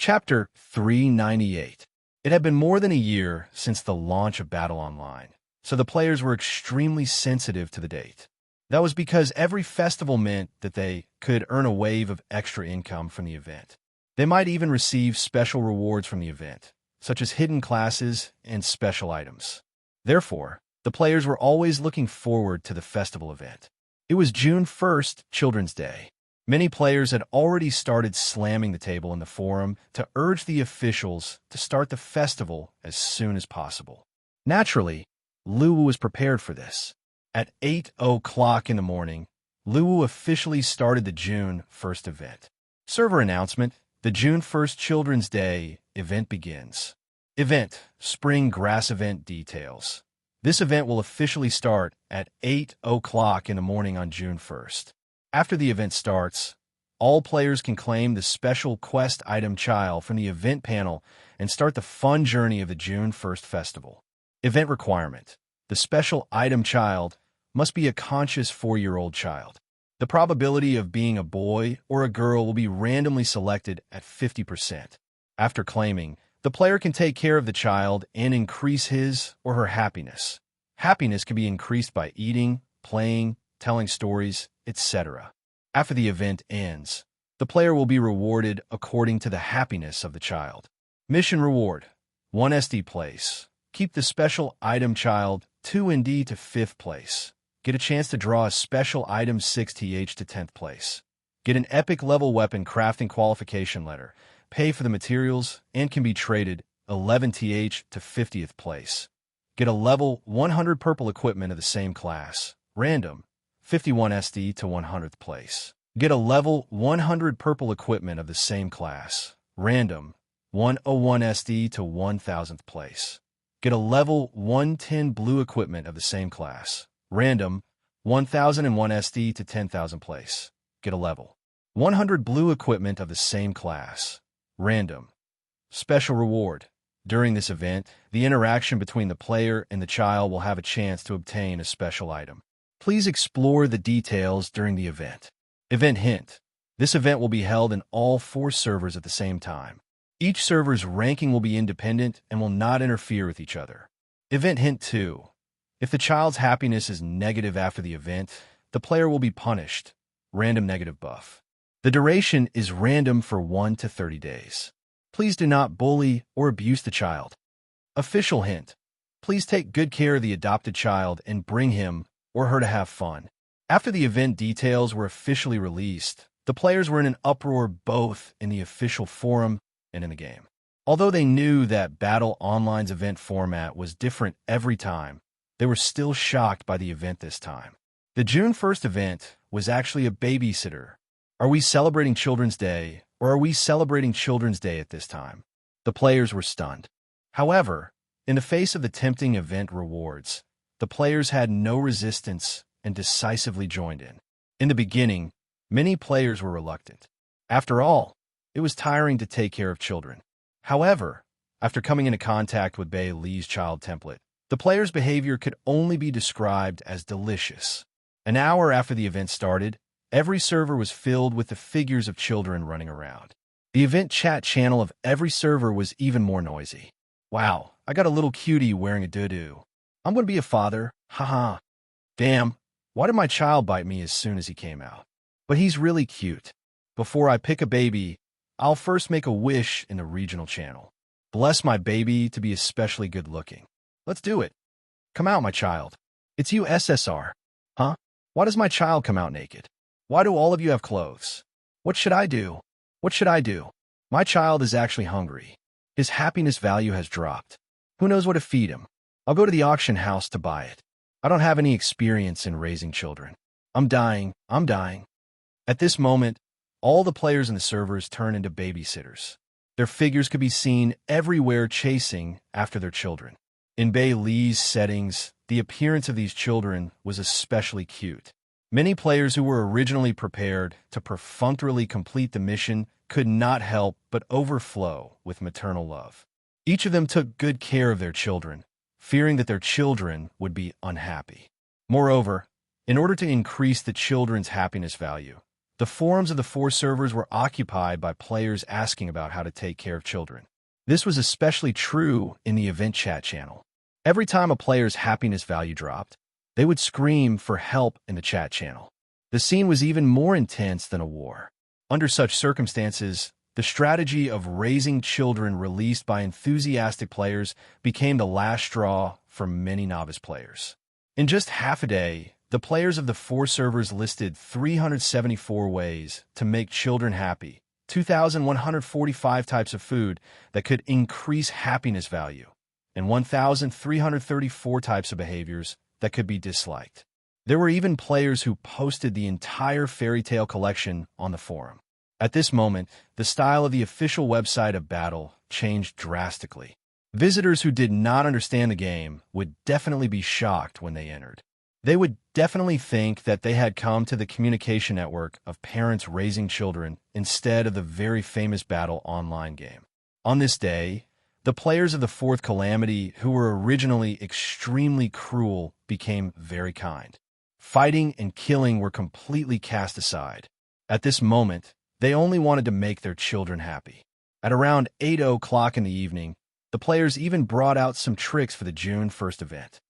Chapter 398. It had been more than a year since the launch of Battle Online, so the players were extremely sensitive to the date. That was because every festival meant that they could earn a wave of extra income from the event. They might even receive special rewards from the event, such as hidden classes and special items. Therefore, the players were always looking forward to the festival event. It was June 1st, Children's Day. Many players had already started slamming the table in the forum to urge the officials to start the festival as soon as possible. Naturally, Luwu was prepared for this. At 8 o'clock in the morning, Luwu officially started the June 1st event. Server announcement: the June 1st Children's Day event begins. Event: Spring Grass Event details. This event will officially start at 8 o'clock in the morning on June 1st. After the event starts, all players can claim the special quest item child from the event panel and start the fun journey of the June 1st festival. Event requirement: the special item child must be a conscious 4-year-old child. The probability of being a boy or a girl will be randomly selected at 50%. After claiming, the player can take care of the child and increase his or her happiness. Happiness can be increased by eating, playing, telling stories, etc. After the event ends, the player will be rewarded according to the happiness of the child. Mission reward: 1 SD place. Keep the special item child 2 ND to 5th place. Get a chance to draw a special item 6 TH to 10th place. Get an epic level weapon crafting qualification letter. Pay for the materials and can be traded 11 TH to 50th place. Get a level 100 purple equipment of the same class. Random. 51 SD to 100th place. Get a level 100 purple equipment of the same class. Random. 101 SD to 1000th place. Get a level 110 blue equipment of the same class. Random. 1001 SD to 10,000 place. Get a level 100 blue equipment of the same class. Random. Special reward: during this event, the interaction between the player and the child will have a chance to obtain a special item. Please explore the details during the event. Event hint: this event will be held in all 4 servers at the same time. Each server's ranking will be independent and will not interfere with each other. Event hint 2: if the child's happiness is negative after the event, the player will be punished. Random negative buff. The duration is random for 1 to 30 days. Please do not bully or abuse the child. Official hint: please take good care of the adopted child and bring him or her to have fun. After the event details were officially released, the players were in an uproar both in the official forum and in the game. Although they knew that Battle Online's event format was different every time, they were still shocked by the event this time. The June 1st event was actually a babysitter. Are we celebrating Children's Day, or are we celebrating Children's Day at this time? The players were stunned. However, in the face of the tempting event rewards, the players had no resistance and decisively joined in. In the beginning, many players were reluctant. After all, it was tiring to take care of children. However, after coming into contact with Bei Li's child template, the players' behavior could only be described as delicious. An hour after the event started, every server was filled with the figures of children running around. The event chat channel of every server was even more noisy. Wow, I got a little cutie wearing a doo-doo. I'm going to be a father, haha. Damn, why did my child bite me as soon as he came out? But he's really cute. Before I pick a baby, I'll first make a wish in the regional channel. Bless my baby to be especially good looking. Let's do it. Come out, my child. It's you, SSR. Huh? Why does my child come out naked? Why do all of you have clothes? What should I do? What should I do? My child is actually hungry. His happiness value has dropped. Who knows what to feed him? I'll go to the auction house to buy it. I don't have any experience in raising children. I'm dying. At this moment, all the players in the servers turn into babysitters. Their figures could be seen everywhere chasing after their children. In Bei Li's settings, the appearance of these children was especially cute. Many players who were originally prepared to perfunctorily complete the mission could not help but overflow with maternal love. Each of them took good care of their children, fearing that their children would be unhappy. Moreover, in order to increase the children's happiness value, The forums of the four servers were occupied by players asking about how to take care of children. This was especially true in the event chat channel. Every time a player's happiness value dropped, they would scream for help in the chat channel. The scene was even more intense than a war. Under such circumstances, the strategy of raising children released by enthusiastic players became the last straw for many novice players. In just half a day, the players of the four servers listed 374 ways to make children happy, 2,145 types of food that could increase happiness value, and 1,334 types of behaviors that could be disliked. There were even players who posted the entire fairy tale collection on the forum. At this moment, the style of the official website of Battle changed drastically. Visitors who did not understand the game would definitely be shocked when they entered. They would definitely think that they had come to the communication network of parents raising children instead of the very famous Battle online game. On this day, the players of the Fourth Calamity, who were originally extremely cruel, became very kind. Fighting and killing were completely cast aside. At this moment, they only wanted to make their children happy. At around 8 o'clock in the evening, the players even brought out some tricks for the June 1st event.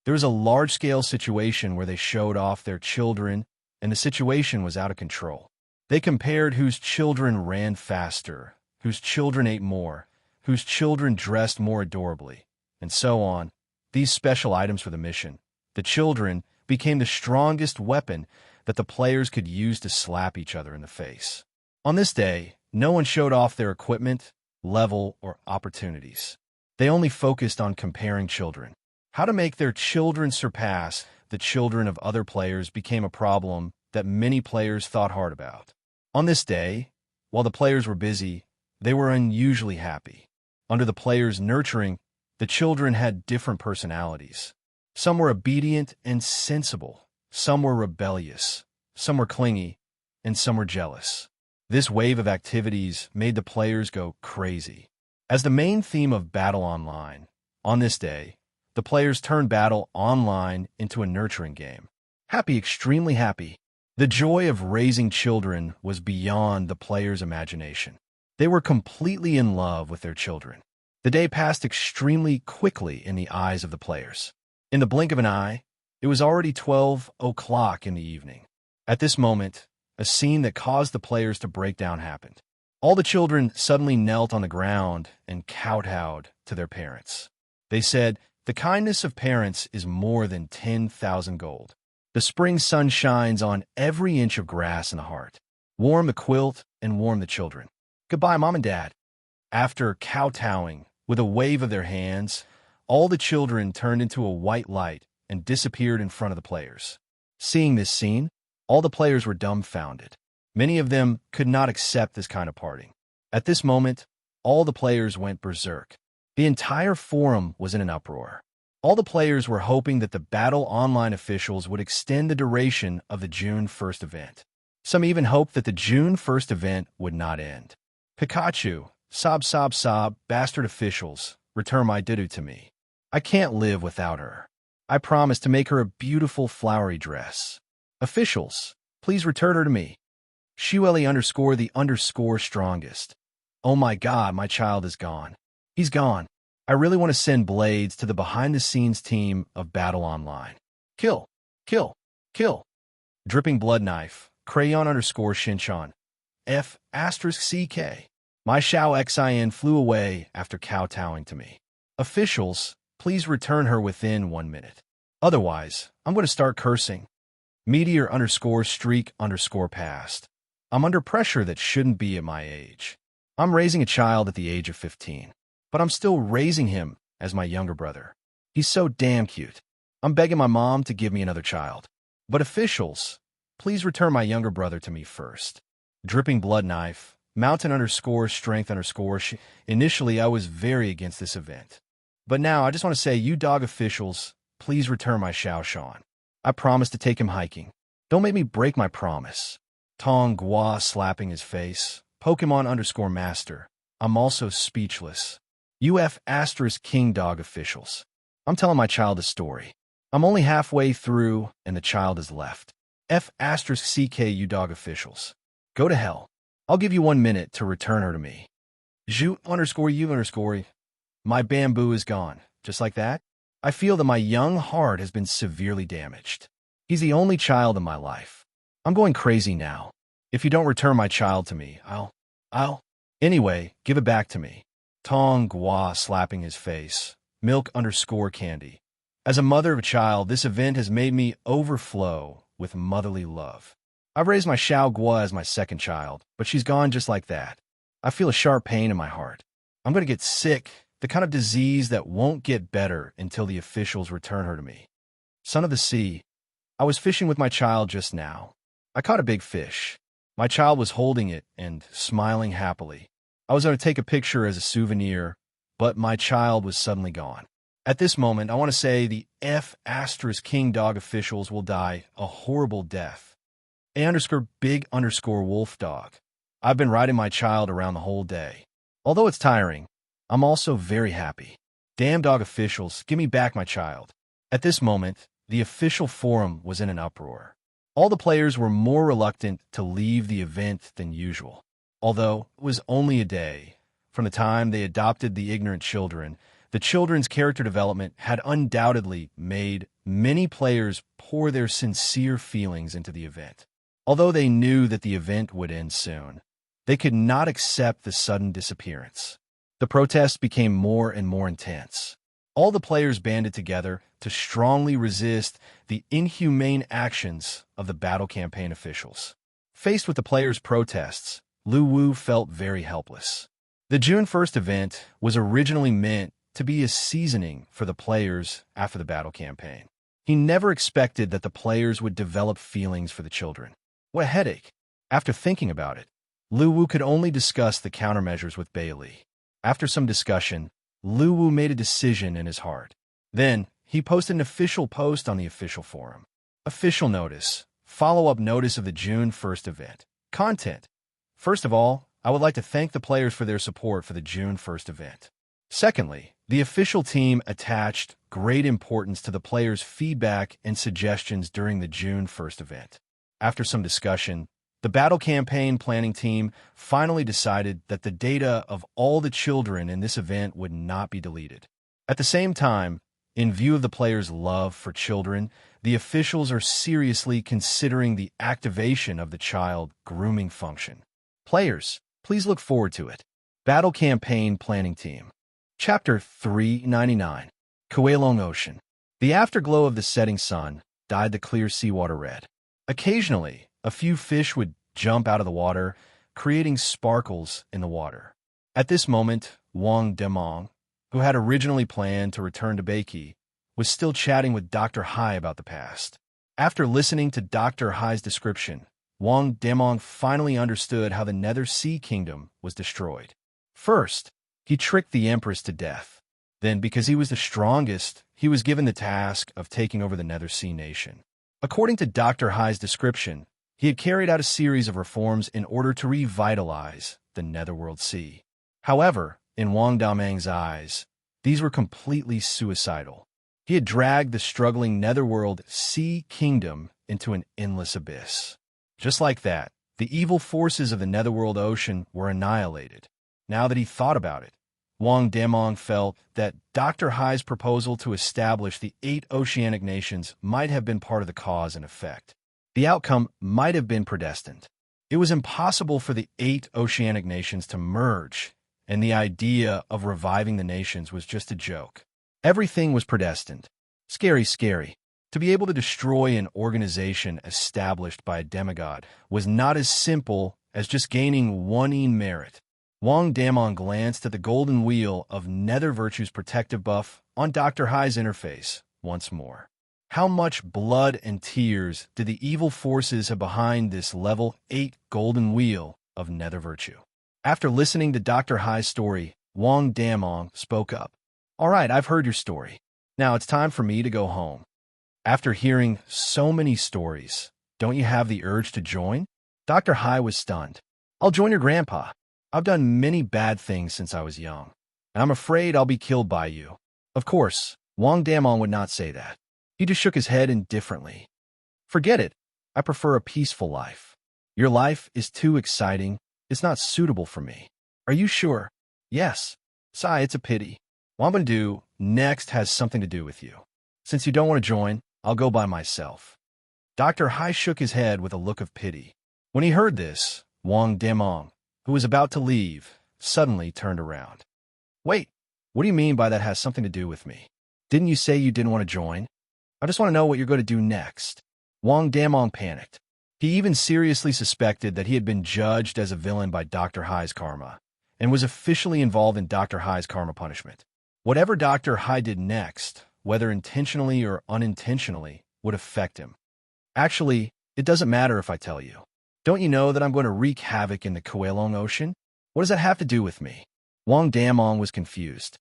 There was a large-scale situation where they showed off their children, and the situation was out of control. They compared whose children ran faster, whose children ate more, whose children dressed more adorably, and so on. These special items for the mission, the children, became the strongest weapon that the players could use to slap each other in the face. On this day, no one showed off their equipment, level, or opportunities. They only focused on comparing children. How to make their children surpass the children of other players became a problem that many players thought hard about. On this day, while the players were busy, they were unusually happy. Under the players' nurturing, the children had different personalities. Some were obedient and sensible, some were rebellious, some were clingy, and some were jealous. This wave of activities made the players go crazy. As the main theme of Battle Online, on this day, the players turned Battle Online into a nurturing game. Happy, extremely happy. The joy of raising children was beyond the players' imagination. They were completely in love with their children. The day passed extremely quickly in the eyes of the players. In the blink of an eye, it was already 12 o'clock in the evening. At this moment, a scene that caused the players to break down happened. All the children suddenly knelt on the ground and kowtowed to their parents. They said, "The kindness of parents is more than 10,000 gold. The spring sun shines on every inch of grass in the heart. Warm the quilt and warm the children. Goodbye, Mom and Dad." After kowtowing, with a wave of their hands, all the children turned into a white light and disappeared in front of the players. Seeing this scene, all the players were dumbfounded. Many of them could not accept this kind of parting. At this moment, all the players went berserk. The entire forum was in an uproar. All the players were hoping that the Battle Online officials would extend the duration of the June 1st event. Some even hoped that the June 1st event would not end. Pikachu, sob, bastard officials, return my Didu to me. I can't live without her. I promise to make her a beautiful flowery dress. Officials, please return her to me. Shueli _the strongest. Oh my God, my child is gone. He's gone. I really want to send blades to the behind-the-scenes team of Battle Online. Kill, kill, kill. Dripping blood knife, crayon _Shinchan. F***CK. My Xiao Xin flew away after kowtowing to me. Officials, please return her within 1 minute. Otherwise, I'm going to start cursing. Meteor _streak _past. I'm under pressure that shouldn't be at my age. I'm raising a child at the age of 15, but I'm still raising him as my younger brother. He's so damn cute. I'm begging my mom to give me another child. But officials, please return my younger brother to me first. Dripping blood knife, mountain _strength _. Initially, I was very against this event. But now I just want to say, you dog officials, please return my Xiao Shan. I promise to take him hiking. Don't make me break my promise. Tong Gua slapping his face. Pokemon _master. I'm also speechless. UF * king dog officials. I'm telling my child a story. I'm only halfway through and the child is left. F * CK you dog officials. Go to hell. I'll give you 1 minute to return her to me. Zhu_you_. My bamboo is gone. Just like that? I feel that my young heart has been severely damaged. He's the only child in my life. I'm going crazy now. If you don't return my child to me, I'll. Anyway, give it back to me. Tong Gua slapping his face. Milk_candy. As a mother of a child, this event has made me overflow with motherly love. I've raised my Xiao Gua as my second child, but she's gone just like that. I feel a sharp pain in my heart. I'm going to get sick, the kind of disease that won't get better until the officials return her to me. Son of the sea, I was fishing with my child just now. I caught a big fish. My child was holding it and smiling happily. I was going to take a picture as a souvenir, but my child was suddenly gone. At this moment, I want to say the King dog officials will die a horrible death. A_big_wolf dog. I've been riding my child around the whole day. Although it's tiring, I'm also very happy. Damn dog officials, give me back my child. At this moment, the official forum was in an uproar. All the players were more reluctant to leave the event than usual. Although it was only a day, from the time they adopted the ignorant children, the children's character development had undoubtedly made many players pour their sincere feelings into the event. Although they knew that the event would end soon, they could not accept the sudden disappearance. The protests became more and more intense. All the players banded together to strongly resist the inhumane actions of the battle campaign officials. Faced with the players' protests, Lu Wu felt very helpless. The June 1st event was originally meant to be a seasoning for the players after the battle campaign. He never expected that the players would develop feelings for the children. What a headache! After thinking about it, Lu Wu could only discuss the countermeasures with Bailey. After some discussion, Lu Wu made a decision in his heart. Then, he posted an official post on the official forum. Official notice. Follow-up notice of the June 1st event. Content. First of all, I would like to thank the players for their support for the June 1st event. Secondly, the official team attached great importance to the players' feedback and suggestions during the June 1st event. After some discussion, the battle campaign planning team finally decided that the data of all the children in this event would not be deleted. At the same time, in view of the players' love for children, the officials are seriously considering the activation of the child grooming function. Players, please look forward to it. Battle Campaign Planning Team. Chapter 399. Kuelong Ocean. The afterglow of the setting sun dyed the clear seawater red. Occasionally, a few fish would jump out of the water, creating sparkles in the water. At this moment, Wang Demong, who had originally planned to return to Beiki, was still chatting with Dr. Hai about the past. After listening to Dr. Hai's description, Wang Demong finally understood how the Nether Sea Kingdom was destroyed. First, he tricked the Empress to death. Then, because he was the strongest, he was given the task of taking over the Nether Sea Nation. According to Dr. Hai's description, he had carried out a series of reforms in order to revitalize the Netherworld Sea. However, in Wang Damang's eyes, these were completely suicidal. He had dragged the struggling Netherworld Sea Kingdom into an endless abyss. Just like that, the evil forces of the Netherworld Ocean were annihilated. Now that he thought about it, Wang Demong felt that Dr. Hai's proposal to establish the 8 oceanic nations might have been part of the cause and effect. The outcome might have been predestined. It was impossible for the 8 oceanic nations to merge, and the idea of reviving the nations was just a joke. Everything was predestined. Scary, scary. To be able to destroy an organization established by a demigod was not as simple as just gaining 1 merit. Wang Damong glanced at the golden wheel of Nether Virtue's protective buff on Dr. Hai's interface once more. How much blood and tears did the evil forces have behind this level 8 golden wheel of Nether Virtue? After listening to Dr. Hai's story, Wang Damong spoke up. All right, I've heard your story. Now it's time for me to go home. After hearing so many stories, don't you have the urge to join? Dr. Hai was stunned. I'll join your grandpa. I've done many bad things since I was young, and I'm afraid I'll be killed by you. Of course, Wang Damong would not say that. He just shook his head indifferently. Forget it. I prefer a peaceful life. Your life is too exciting. It's not suitable for me. Are you sure? Yes. Sigh, it's a pity. What I'm going to do next has something to do with you. Since you don't want to join, I'll go by myself. Dr. Hai shook his head with a look of pity. When he heard this, Wang Damong, who was about to leave, suddenly turned around. Wait, what do you mean by that has something to do with me? Didn't you say you didn't want to join? I just want to know what you're going to do next. Wang Damong panicked. He even seriously suspected that he had been judged as a villain by Dr. Hai's karma, and was officially involved in Dr. Hai's karma punishment. Whatever Dr. Hai did next, whether intentionally or unintentionally, would affect him. Actually, it doesn't matter if I tell you. Don't you know that I'm going to wreak havoc in the Kowloon Ocean? What does that have to do with me? Wang Damong was confused.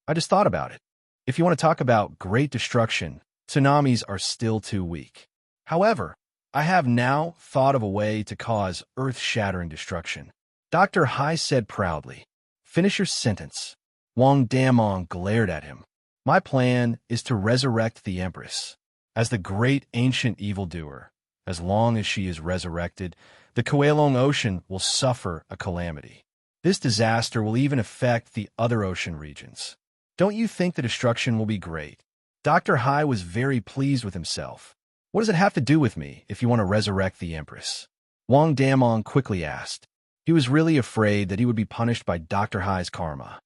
I just thought about it. If you want to talk about great destruction, tsunamis are still too weak. However, I have now thought of a way to cause earth-shattering destruction. Dr. Hai said proudly. Finish your sentence. Wang Damong glared at him. My plan is to resurrect the Empress. As the great ancient evildoer, as long as she is resurrected, the Kowloon Ocean will suffer a calamity. This disaster will even affect the other ocean regions. Don't you think the destruction will be great? Dr. Hai was very pleased with himself. What does it have to do with me if you want to resurrect the Empress? Wang Damong quickly asked. He was really afraid that he would be punished by Dr. Hai's karma.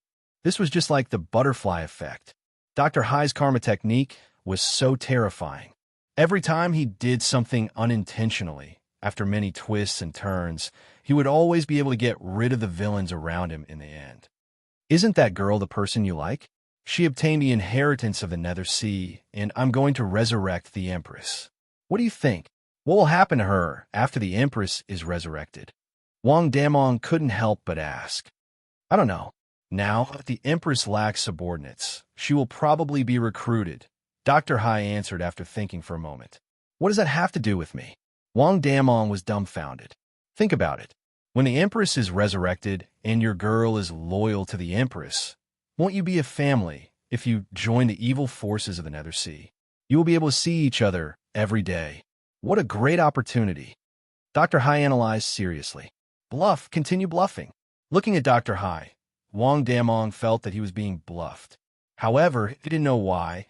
This was just like the butterfly effect. Dr. Hai's karma technique was so terrifying. Every time he did something unintentionally, after many twists and turns, he would always be able to get rid of the villains around him in the end. Isn't that girl the person you like? She obtained the inheritance of the Nether Sea, and I'm going to resurrect the Empress. What do you think? What will happen to her after the Empress is resurrected? Wang Damong couldn't help but ask. I don't know. Now, if the Empress lacks subordinates, she will probably be recruited, Dr. Hai answered after thinking for a moment. What does that have to do with me? Wang Damong was dumbfounded. Think about it. When the Empress is resurrected and your girl is loyal to the Empress, won't you be a family if you join the evil forces of the Nether Sea? You will be able to see each other every day. What a great opportunity. Dr. Hai analyzed seriously. Bluff, continue bluffing. Looking at Dr. Hai, Wang Damong felt that he was being bluffed. However, he didn't know why,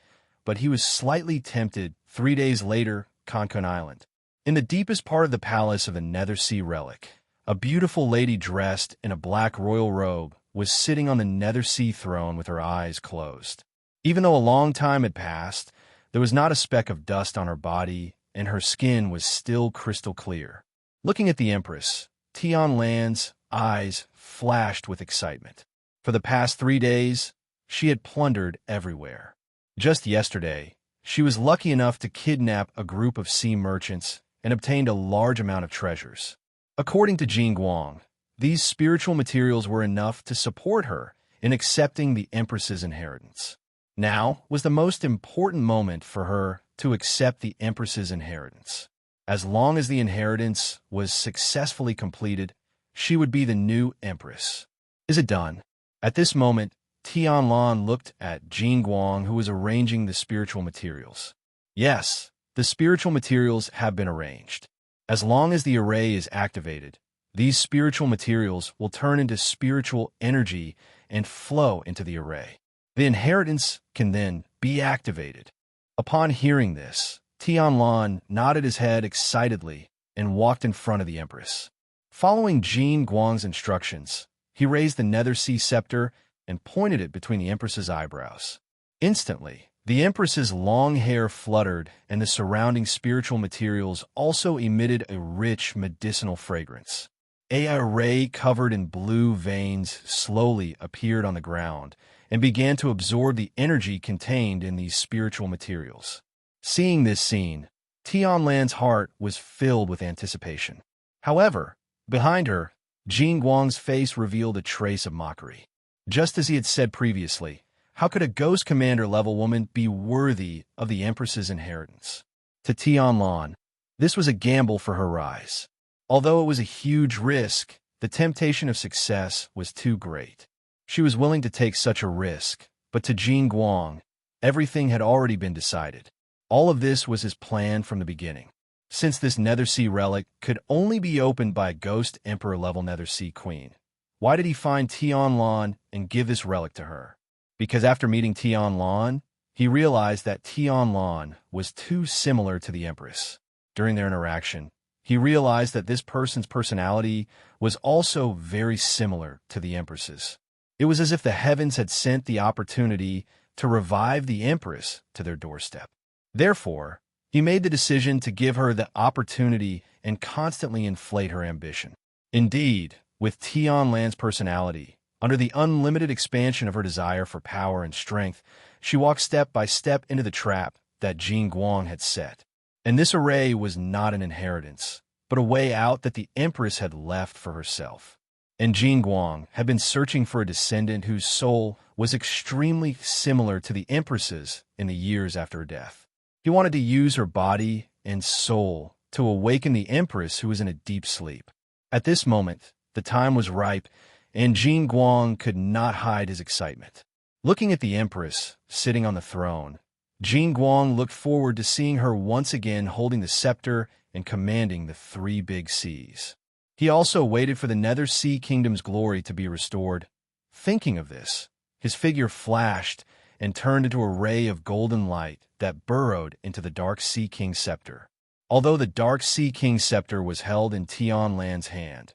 but he was slightly tempted. 3 days later, Konkon Island. In the deepest part of the palace of the Nether Sea Relic, a beautiful lady dressed in a black royal robe was sitting on the Nether Sea throne with her eyes closed. Even though a long time had passed, there was not a speck of dust on her body, and her skin was still crystal clear. Looking at the Empress, Tianlan's eyes flashed with excitement. For the past 3 days, she had plundered everywhere. Just yesterday, she was lucky enough to kidnap a group of sea merchants and obtained a large amount of treasures. According to Jing Guang, these spiritual materials were enough to support her in accepting the Empress's inheritance. Now was the most important moment for her to accept the Empress's inheritance. As long as the inheritance was successfully completed, she would be the new Empress. Is it done? At this moment, Tianlan looked at Jing Guang, who was arranging the spiritual materials. Yes, the spiritual materials have been arranged. As long as the array is activated, these spiritual materials will turn into spiritual energy and flow into the array. The inheritance can then be activated. Upon hearing this, Tianlan nodded his head excitedly and walked in front of the Empress. Following Jing Guang's instructions, he raised the Nether Sea scepter and pointed it between the Empress's eyebrows. Instantly, the Empress's long hair fluttered, and the surrounding spiritual materials also emitted a rich medicinal fragrance. An array covered in blue veins slowly appeared on the ground and began to absorb the energy contained in these spiritual materials. Seeing this scene, Tianlan's heart was filled with anticipation. However, behind her, Jing Guang's face revealed a trace of mockery. Just as he had said previously, how could a Ghost Commander-level woman be worthy of the Empress's inheritance? To Tianlan, this was a gamble for her rise. Although it was a huge risk, the temptation of success was too great. She was willing to take such a risk, but to Jing Guang, everything had already been decided. All of this was his plan from the beginning. Since this Nethersea relic could only be opened by a ghost Emperor-level Nethersea Queen, why did he find Tianlan and give this relic to her? Because after meeting Tianlan, he realized that Tianlan was too similar to the Empress. During their interaction, he realized that this person's personality was also very similar to the Empress's. It was as if the heavens had sent the opportunity to revive the Empress to their doorstep. Therefore, he made the decision to give her the opportunity and constantly inflate her ambition. Indeed, with Tianlan's personality, under the unlimited expansion of her desire for power and strength, she walked step by step into the trap that Jin Guang had set. And this array was not an inheritance, but a way out that the Empress had left for herself. And Jin Guang had been searching for a descendant whose soul was extremely similar to the Empress's in the years after her death. He wanted to use her body and soul to awaken the Empress who was in a deep sleep. At this moment, the time was ripe, and Jin Guang could not hide his excitement. Looking at the Empress sitting on the throne, Jin Guang looked forward to seeing her once again holding the scepter and commanding the three big seas. He also waited for the Nether Sea Kingdom's glory to be restored. Thinking of this, his figure flashed and turned into a ray of golden light that burrowed into the Dark Sea King's scepter. Although the Dark Sea King's scepter was held in Tianlan's hand,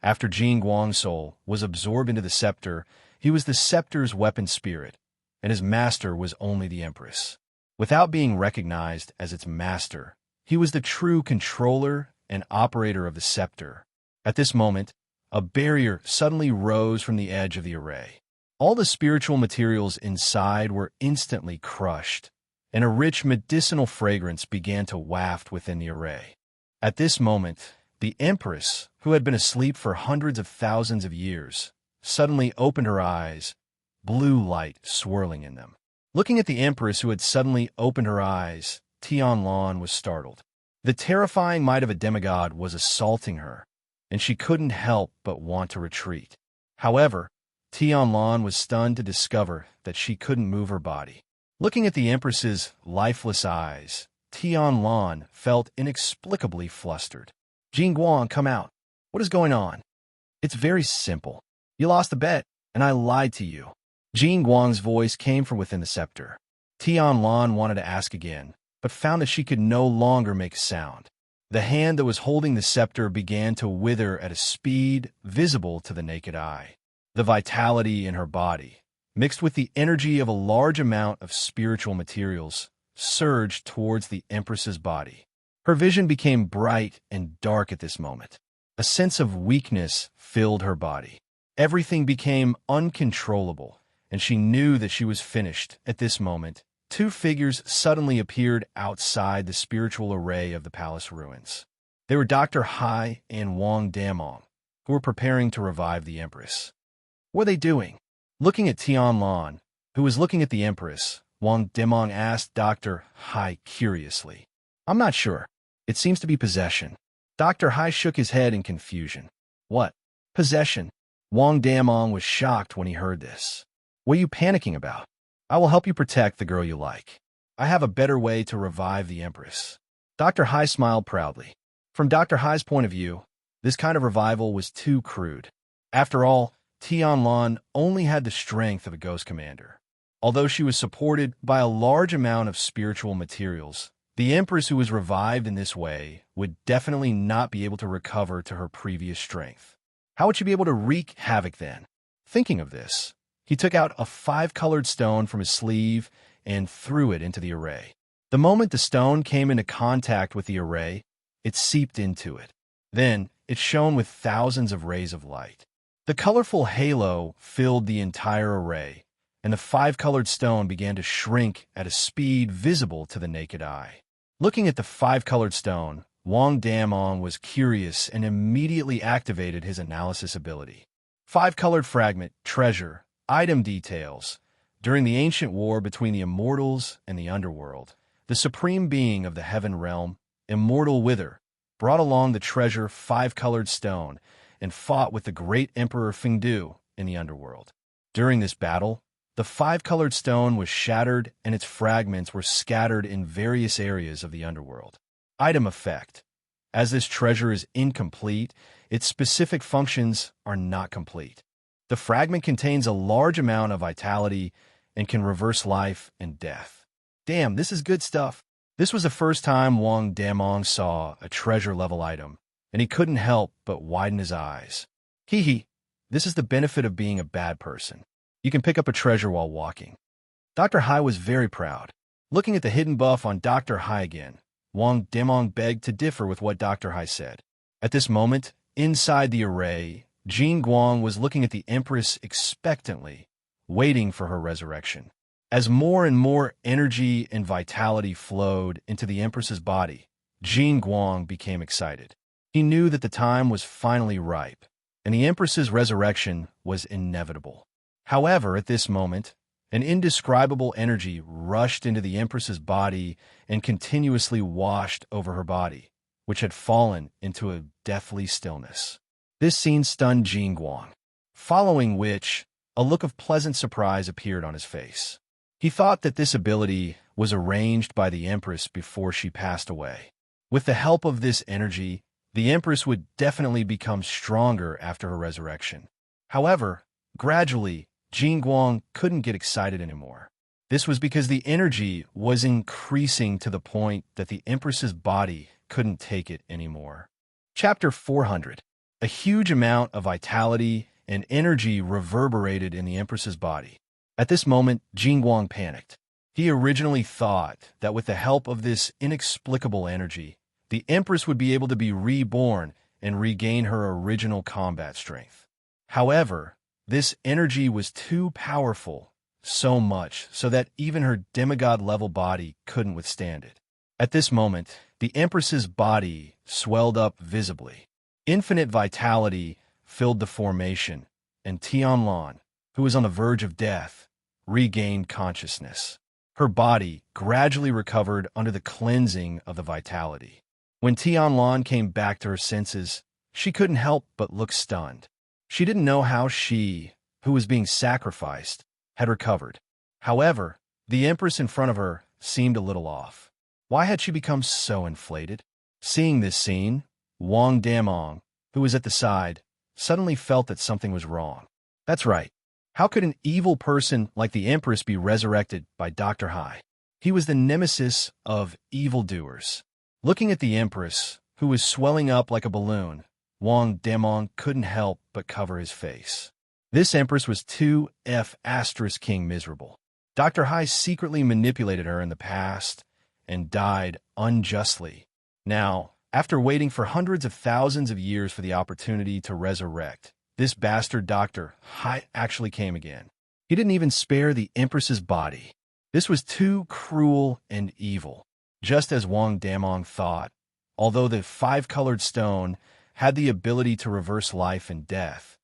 after Jin Guang's soul was absorbed into the scepter, he was the scepter's weapon spirit, and his master was only the Empress. Without being recognized as its master, he was the true controller and operator of the scepter. At this moment, a barrier suddenly rose from the edge of the array. All the spiritual materials inside were instantly crushed, and a rich medicinal fragrance began to waft within the array. At this moment, the Empress, who had been asleep for hundreds of thousands of years, suddenly opened her eyes, blue light swirling in them. Looking at the Empress who had suddenly opened her eyes, Tianlan was startled. The terrifying might of a demigod was assaulting her, and she couldn't help but want to retreat. However, Tianlan was stunned to discover that she couldn't move her body. Looking at the Empress's lifeless eyes, Tianlan felt inexplicably flustered. Jin Guang, come out. What is going on? It's very simple. You lost the bet, and I lied to you. Jin Guang's voice came from within the scepter. Tianlan wanted to ask again, but found that she could no longer make a sound. The hand that was holding the scepter began to wither at a speed visible to the naked eye. The vitality in her body, mixed with the energy of a large amount of spiritual materials, surged towards the Empress's body. Her vision became bright and dark at this moment. A sense of weakness filled her body. Everything became uncontrollable, and she knew that she was finished. At this moment, two figures suddenly appeared outside the spiritual array of the palace ruins. They were Dr. Hai and Wang Damong, who were preparing to revive the Empress. What are they doing? Looking at Tianlan, who was looking at the Empress, Wang Damong asked Dr. Hai curiously. I'm not sure. It seems to be possession. Dr. Hai shook his head in confusion. What? Possession? Wang Damong was shocked when he heard this. What are you panicking about? I will help you protect the girl you like. I have a better way to revive the Empress. Dr. Hai smiled proudly. From Dr. Hai's point of view, this kind of revival was too crude. After all, Tianlan only had the strength of a ghost commander. Although she was supported by a large amount of spiritual materials, the Empress who was revived in this way would definitely not be able to recover to her previous strength. How would she be able to wreak havoc then? Thinking of this, he took out a 5-colored stone from his sleeve and threw it into the array. The moment the stone came into contact with the array, it seeped into it. Then, it shone with thousands of rays of light. The colorful halo filled the entire array, and the 5-colored stone began to shrink at a speed visible to the naked eye. Looking at the 5-colored stone, Wang Damong was curious and immediately activated his analysis ability. 5-colored fragment, treasure, item details. During the ancient war between the immortals and the underworld, the supreme being of the heaven realm, Immortal Wither, brought along the treasure 5-colored stone and fought with the great Emperor Fengdu in the underworld. During this battle, the 5-colored stone was shattered and its fragments were scattered in various areas of the underworld. Item effect. As this treasure is incomplete, its specific functions are not complete. The fragment contains a large amount of vitality and can reverse life and death. Damn, this is good stuff. This was the first time Wang Damong saw a treasure-level item, and he couldn't help but widen his eyes. Hee hee, this is the benefit of being a bad person. You can pick up a treasure while walking. Dr. Hai was very proud. Looking at the hidden buff on Dr. Hai again, Wang Damong begged to differ with what Dr. Hai said. At this moment, inside the array, Jin Guang was looking at the Empress expectantly, waiting for her resurrection. As more and more energy and vitality flowed into the Empress's body, Jin Guang became excited. He knew that the time was finally ripe, and the Empress's resurrection was inevitable. However, at this moment, an indescribable energy rushed into the Empress's body and continuously washed over her body, which had fallen into a deathly stillness. This scene stunned Jin Guang, following which a look of pleasant surprise appeared on his face. He thought that this ability was arranged by the Empress before she passed away. With the help of this energy, the Empress would definitely become stronger after her resurrection. However, gradually, Jin Guang couldn't get excited anymore. This was because the energy was increasing to the point that the Empress's body couldn't take it anymore. Chapter 400. A huge amount of vitality and energy reverberated in the Empress's body. At this moment, Jin Guang panicked. He originally thought that with the help of this inexplicable energy, the Empress would be able to be reborn and regain her original combat strength. However, this energy was too powerful, so much so that even her demigod-level body couldn't withstand it. At this moment, the Empress's body swelled up visibly. Infinite vitality filled the formation, and Tianlan, who was on the verge of death, regained consciousness. Her body gradually recovered under the cleansing of the vitality. When Tianlan came back to her senses, she couldn't help but look stunned. She didn't know how she, who was being sacrificed, had recovered. However, the Empress in front of her seemed a little off. Why had she become so inflated? Seeing this scene, Wang Damong, who was at the side, suddenly felt that something was wrong. That's right. How could an evil person like the Empress be resurrected by Dr. Hai? He was the nemesis of evildoers. Looking at the Empress, who was swelling up like a balloon, Wang Damong couldn't help but cover his face. This Empress was too King miserable. Dr. Hai secretly manipulated her in the past and died unjustly. Now, after waiting for hundreds of thousands of years for the opportunity to resurrect, this bastard Dr. Hai actually came again. He didn't even spare the Empress's body. This was too cruel and evil. Just as Wang Damong thought, although the five-colored stone had the ability to reverse life and death,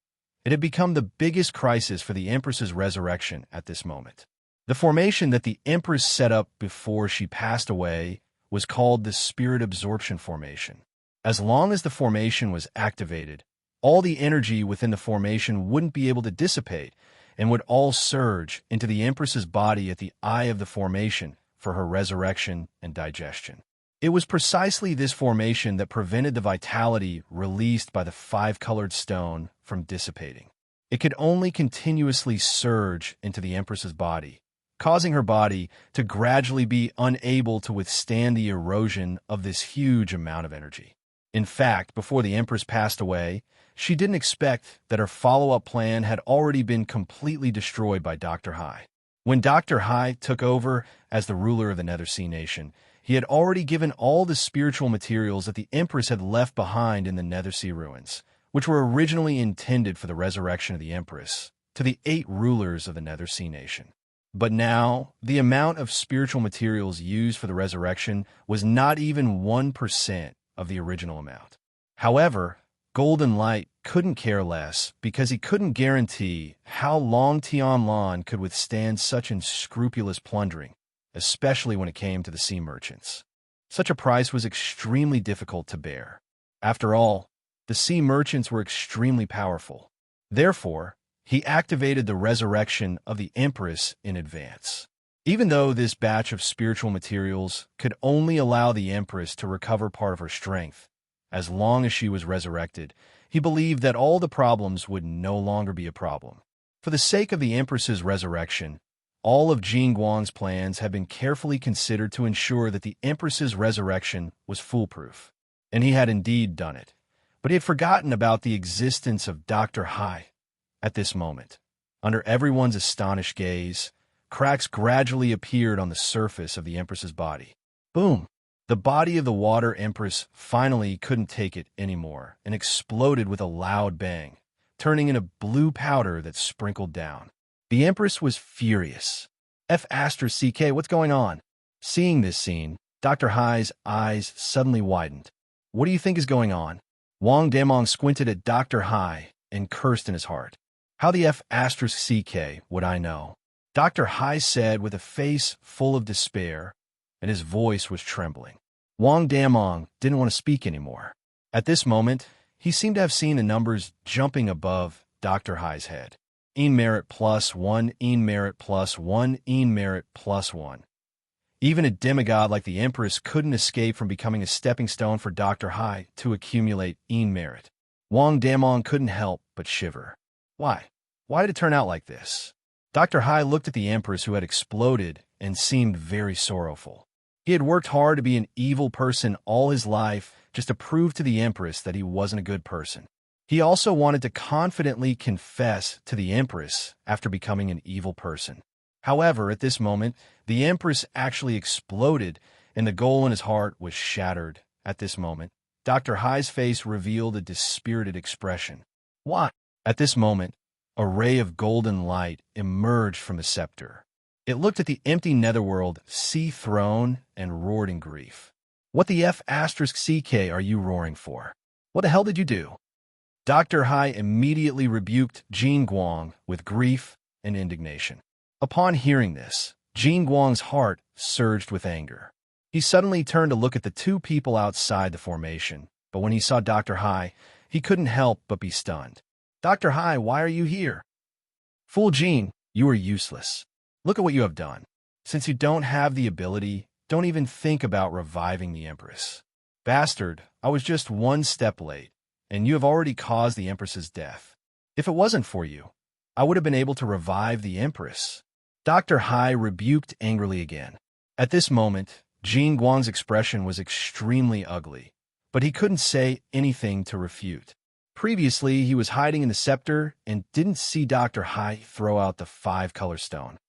it had become the biggest crisis for the Empress's resurrection at this moment. The formation that the Empress set up before she passed away was called the Spirit Absorption Formation. As long as the formation was activated, all the energy within the formation wouldn't be able to dissipate and would all surge into the Empress's body at the eye of the formation for her resurrection and digestion. It was precisely this formation that prevented the vitality released by the five-colored stone from dissipating. It could only continuously surge into the Empress's body, causing her body to gradually be unable to withstand the erosion of this huge amount of energy. In fact, before the Empress passed away, she didn't expect that her follow-up plan had already been completely destroyed by Dr. Hai. When Dr. Hai took over as the ruler of the Nether Sea Nation, he had already given all the spiritual materials that the Empress had left behind in the Nether Sea ruins, which were originally intended for the resurrection of the Empress, to the 8 rulers of the Nether Sea Nation. But now, the amount of spiritual materials used for the resurrection was not even 1% of the original amount. However, Golden Light couldn't care less because he couldn't guarantee how long Tianlan could withstand such unscrupulous plundering, especially when it came to the sea merchants. Such a price was extremely difficult to bear. After all, the sea merchants were extremely powerful. Therefore, he activated the resurrection of the Empress in advance. Even though this batch of spiritual materials could only allow the Empress to recover part of her strength, as long as she was resurrected, he believed that all the problems would no longer be a problem. For the sake of the Empress's resurrection, all of Jing Guang's plans had been carefully considered to ensure that the Empress's resurrection was foolproof. And he had indeed done it. But he had forgotten about the existence of Dr. Hai at this moment. Under everyone's astonished gaze, cracks gradually appeared on the surface of the Empress's body. Boom! The body of the Water Empress finally couldn't take it anymore and exploded with a loud bang, turning into blue powder that sprinkled down. The Empress was furious. F***, what's going on? Seeing this scene, Dr. Hai's eyes suddenly widened. What do you think is going on? Wang Damong squinted at Dr. Hai and cursed in his heart. How the F*** would I know? Dr. Hai said with a face full of despair, and his voice was trembling. Wang Damong didn't want to speak anymore. At this moment, he seemed to have seen the numbers jumping above Dr. Hai's head. En merit +1, en merit +1, en merit +1. Even a demigod like the Empress couldn't escape from becoming a stepping stone for Dr. Hai to accumulate en merit. Wang Damong couldn't help but shiver. Why? Why did it turn out like this? Dr. Hai looked at the Empress who had exploded and seemed very sorrowful. He had worked hard to be an evil person all his life just to prove to the Empress that he wasn't a good person. He also wanted to confidently confess to the Empress after becoming an evil person. However, at this moment, the Empress actually exploded, and the goal in his heart was shattered. At this moment, Dr. Hai's face revealed a dispirited expression. Why? At this moment, a ray of golden light emerged from the scepter. It looked at the empty netherworld, sea throne, and roared in grief. What the F*** are you roaring for? What the hell did you do? Dr. Hai immediately rebuked Jing Guang with grief and indignation. Upon hearing this, Jing Guang's heart surged with anger. He suddenly turned to look at the two people outside the formation, but when he saw Dr. Hai, he couldn't help but be stunned. Dr. Hai, why are you here? Fool Jing, you are useless. Look at what you have done. Since you don't have the ability, don't even think about reviving the Empress. Bastard, I was just one step late, and you have already caused the Empress's death. If it wasn't for you, I would have been able to revive the Empress. Dr. Hai rebuked angrily again. At this moment, Jing Guang's expression was extremely ugly, but he couldn't say anything to refute. Previously, he was hiding in the scepter and didn't see Dr. Hai throw out the 5-color stone.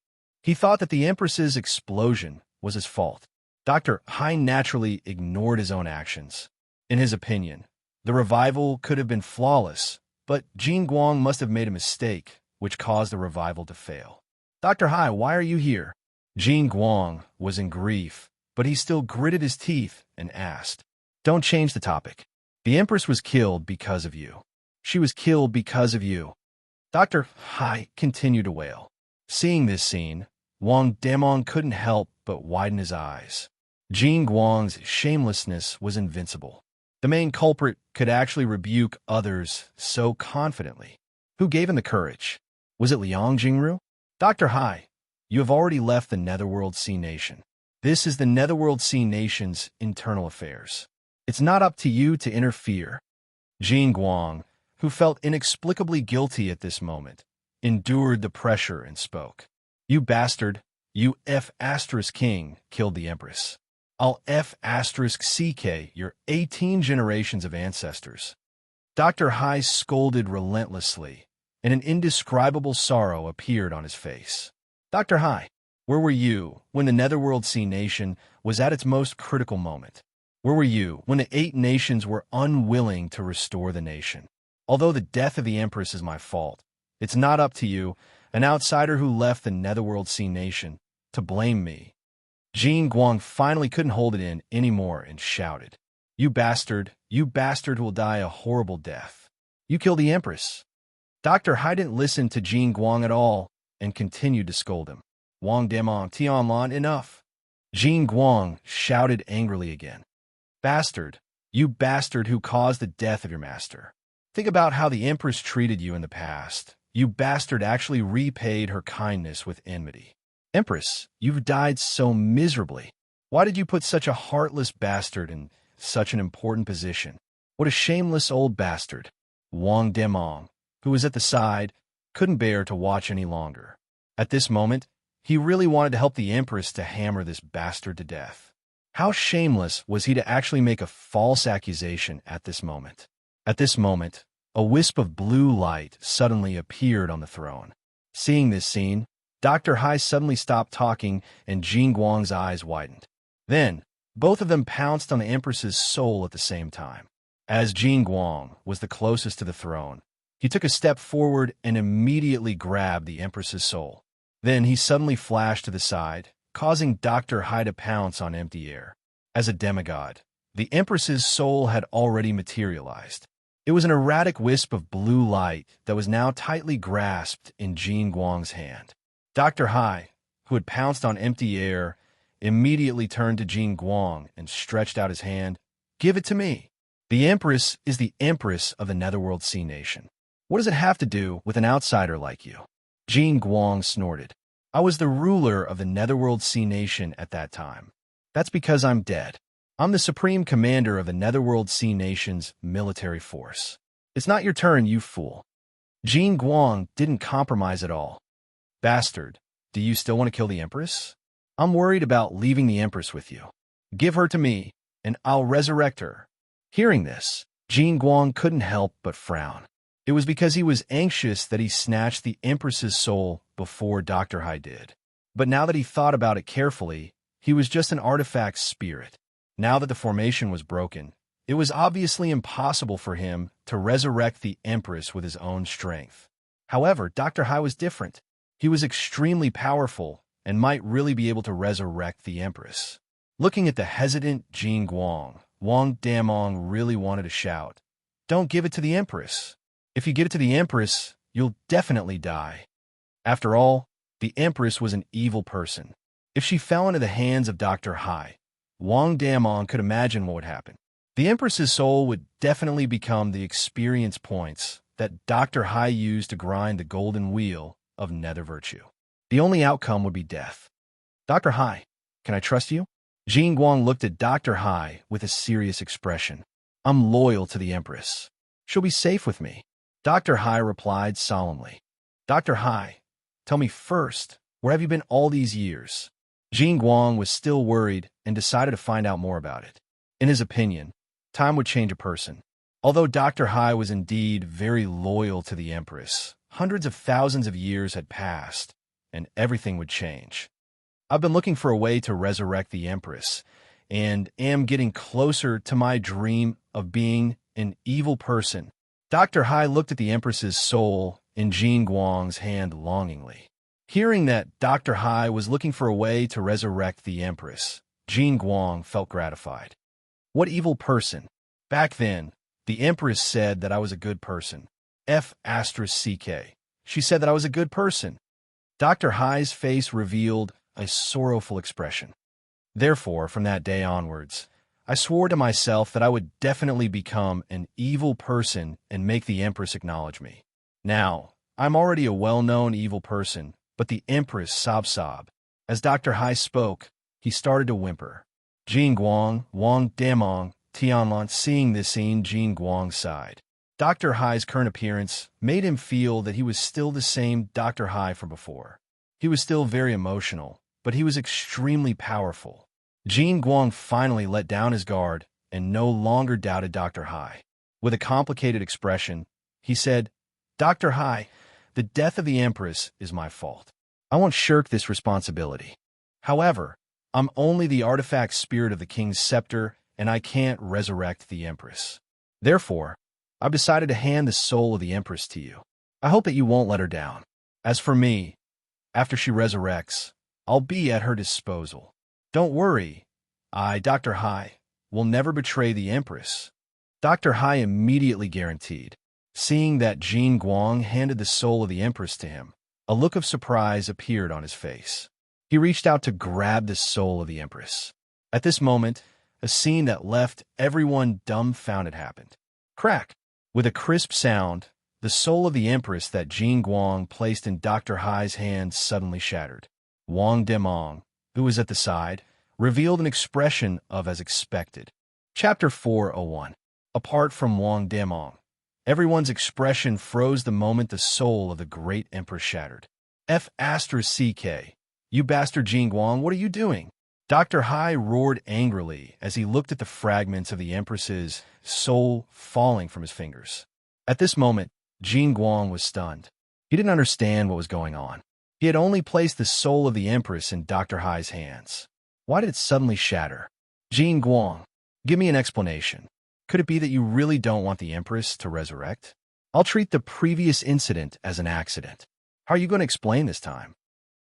He thought that the Empress's explosion was his fault. Dr. Hai naturally ignored his own actions. In his opinion, the revival could have been flawless, but Jing Guang must have made a mistake, which caused the revival to fail. Dr. Hai, why are you here? Jing Guang was in grief, but he still gritted his teeth and asked. Don't change the topic. The Empress was killed because of you. She was killed because of you. Dr. Hai continued to wail. Seeing this scene, Wang Damong couldn't help but widen his eyes. Jing Guang's shamelessness was invincible. The main culprit could actually rebuke others so confidently. Who gave him the courage? Was it Liang Jingru? Dr. Hai, you have already left the Netherworld Sea Nation. This is the Netherworld Sea Nation's internal affairs. It's not up to you to interfere. Jing Guang, who felt inexplicably guilty at this moment, endured the pressure and spoke. You bastard, you F***king killed the Empress. I'll F***ck your 18 generations of ancestors. Dr. Hai scolded relentlessly, and an indescribable sorrow appeared on his face. Dr. Hai, where were you when the Netherworld Sea Nation was at its most critical moment? Where were you when the 8 nations were unwilling to restore the nation? Although the death of the Empress is my fault, it's not up to you, an outsider who left the Netherworld Sea Nation, to blame me. Jing Guang finally couldn't hold it in anymore and shouted, you bastard who will die a horrible death. You killed the Empress. Dr. Hai didn't listen to Jing Guang at all and continued to scold him. Wang Damong, Tianlan, enough. Jing Guang shouted angrily again. Bastard, you bastard who caused the death of your master. Think about how the Empress treated you in the past. You bastard actually repaid her kindness with enmity. Empress, you've died so miserably. Why did you put such a heartless bastard in such an important position? What a shameless old bastard. Wang Demong, who was at the side, couldn't bear to watch any longer. At this moment, he really wanted to help the Empress to hammer this bastard to death. How shameless was he to actually make a false accusation at this moment? At this moment, a wisp of blue light suddenly appeared on the throne. Seeing this scene, Dr. Hai suddenly stopped talking and Jing Guang's eyes widened. Then, both of them pounced on the Empress's soul at the same time. As Jing Guang was the closest to the throne, he took a step forward and immediately grabbed the Empress's soul. Then he suddenly flashed to the side, causing Dr. Hai to pounce on empty air. As a demigod, the Empress's soul had already materialized. It was an erratic wisp of blue light that was now tightly grasped in Jing Guang's hand. Dr. Hai, who had pounced on empty air, immediately turned to Jing Guang and stretched out his hand. "Give it to me." The Empress is the Empress of the Netherworld Sea Nation. What does it have to do with an outsider like you? Jing Guang snorted. I was the ruler of the Netherworld Sea Nation at that time. That's because I'm dead. I'm the supreme commander of the Netherworld Sea Nation's military force. It's not your turn, you fool. Jing Guang didn't compromise at all. Bastard, do you still want to kill the Empress? I'm worried about leaving the Empress with you. Give her to me, and I'll resurrect her. Hearing this, Jing Guang couldn't help but frown. It was because he was anxious that he snatched the Empress's soul before Dr. Hai did. But now that he thought about it carefully, he was just an artifact spirit. Now that the formation was broken, it was obviously impossible for him to resurrect the Empress with his own strength. However, Dr. Hai was different. He was extremely powerful and might really be able to resurrect the Empress. Looking at the hesitant Jing Guang, Wang Damong really wanted to shout, "Don't give it to the Empress. If you give it to the Empress, you'll definitely die." After all, the Empress was an evil person. If she fell into the hands of Dr. Hai, Wang Damong could imagine what would happen. The Empress's soul would definitely become the experience points that Dr. Hai used to grind the golden wheel of nether virtue. The only outcome would be death. Dr. Hai, can I trust you? Jing Guang looked at Dr. Hai with a serious expression. I'm loyal to the Empress. She'll be safe with me. Dr. Hai replied solemnly. Dr. Hai, tell me first, where have you been all these years? Jing Guang was still worried and decided to find out more about it. In his opinion, time would change a person. Although Dr. Hai was indeed very loyal to the Empress, hundreds of thousands of years had passed, and everything would change. I've been looking for a way to resurrect the Empress, and am getting closer to my dream of being an evil person. Dr. Hai looked at the Empress's soul in Jing Guang's hand longingly. Hearing that Dr. Hai was looking for a way to resurrect the Empress, Jing Guang felt gratified. What evil person? Back then, the Empress said that I was a good person. F***CK. She said that I was a good person. Dr. Hai's face revealed a sorrowful expression. Therefore, from that day onwards, I swore to myself that I would definitely become an evil person and make the Empress acknowledge me. Now, I'm already a well-known evil person, but the Empress sob. As Dr. Hai spoke, he started to whimper. Jing Guang, Wang Damong, Tianlan, seeing this scene, Jing Guang sighed. Dr. Hai's current appearance made him feel that he was still the same Dr. Hai from before. He was still very emotional, but he was extremely powerful. Jing Guang finally let down his guard and no longer doubted Dr. Hai. With a complicated expression, he said, Dr. Hai, the death of the Empress is my fault. I won't shirk this responsibility. However, I'm only the artifact spirit of the king's scepter, and I can't resurrect the Empress. Therefore, I've decided to hand the soul of the Empress to you. I hope that you won't let her down. As for me, after she resurrects, I'll be at her disposal. Don't worry, I, Dr. Hai, will never betray the Empress. Dr. Hai immediately guaranteed. Seeing that Jing Guang handed the soul of the Empress to him, a look of surprise appeared on his face. He reached out to grab the soul of the Empress. At this moment, a scene that left everyone dumbfounded happened. Crack! With a crisp sound, the soul of the Empress that Jing Guang placed in Dr. Hai's hand suddenly shattered. Wang Demong, who was at the side, revealed an expression of as expected. Chapter 401. Apart from Wang Demong, everyone's expression froze the moment the soul of the great empress shattered. F***CK. You bastard Jing Guang, what are you doing? Dr. Hai roared angrily as he looked at the fragments of the empress's soul falling from his fingers. At this moment, Jing Guang was stunned. He didn't understand what was going on. He had only placed the soul of the empress in Dr. Hai's hands. Why did it suddenly shatter? Jing Guang, give me an explanation. Could it be that you really don't want the empress to resurrect? I'll treat the previous incident as an accident. How are you going to explain this time?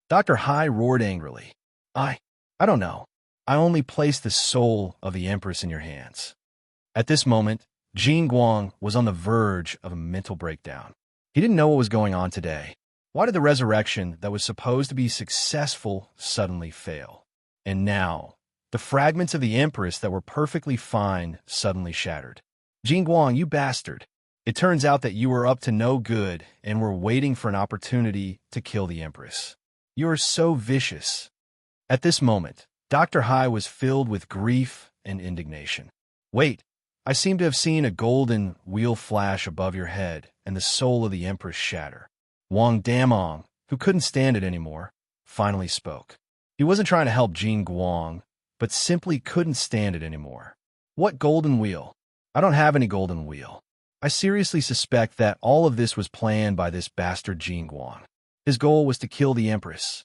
Dr. Hai roared angrily. I don't know. I only placed the soul of the empress in your hands. At this moment, Jing Guang was on the verge of a mental breakdown. He didn't know what was going on today. Why did the resurrection that was supposed to be successful suddenly fail? And now, the fragments of the empress that were perfectly fine suddenly shattered. Jing Guang, you bastard. It turns out that you were up to no good and were waiting for an opportunity to kill the empress. You are so vicious. At this moment, Dr. Hai was filled with grief and indignation. Wait, I seem to have seen a golden wheel flash above your head and the soul of the empress shatter. Wang Damong, who couldn't stand it anymore, finally spoke. He wasn't trying to help Jing Guang, but simply couldn't stand it anymore. What golden wheel? I don't have any golden wheel. I seriously suspect that all of this was planned by this bastard Jing Guang. His goal was to kill the empress.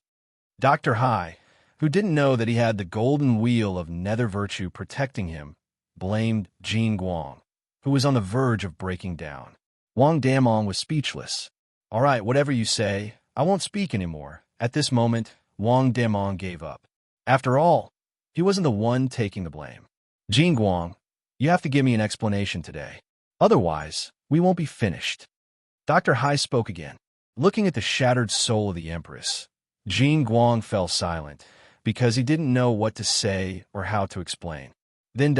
Dr. Hai, who didn't know that he had the golden wheel of nether virtue protecting him, blamed Jing Guang, who was on the verge of breaking down. Wang Damong was speechless. All right, whatever you say, I won't speak anymore. At this moment, Wang Damong gave up. After all, he wasn't the one taking the blame. Jing Guang, you have to give me an explanation today. Otherwise, we won't be finished. Dr. Hai spoke again. Looking at the shattered soul of the empress, Jing Guang fell silent because he didn't know what to say or how to explain. Then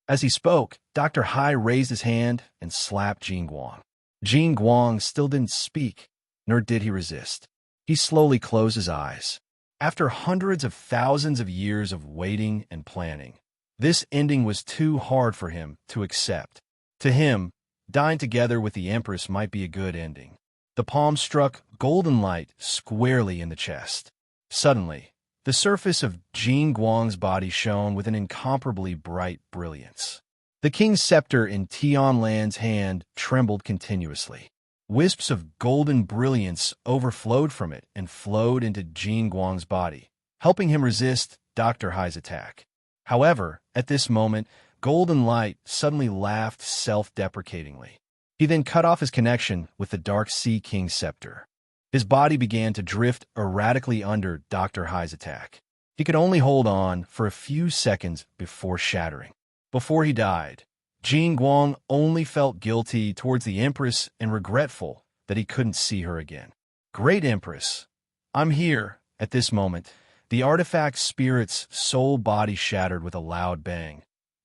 as he spoke, Dr. Hai raised his hand and slapped Jing Guang. Jing Guang still didn't speak, nor did he resist. He slowly closed his eyes. After hundreds of thousands of years of waiting and planning, this ending was too hard for him to accept. To him, dying together with the empress might be a good ending. The palm struck golden light squarely in the chest. Suddenly, the surface of Jing Guang's body shone with an incomparably bright brilliance. The king's scepter in Tianlan's hand trembled continuously. Wisps of golden brilliance overflowed from it and flowed into Jing Guang's body, helping him resist Dr. Hai's attack. However, at this moment, golden light suddenly laughed self-deprecatingly. He then cut off his connection with the Dark Sea King's scepter. His body began to drift erratically under Dr. Hai's attack. He could only hold on for a few seconds before shattering. Before he died, Jing Guang only felt guilty towards the empress and regretful that he couldn't see her again. Great Empress, I'm here. At this moment, the artifact spirit's soul body shattered with a loud bang,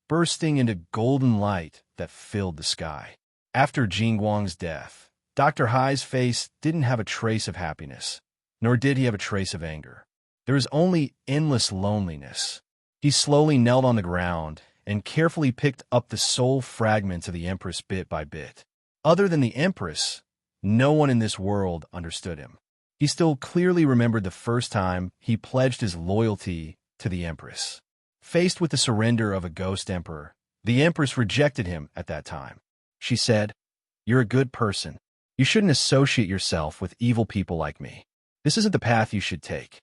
bursting into golden light that filled the sky. After Jing Guang's death, Dr. Hai's face didn't have a trace of happiness, nor did he have a trace of anger. There was only endless loneliness. He slowly knelt on the ground and carefully picked up the soul fragments of the Empress bit by bit. Other than the Empress, no one in this world understood him. He still clearly remembered the first time he pledged his loyalty to the Empress. Faced with the surrender of a ghost emperor, the Empress rejected him at that time. She said, "You're a good person. You shouldn't associate yourself with evil people like me. This isn't the path you should take."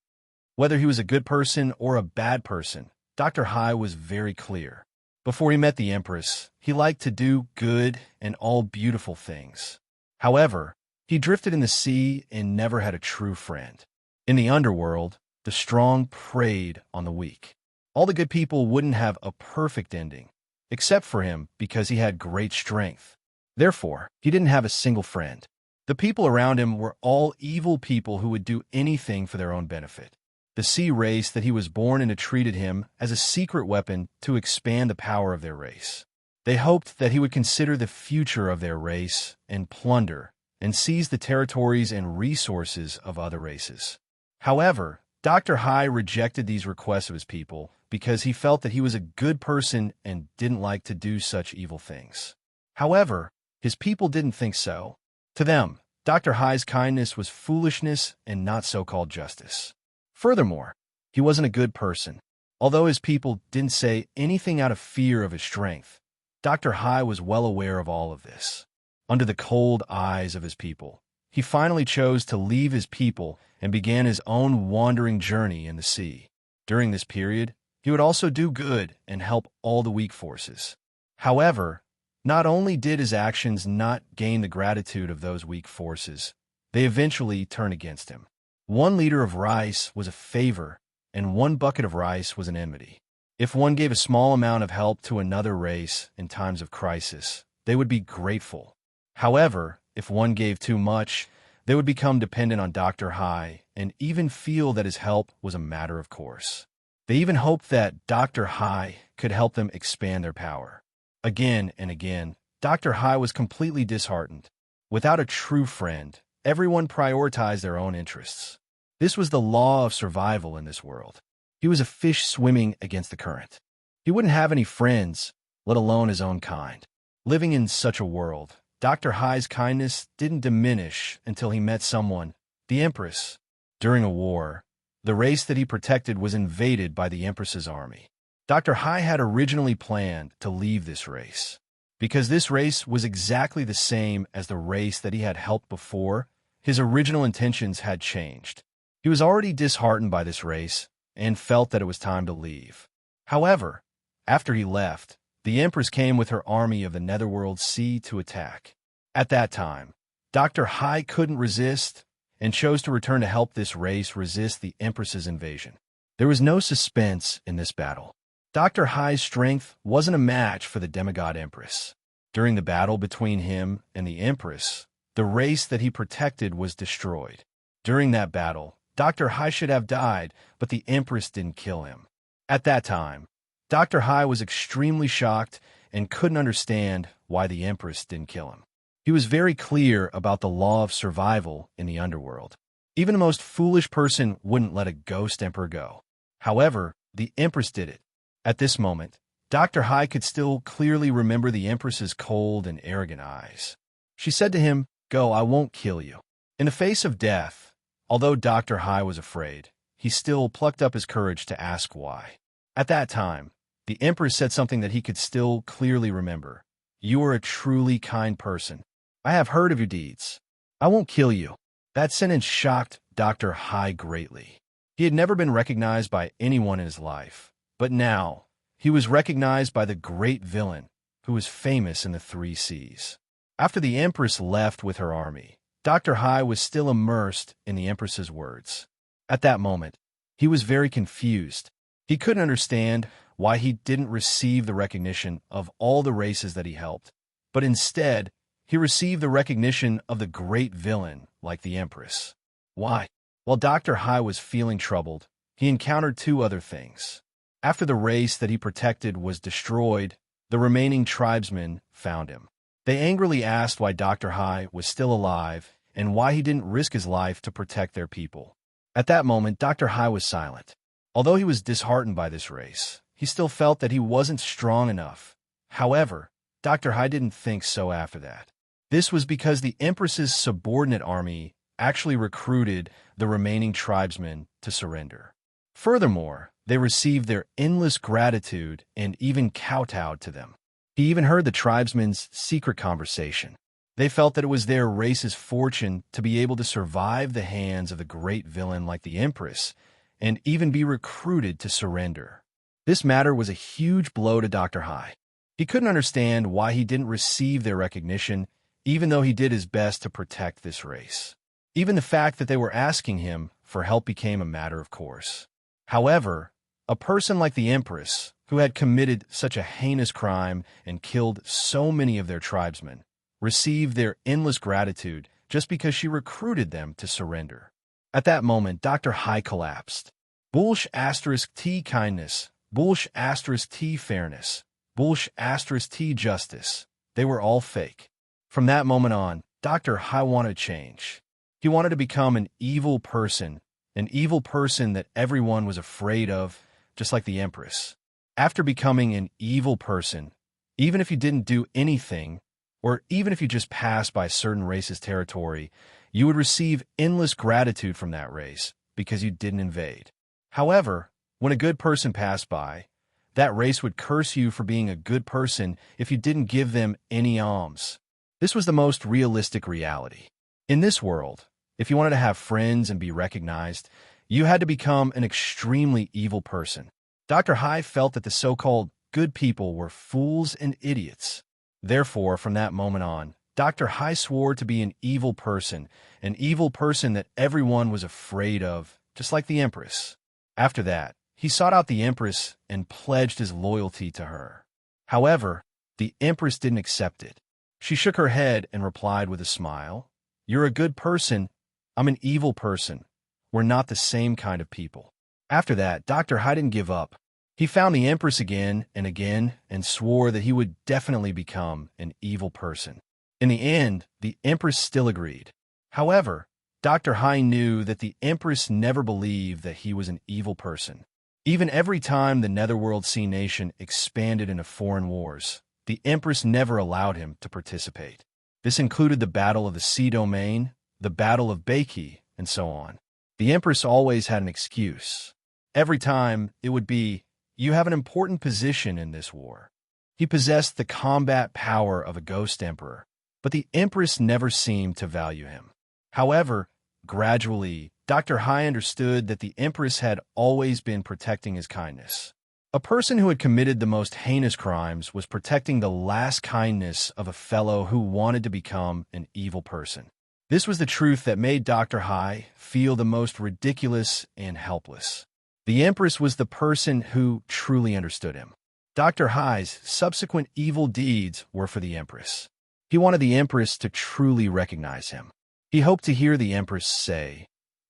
Whether he was a good person or a bad person, Dr. Hai was very clear. Before he met the Empress, he liked to do good and all beautiful things. However, he drifted in the sea and never had a true friend. In the underworld, the strong preyed on the weak. All the good people wouldn't have a perfect ending, except for him because he had great strength. Therefore, he didn't have a single friend. The people around him were all evil people who would do anything for their own benefit. The sea race that he was born into treated him as a secret weapon to expand the power of their race. They hoped that he would consider the future of their race and plunder and seize the territories and resources of other races. However, Dr. Hai rejected these requests of his people because he felt that he was a good person and didn't like to do such evil things. However, his people didn't think so. To them, Dr. Hai's kindness was foolishness and not so-called justice. Furthermore, he wasn't a good person. Although his people didn't say anything out of fear of his strength, Dr. Hai was well aware of all of this. Under the cold eyes of his people, he finally chose to leave his people and began his own wandering journey in the sea. During this period, he would also do good and help all the weak forces. However, not only did his actions not gain the gratitude of those weak forces, they eventually turned against him. 1 liter of rice was a favor, and 1 bucket of rice was an enmity. If one gave a small amount of help to another race in times of crisis, they would be grateful. However, if one gave too much, they would become dependent on Dr. Hai and even feel that his help was a matter of course. They even hoped that Dr. Hai could help them expand their power. Again and again, Dr. Hai was completely disheartened. Without a true friend, everyone prioritized their own interests. This was the law of survival in this world. He was a fish swimming against the current. He wouldn't have any friends, let alone his own kind. Living in such a world, Dr. Hai's kindness didn't diminish until he met someone, the Empress. During a war, the race that he protected was invaded by the Empress's army. Dr. Hai had originally planned to leave this race. Because this race was exactly the same as the race that he had helped before, his original intentions had changed. He was already disheartened by this race and felt that it was time to leave. However, after he left, the Empress came with her army of the Netherworld Sea to attack. At that time, Dr. Hai couldn't resist and chose to return to help this race resist the Empress's invasion. There was no suspense in this battle. Dr. Hai's strength wasn't a match for the demigod Empress. During the battle between him and the Empress, the race that he protected was destroyed. During that battle, Dr. Hai should have died, but the Empress didn't kill him. At that time, Dr. Hai was extremely shocked and couldn't understand why the Empress didn't kill him. He was very clear about the law of survival in the underworld. Even the most foolish person wouldn't let a ghost emperor go. However, the Empress did it. At this moment, Dr. Hai could still clearly remember the Empress's cold and arrogant eyes. She said to him, "Go, I won't kill you." In the face of death, although Dr. Hai was afraid, he still plucked up his courage to ask why. At that time, the Empress said something that he could still clearly remember. "You are a truly kind person. I have heard of your deeds. I won't kill you." That sentence shocked Dr. Hai greatly. He had never been recognized by anyone in his life, but now he was recognized by the great villain who was famous in the 3 seas. After the Empress left with her army, Dr. Hai was still immersed in the Empress's words. At that moment, he was very confused. He couldn't understand why he didn't receive the recognition of all the races that he helped, but instead, he received the recognition of the great villain like the Empress. Why? While Dr. Hai was feeling troubled, he encountered 2 other things. After the race that he protected was destroyed, the remaining tribesmen found him. They angrily asked why Dr. Hai was still alive and why he didn't risk his life to protect their people. At that moment, Dr. Hai was silent. Although he was disheartened by this race, he still felt that he wasn't strong enough. However, Dr. Hai didn't think so after that. This was because the Empress's subordinate army actually recruited the remaining tribesmen to surrender. Furthermore, they received their endless gratitude and even kowtowed to them. He even heard the tribesmen's secret conversation. They felt that it was their race's fortune to be able to survive the hands of the great villain like the Empress and even be recruited to surrender. This matter was a huge blow to Dr. Hai. He couldn't understand why he didn't receive their recognition, even though he did his best to protect this race. Even the fact that they were asking him for help became a matter of course. However, a person like the Empress, who had committed such a heinous crime and killed so many of their tribesmen, received their endless gratitude just because she recruited them to surrender. At that moment, Dr. Hai collapsed. Bullsh asterisk T kindness, bullsh asterisk T fairness, bullsh asterisk T justice. They were all fake. From that moment on, Dr. Hai wanted change. He wanted to become an evil person an evil person that everyone was afraid of, just like the Empress. After becoming an evil person, even if you didn't do anything, or even if you just passed by a certain race's territory, you would receive endless gratitude from that race because you didn't invade. However, when a good person passed by, that race would curse you for being a good person if you didn't give them any alms. This was the most realistic reality. In this world, if you wanted to have friends and be recognized, you had to become an extremely evil person. Dr. Hyde felt that the so-called good people were fools and idiots. Therefore, from that moment on, Dr. Hyde swore to be an evil person that everyone was afraid of, just like the Empress. After that, he sought out the Empress and pledged his loyalty to her. However, the Empress didn't accept it. She shook her head and replied with a smile, "You're a good person. I'm an evil person. We're not the same kind of people." After that, Dr. Hyde didn't give up. He found the Empress again and swore that he would definitely become an evil person. In the end, the Empress still agreed. However, Dr. Hyde knew that the Empress never believed that he was an evil person. Even every time the Netherworld Sea Nation expanded into foreign wars, the Empress never allowed him to participate. This included the Battle of the Sea Domain, the Battle of Baki, and so on. The Empress always had an excuse. Every time, it would be, "You have an important position in this war." He possessed the combat power of a ghost emperor, but the Empress never seemed to value him. However, gradually, Dr. Hyde understood that the Empress had always been protecting his kindness. A person who had committed the most heinous crimes was protecting the last kindness of a fellow who wanted to become an evil person. This was the truth that made Dr. Hyde feel the most ridiculous and helpless. The Empress was the person who truly understood him. Dr. Hyde's subsequent evil deeds were for the Empress. He wanted the Empress to truly recognize him. He hoped to hear the Empress say,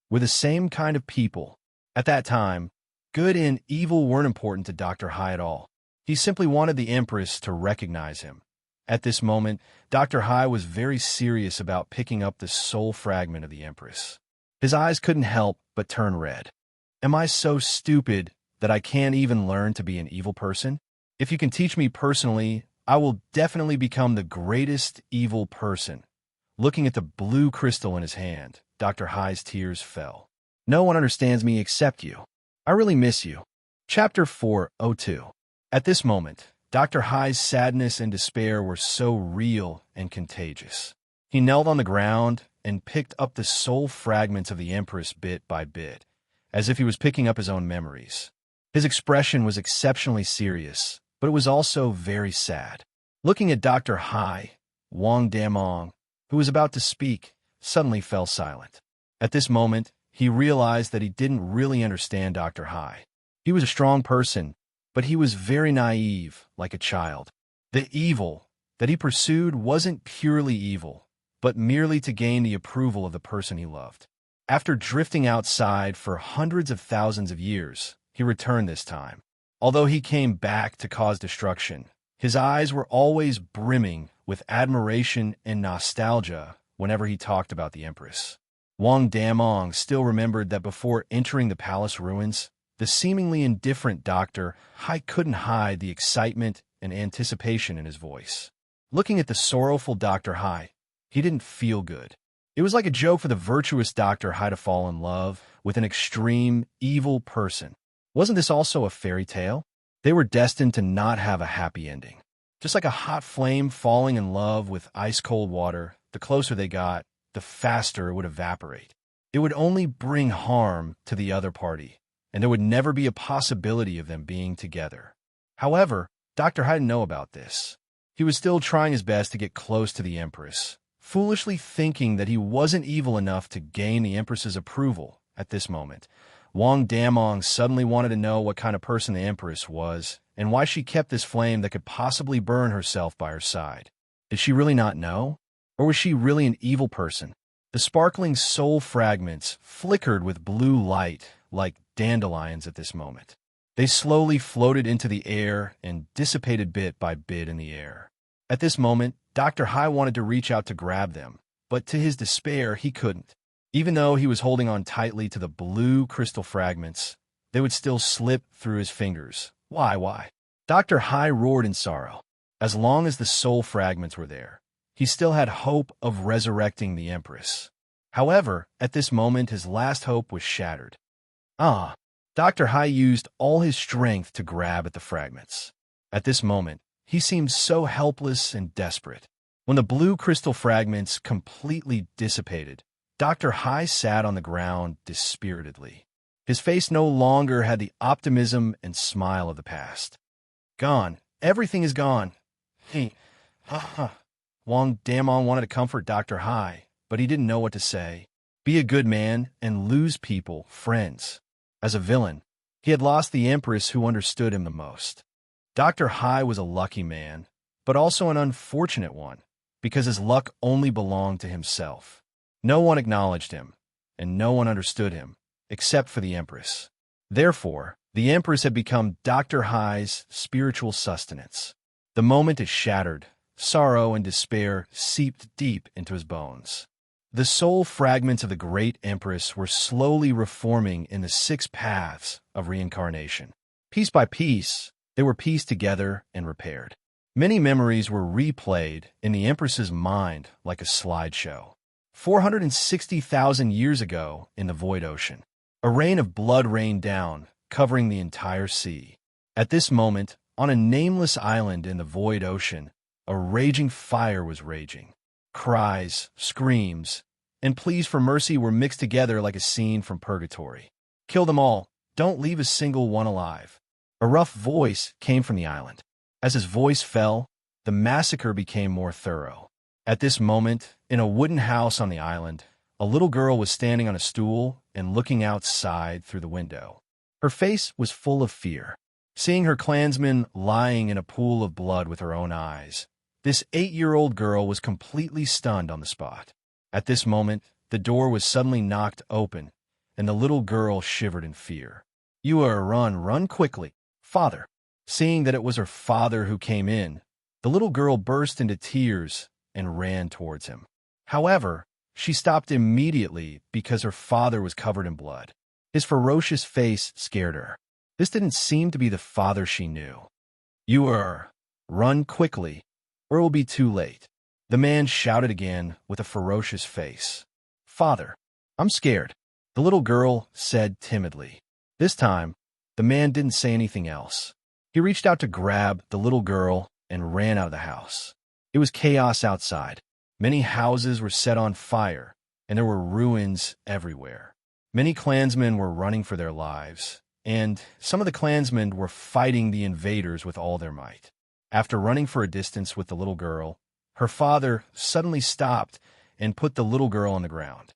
"We're the same kind of people." At that time, good and evil weren't important to Dr. Hyde at all. He simply wanted the Empress to recognize him. At this moment, Dr. Hyde was very serious about picking up the soul fragment of the Empress. His eyes couldn't help but turn red. "Am I so stupid that I can't even learn to be an evil person? If you can teach me personally, I will definitely become the greatest evil person." Looking at the blue crystal in his hand, Dr. Hyde's tears fell. "No one understands me except you. I really miss you." Chapter 402. At this moment, Dr. Hyde's sadness and despair were so real and contagious. He knelt on the ground and picked up the soul fragments of the Empress bit by bit, as if he was picking up his own memories. His expression was exceptionally serious, but it was also very sad. Looking at Dr. Hyde, Wang Damong, who was about to speak, suddenly fell silent. At this moment, he realized that he didn't really understand Dr. Hyde. He was a strong person, but he was very naive, like a child. The evil that he pursued wasn't purely evil, but merely to gain the approval of the person he loved. After drifting outside for hundreds of thousands of years, he returned this time. Although he came back to cause destruction, his eyes were always brimming with admiration and nostalgia whenever he talked about the Empress. Wang Damong still remembered that before entering the palace ruins, the seemingly indifferent Dr. Hyde couldn't hide the excitement and anticipation in his voice. Looking at the sorrowful Dr. Hyde, he didn't feel good. It was like a joke for the virtuous Dr. Hyde to fall in love with an extreme, evil person. Wasn't this also a fairy tale? They were destined to not have a happy ending. Just like a hot flame falling in love with ice-cold water, the closer they got, the faster it would evaporate. It would only bring harm to the other party, and there would never be a possibility of them being together. However, Dr. Hyde didn't know about this. He was still trying his best to get close to the Empress, foolishly thinking that he wasn't evil enough to gain the Empress's approval. At this moment, Wang Damong suddenly wanted to know what kind of person the Empress was and why she kept this flame that could possibly burn herself by her side. Did she really not know? Or was she really an evil person? The sparkling soul fragments flickered with blue light like dandelions at this moment. They slowly floated into the air and dissipated bit by bit in the air. At this moment, Dr. Hyde wanted to reach out to grab them, but to his despair, he couldn't. Even though he was holding on tightly to the blue crystal fragments, they would still slip through his fingers. Why? Dr. Hai roared in sorrow. As long as the soul fragments were there, he still had hope of resurrecting the Empress. However, at this moment his last hope was shattered. Dr. Hai used all his strength to grab at the fragments. At this moment, he seemed so helpless and desperate. When the blue crystal fragments completely dissipated, Dr. Hai sat on the ground dispiritedly. His face no longer had the optimism and smile of the past. Gone. Everything is gone. Wang Damon wanted to comfort Dr. Hai, but he didn't know what to say. Be a good man and lose people, friends. As a villain, he had lost the Empress who understood him the most. Dr. Hai was a lucky man, but also an unfortunate one, because his luck only belonged to himself. No one acknowledged him, and no one understood him, except for the Empress. Therefore, the Empress had become Dr. Hai's spiritual sustenance. The moment it shattered, sorrow and despair seeped deep into his bones. The soul fragments of the great Empress were slowly reforming in the 6 paths of reincarnation. Piece by piece, they were pieced together and repaired. Many memories were replayed in the Empress's mind like a slideshow. 460,000 years ago in the void ocean, a rain of blood rained down, covering the entire sea. At this moment, on a nameless island in the void ocean, a raging fire was raging. Cries, screams, and pleas for mercy were mixed together like a scene from purgatory. Kill them all. Don't leave a single one alive. A rough voice came from the island. As his voice fell, the massacre became more thorough. At this moment, in a wooden house on the island, a little girl was standing on a stool and looking outside through the window. Her face was full of fear. Seeing her clansmen lying in a pool of blood with her own eyes, this 8-year-old girl was completely stunned on the spot. At this moment, the door was suddenly knocked open, and the little girl shivered in fear. "You are run quickly, father." Seeing that it was her father who came in, the little girl burst into tears and ran towards him. However, she stopped immediately because her father was covered in blood. His ferocious face scared her. This didn't seem to be the father she knew. Run quickly, or it will be too late." The man shouted again with a ferocious face. "Father, I'm scared," the little girl said timidly. This time, the man didn't say anything else. He reached out to grab the little girl and ran out of the house. It was chaos outside. Many houses were set on fire, and there were ruins everywhere. Many clansmen were running for their lives, and some of the clansmen were fighting the invaders with all their might. After running for a distance with the little girl, her father suddenly stopped and put the little girl on the ground.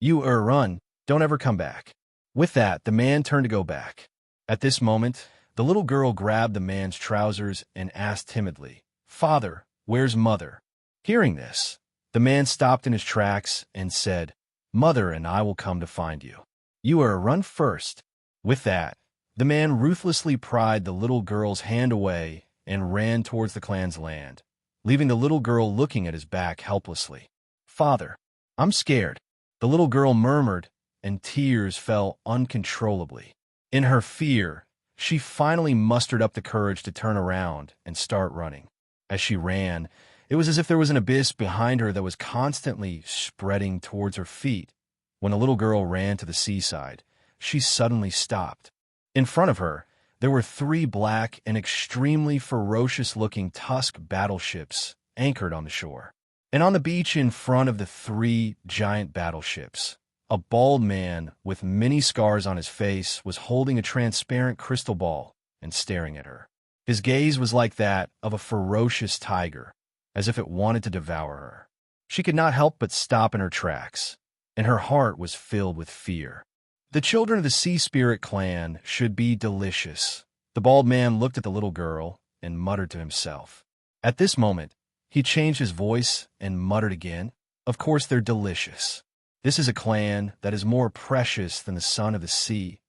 Run, don't ever come back." With that, the man turned to go back. At this moment, the little girl grabbed the man's trousers and asked timidly, "Father, where's Mother?" Hearing this, the man stopped in his tracks and said, "Mother and I will come to find you. Run first." With that, the man ruthlessly pried the little girl's hand away and ran towards the clan's land, leaving the little girl looking at his back helplessly. "Father, I'm scared," the little girl murmured, and tears fell uncontrollably. In her fear, she finally mustered up the courage to turn around and start running. As she ran, it was as if there was an abyss behind her that was constantly spreading towards her feet. When the little girl ran to the seaside, she suddenly stopped. In front of her, there were 3 black and extremely ferocious-looking tusk battleships anchored on the shore. And on the beach in front of the 3 giant battleships, a bald man with many scars on his face was holding a transparent crystal ball and staring at her. His gaze was like that of a ferocious tiger, as if it wanted to devour her. She could not help but stop in her tracks, and her heart was filled with fear. The children of the Sea Spirit clan should be delicious. The bald man looked at the little girl and muttered to himself. At this moment, he changed his voice and muttered again, "Of course they're delicious. This is a clan that is more precious than the sun of the sea."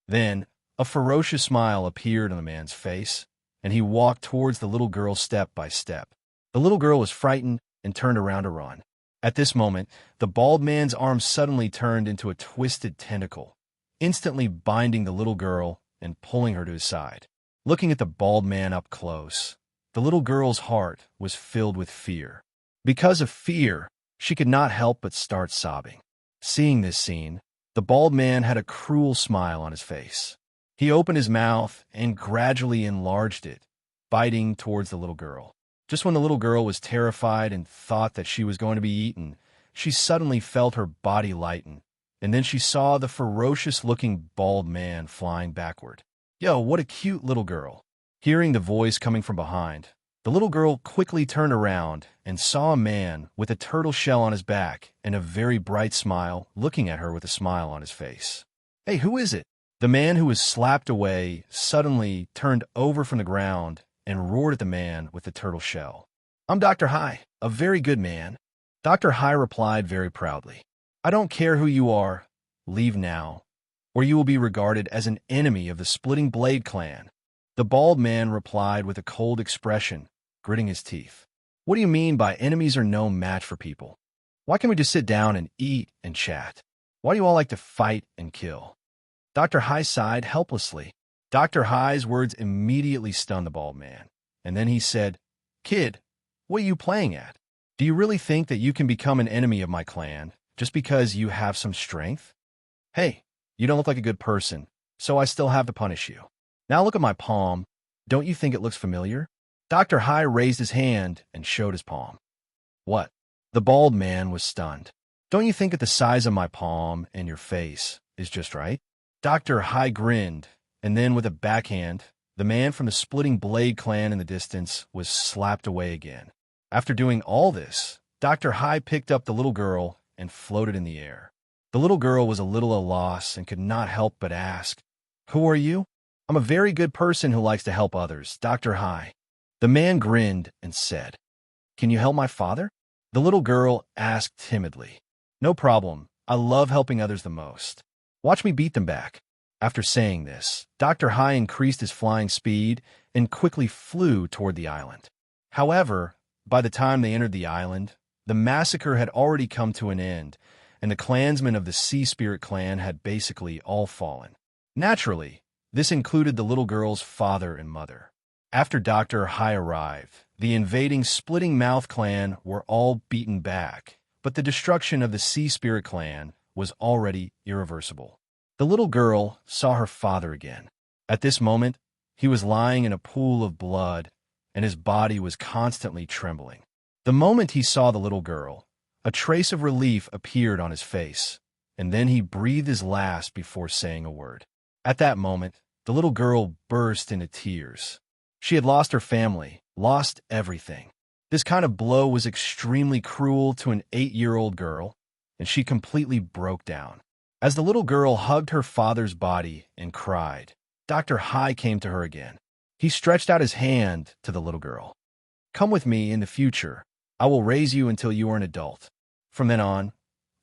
Then, a ferocious smile appeared on the man's face, and he walked towards the little girl step by step. The little girl was frightened and turned around to run. At this moment, the bald man's arm suddenly turned into a twisted tentacle, instantly binding the little girl and pulling her to his side. Looking at the bald man up close, the little girl's heart was filled with fear. Because of fear, she could not help but start sobbing. Seeing this scene, the bald man had a cruel smile on his face. He opened his mouth and gradually enlarged it, biting towards the little girl. Just when the little girl was terrified and thought that she was going to be eaten, she suddenly felt her body lighten, and then she saw the ferocious-looking bald man flying backward. Yo, what a cute little girl. Hearing the voice coming from behind, the little girl quickly turned around and saw a man with a turtle shell on his back and a very bright smile looking at her with a smile on his face. Hey, who is it? The man who was slapped away suddenly turned over from the ground and roared at the man with the turtle shell. I'm Dr. Hai, a very good man. Dr. Hai replied very proudly. I don't care who you are. Leave now, or you will be regarded as an enemy of the Splitting Blade clan. The bald man replied with a cold expression, gritting his teeth. What do you mean by enemies are no match for people? Why can't we just sit down and eat and chat? Why do you all like to fight and kill? Dr. Hai sighed helplessly. Dr. Hai's words immediately stunned the bald man, and then he said, Kid, what are you playing at? Do you really think that you can become an enemy of my clan just because you have some strength? Hey, you don't look like a good person, so I still have to punish you. Now look at my palm. Don't you think it looks familiar? Dr. Hai raised his hand and showed his palm. What? The bald man was stunned. Don't you think that the size of my palm and your face is just right? Dr. Hai grinned, and then with a backhand, the man from the Splitting Blade clan in the distance was slapped away again. After doing all this, Dr. Hai picked up the little girl and floated in the air. The little girl was a little at a loss and could not help but ask, Who are you? I'm a very good person who likes to help others, Dr. Hai. The man grinned and said, Can you help my father? The little girl asked timidly. No problem. I love helping others the most. Watch me beat them back. After saying this, Dr. Hai increased his flying speed and quickly flew toward the island. However, by the time they entered the island, the massacre had already come to an end, and the clansmen of the Sea Spirit clan had basically all fallen. Naturally, this included the little girl's father and mother. After Dr. Hai arrived, the invading Splitting Mouth clan were all beaten back, but the destruction of the Sea Spirit clan was already irreversible. The little girl saw her father again. At this moment, he was lying in a pool of blood, and his body was constantly trembling. The moment he saw the little girl, a trace of relief appeared on his face, and then he breathed his last before saying a word. At that moment, the little girl burst into tears. She had lost her family, lost everything. This kind of blow was extremely cruel to an 8-year-old girl, and she completely broke down. As the little girl hugged her father's body and cried, Dr. Hai came to her again. He stretched out his hand to the little girl. Come with me in the future. I will raise you until you are an adult. From then on,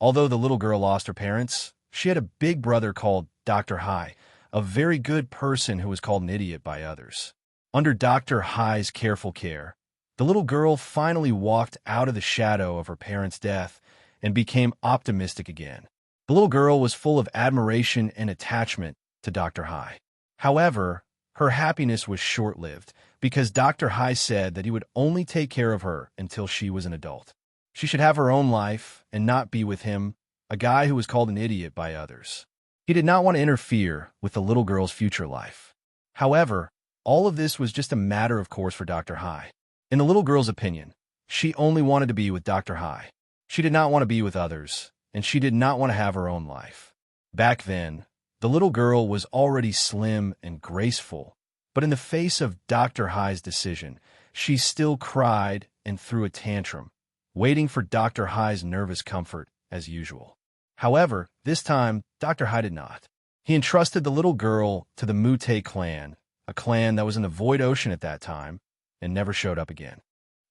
although the little girl lost her parents, she had a big brother called Dr. Hai, a very good person who was called an idiot by others. Under Dr. Hai's careful care, the little girl finally walked out of the shadow of her parents' death and became optimistic again. The little girl was full of admiration and attachment to Dr. Hai. However, her happiness was short-lived because Dr. Hai said that he would only take care of her until she was an adult. She should have her own life and not be with him, a guy who was called an idiot by others. He did not want to interfere with the little girl's future life. However, all of this was just a matter of course for Dr. Hai. In the little girl's opinion, she only wanted to be with Dr. Hai. She did not want to be with others, and she did not want to have her own life. Back then, the little girl was already slim and graceful, but in the face of Dr. Hai's decision, she still cried and threw a tantrum, waiting for Dr. Hai's nervous comfort as usual. However, this time, Dr. Hai did not. He entrusted the little girl to the Mute clan, a clan that was in the Void Ocean at that time, and never showed up again.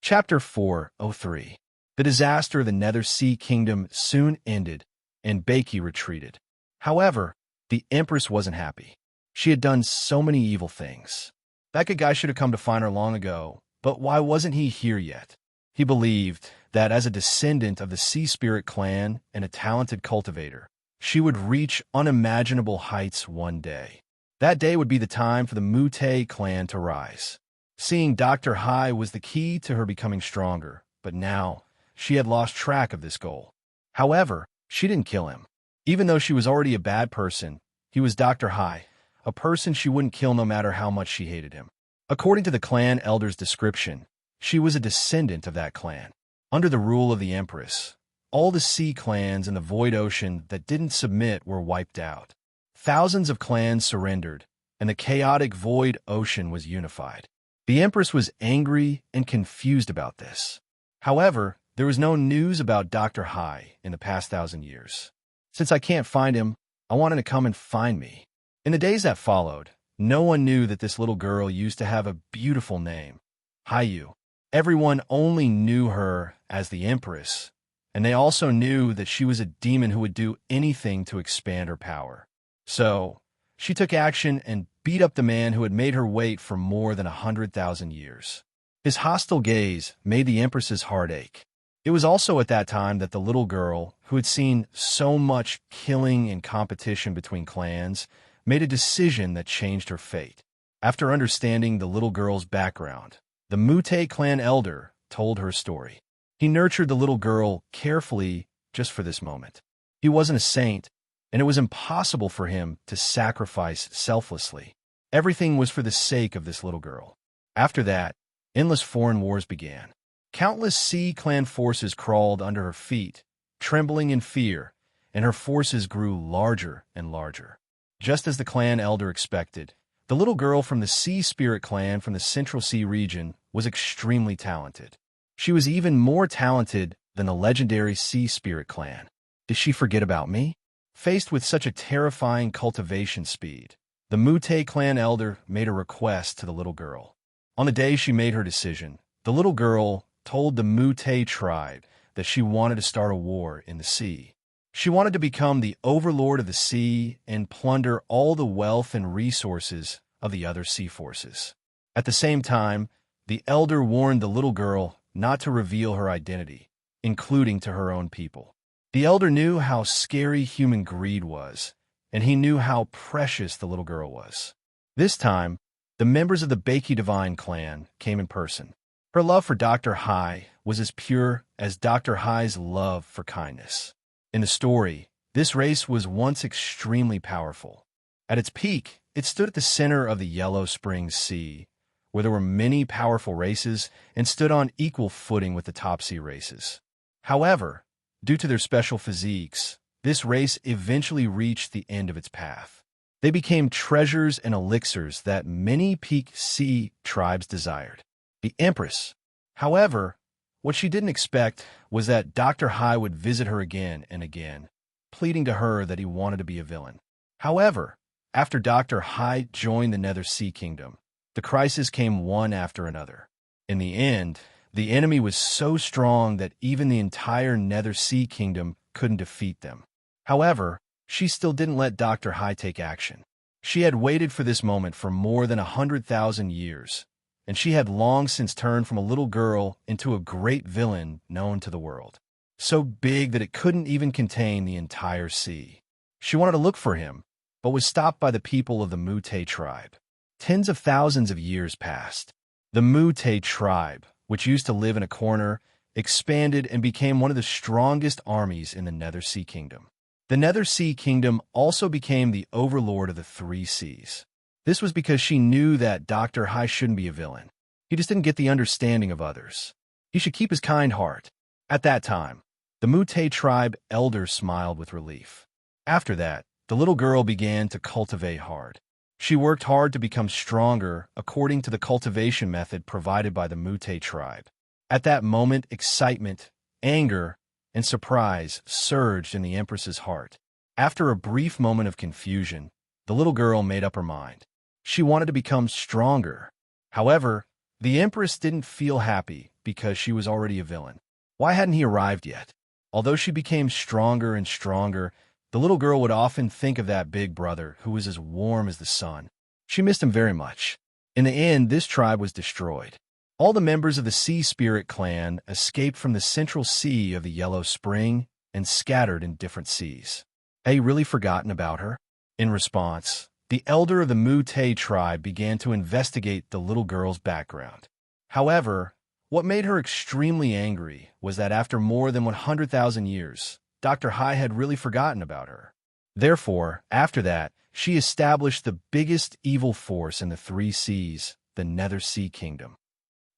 Chapter 403. The disaster of the Nether Sea Kingdom soon ended, and Baki retreated. However, the Empress wasn't happy. She had done so many evil things. That good guy should have come to find her long ago, but why wasn't he here yet? He believed that as a descendant of the Sea Spirit clan and a talented cultivator, she would reach unimaginable heights one day. That day would be the time for the Mute clan to rise. Seeing Dr. Hai was the key to her becoming stronger, but now she had lost track of this goal. However, she didn't kill him. Even though she was already a bad person, he was Dr. Hai, a person she wouldn't kill no matter how much she hated him. According to the clan elder's description, she was a descendant of that clan. Under the rule of the Empress, all the sea clans in the Void Ocean that didn't submit were wiped out. Thousands of clans surrendered, and the chaotic Void Ocean was unified. The Empress was angry and confused about this. However, there was no news about Dr. Hai in the past 1,000 years. Since I can't find him, I want him to come and find me. In the days that followed, no one knew that this little girl used to have a beautiful name, Haiyu. Everyone only knew her as the Empress, and they also knew that she was a demon who would do anything to expand her power. So, she took action and beat up the man who had made her wait for more than 100,000 years. His hostile gaze made the Empress's heart ache. It was also at that time that the little girl, who had seen so much killing and competition between clans, made a decision that changed her fate. After understanding the little girl's background, the Mute clan elder told her story. He nurtured the little girl carefully just for this moment. He wasn't a saint, and it was impossible for him to sacrifice selflessly. Everything was for the sake of this little girl. After that, endless foreign wars began. Countless Sea Clan forces crawled under her feet, trembling in fear, and her forces grew larger and larger. Just as the clan elder expected, the little girl from the Sea Spirit clan from the Central Sea region was extremely talented. She was even more talented than the legendary Sea Spirit clan. Did she forget about me? Faced with such a terrifying cultivation speed, the Mute clan elder made a request to the little girl. On the day she made her decision, the little girl told the Mute tribe that she wanted to start a war in the sea. She wanted to become the overlord of the sea and plunder all the wealth and resources of the other sea forces. At the same time, the elder warned the little girl not to reveal her identity, including to her own people. The elder knew how scary human greed was, and he knew how precious the little girl was. This time, the members of the Baiki Divine clan came in person. Her love for Dr. Hai was as pure as Dr. Hai's love for kindness. In the story, this race was once extremely powerful. At its peak, it stood at the center of the Yellow Springs Sea, where there were many powerful races and stood on equal footing with the top sea races. However, due to their special physiques, this race eventually reached the end of its path. They became treasures and elixirs that many peak sea tribes desired. The Empress, however, what she didn't expect was that Dr. Hai would visit her again and again, pleading to her that he wanted to be a villain. However, after Dr. Hai joined the Nether Sea Kingdom, the crises came one after another. In the end, the enemy was so strong that even the entire Nether Sea Kingdom couldn't defeat them. However, she still didn't let Dr. Hai take action. She had waited for this moment for more than 100,000 years, and she had long since turned from a little girl into a great villain known to the world, so big that it couldn't even contain the entire sea. She wanted to look for him, but was stopped by the people of the Mute tribe. Tens of thousands of years passed. The Mute tribe, which used to live in a corner, expanded and became one of the strongest armies in the Nether Sea Kingdom. The Nether Sea Kingdom also became the overlord of the three seas. This was because she knew that Dr. Hai shouldn't be a villain. He just didn't get the understanding of others. He should keep his kind heart. At that time, the Mute tribe elder smiled with relief. After that, the little girl began to cultivate hard. She worked hard to become stronger according to the cultivation method provided by the Mute tribe. At that moment, excitement, anger, and surprise surged in the Empress's heart. After a brief moment of confusion, the little girl made up her mind. She wanted to become stronger. However, the Empress didn't feel happy because she was already a villain. Why hadn't he arrived yet? Although she became stronger and stronger, the little girl would often think of that big brother who was as warm as the sun. She missed him very much. In the end, this tribe was destroyed. All the members of the Sea Spirit clan escaped from the central sea of the Yellow Spring and scattered in different seas. Had he really forgotten about her? In response, the elder of the Mu-Te tribe began to investigate the little girl's background. However, what made her extremely angry was that after more than 100,000 years, Dr. Hai had really forgotten about her. Therefore, after that, she established the biggest evil force in the three seas, the Nether Sea Kingdom.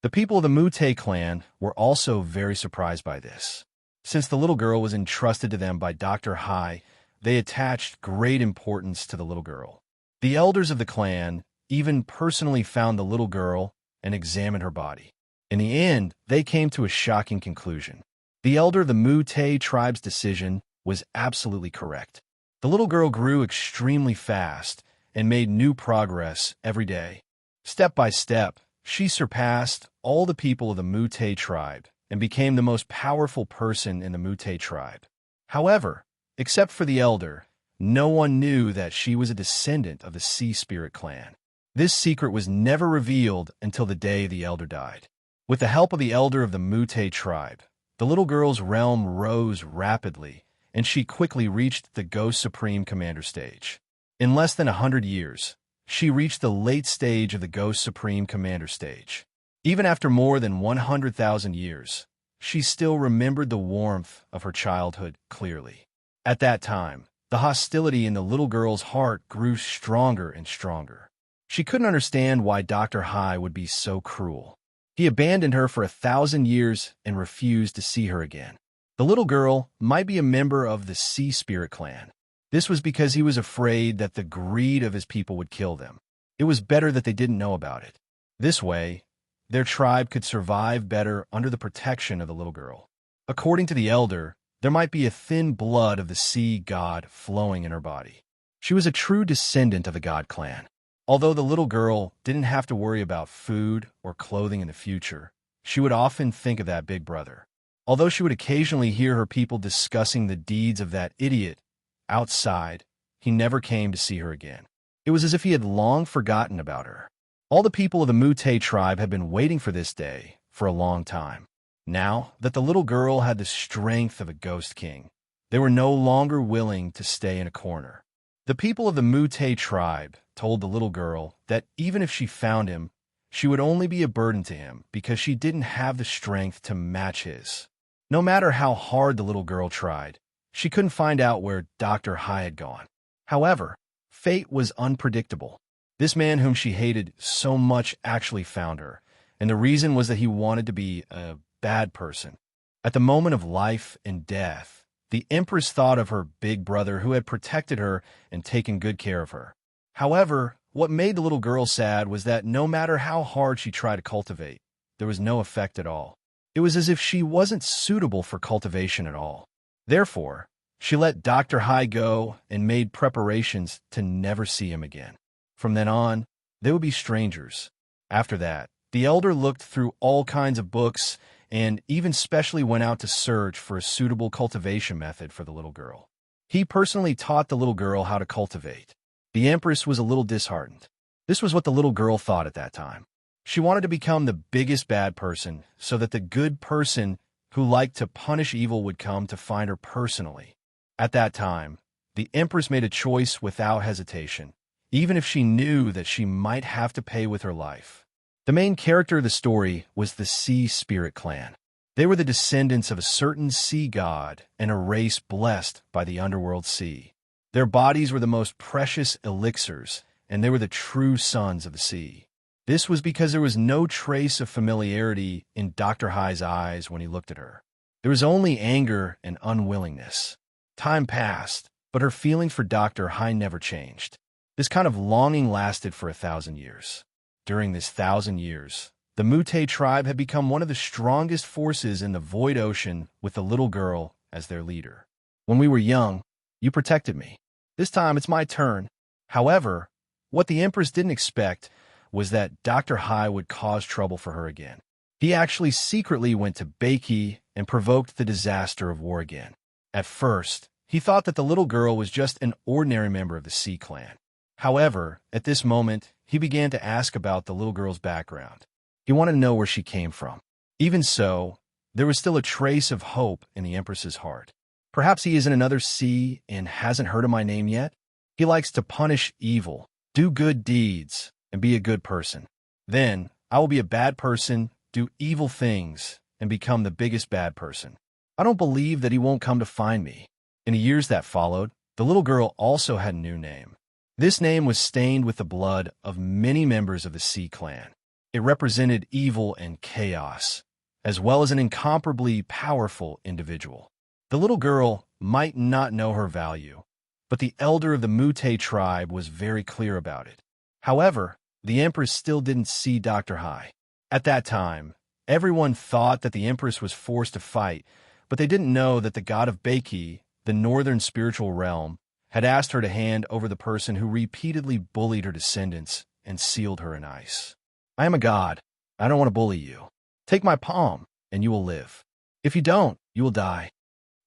The people of the Mu-Te clan were also very surprised by this. Since the little girl was entrusted to them by Dr. Hai, they attached great importance to the little girl. The elders of the clan even personally found the little girl and examined her body. In the end, they came to a shocking conclusion. The elder of the Mu-Te tribe's decision was absolutely correct. The little girl grew extremely fast and made new progress every day. Step by step, she surpassed all the people of the Mu-Te tribe and became the most powerful person in the Mu-Te tribe. However, except for the elder, no one knew that she was a descendant of the Sea Spirit clan. This secret was never revealed until the day the elder died. With the help of the elder of the Mu-Te tribe, the little girl's realm rose rapidly, and she quickly reached the Ghost Supreme Commander stage. In less than 100 years, she reached the late stage of the Ghost Supreme Commander stage. Even after more than 100,000 years, she still remembered the warmth of her childhood clearly. At that time, the hostility in the little girl's heart grew stronger and stronger. She couldn't understand why Dr. Hai would be so cruel. He abandoned her for 1,000 years and refused to see her again. The little girl might be a member of the Sea Spirit clan. This was because he was afraid that the greed of his people would kill them. It was better that they didn't know about it. This way, their tribe could survive better under the protection of the little girl. According to the elder, there might be a thin blood of the sea god flowing in her body. She was a true descendant of the god clan. Although the little girl didn't have to worry about food or clothing in the future, she would often think of that big brother. Although she would occasionally hear her people discussing the deeds of that idiot outside, he never came to see her again. It was as if he had long forgotten about her. All the people of the Mu-Te tribe had been waiting for this day for a long time. Now that the little girl had the strength of a ghost king, they were no longer willing to stay in a corner. The people of the Mu-Te tribe told the little girl that even if she found him, she would only be a burden to him because she didn't have the strength to match his. No matter how hard the little girl tried, she couldn't find out where Dr. Hai had gone. However, fate was unpredictable. This man whom she hated so much actually found her, and the reason was that he wanted to be a bad person. At the moment of life and death, the Empress thought of her big brother who had protected her and taken good care of her. However, what made the little girl sad was that no matter how hard she tried to cultivate, there was no effect at all. It was as if she wasn't suitable for cultivation at all. Therefore, she let Dr. Hai go and made preparations to never see him again. From then on, they would be strangers. After that, the elder looked through all kinds of books and even specially went out to search for a suitable cultivation method for the little girl. He personally taught the little girl how to cultivate. The Empress was a little disheartened. This was what the little girl thought at that time. She wanted to become the biggest bad person so that the good person who liked to punish evil would come to find her personally. At that time, the Empress made a choice without hesitation, even if she knew that she might have to pay with her life. The main character of the story was the Sea Spirit clan. They were the descendants of a certain sea god and a race blessed by the underworld sea. Their bodies were the most precious elixirs, and they were the true sons of the sea. This was because there was no trace of familiarity in Dr. Hai's eyes when he looked at her. There was only anger and unwillingness. Time passed, but her feeling for Dr. Hai never changed. This kind of longing lasted for 1,000 years. During this 1,000 years, the Mu-Te tribe had become one of the strongest forces in the void ocean with the little girl as their leader. When we were young, you protected me. This time it's my turn. However, what the Empress didn't expect was that Dr. Hai would cause trouble for her again. He actually secretly went to Beiki and provoked the disaster of war again. At first, he thought that the little girl was just an ordinary member of the Sea Clan. However, at this moment, he began to ask about the little girl's background. He wanted to know where she came from. Even so, there was still a trace of hope in the Empress's heart. Perhaps he is in another sea and hasn't heard of my name yet? He likes to punish evil, do good deeds, and be a good person. Then, I will be a bad person, do evil things, and become the biggest bad person. I don't believe that he won't come to find me. In the years that followed, the little girl also had a new name. This name was stained with the blood of many members of the Sea Clan. It represented evil and chaos, as well as an incomparably powerful individual. The little girl might not know her value, but the elder of the Mute tribe was very clear about it. However, the Empress still didn't see Dr. Hai. At that time, everyone thought that the Empress was forced to fight, but they didn't know that the god of Beiki, the northern spiritual realm, had asked her to hand over the person who repeatedly bullied her descendants and sealed her in ice. I am a god. I don't want to bully you. Take my palm, and you will live. If you don't, you will die.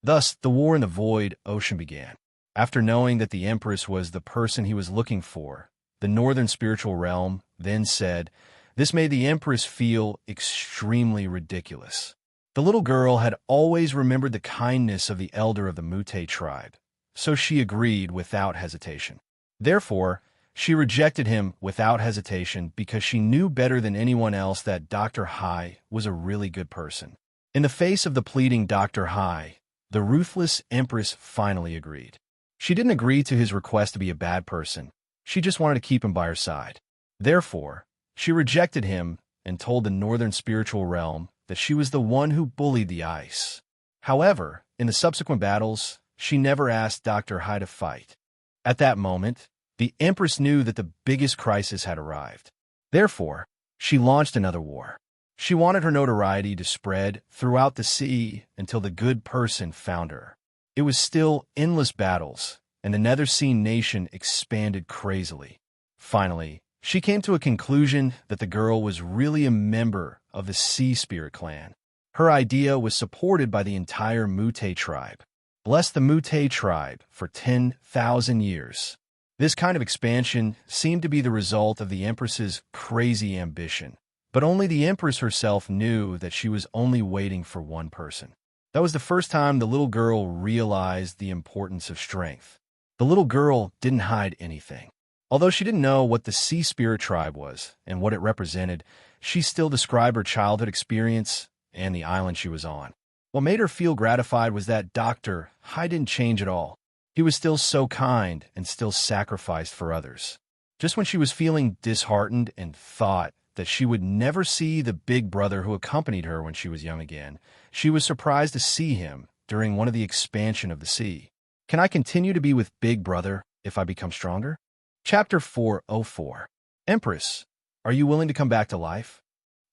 Thus, the war in the void ocean began. After knowing that the Empress was the person he was looking for, the northern spiritual realm then said, this made the Empress feel extremely ridiculous. The little girl had always remembered the kindness of the elder of the Mute tribe, so she agreed without hesitation. Therefore, she rejected him without hesitation because she knew better than anyone else that Dr. Hai was a really good person. In the face of the pleading Dr. Hai, the ruthless Empress finally agreed. She didn't agree to his request to be a bad person. She just wanted to keep him by her side. Therefore, she rejected him and told the northern spiritual realm that she was the one who bullied the ice. However, in the subsequent battles, she never asked Dr. Hai to fight. At that moment, the Empress knew that the biggest crisis had arrived. Therefore, she launched another war. She wanted her notoriety to spread throughout the sea until the good person found her. It was still endless battles, and the Nether Sea nation expanded crazily. Finally, she came to a conclusion that the girl was really a member of the Sea Spirit clan. Her idea was supported by the entire Mute tribe. Bless the Mute tribe for 10,000 years. This kind of expansion seemed to be the result of the Empress's crazy ambition, but only the Empress herself knew that she was only waiting for one person. That was the first time the little girl realized the importance of strength. The little girl didn't hide anything. Although she didn't know what the Sea Spirit tribe was and what it represented, she still described her childhood experience and the island she was on. What made her feel gratified was that Dr. Hai didn't change at all. He was still so kind and still sacrificed for others. Just when she was feeling disheartened and thought that she would never see the big brother who accompanied her when she was young again, she was surprised to see him during one of the expansion of the sea. Can I continue to be with Big Brother if I become stronger? Chapter 404. Empress, are you willing to come back to life?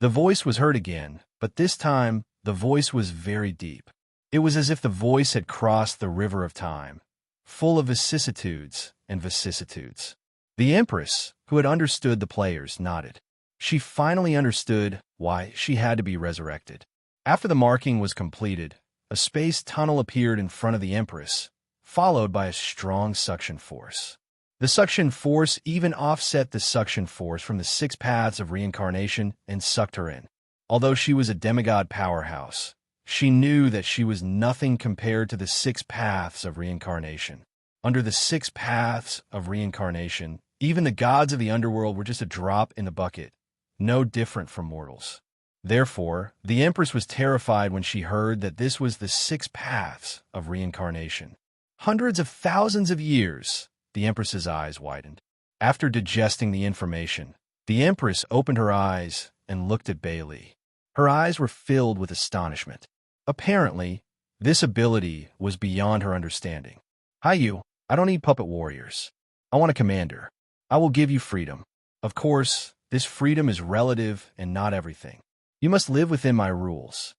The voice was heard again, but this time the voice was very deep. It was as if the voice had crossed the river of time, full of vicissitudes and vicissitudes. The Empress, who had understood the players, nodded. She finally understood why she had to be resurrected. After the marking was completed, a space tunnel appeared in front of the Empress, followed by a strong suction force. The suction force even offset the suction force from the 6 paths of reincarnation and sucked her in. Although she was a demigod powerhouse, she knew that she was nothing compared to the 6 paths of reincarnation. Under the 6 paths of reincarnation, even the gods of the underworld were just a drop in the bucket, no different from mortals. Therefore, the Empress was terrified when she heard that this was the 6 paths of reincarnation. Hundreds of thousands of years, the Empress's eyes widened. After digesting the information, the Empress opened her eyes and looked at Bailey. Her eyes were filled with astonishment. Apparently, this ability was beyond her understanding. Hi you, I don't need puppet warriors. I want a commander. I will give you freedom. Of course, this freedom is relative and not everything. You must live within my rules.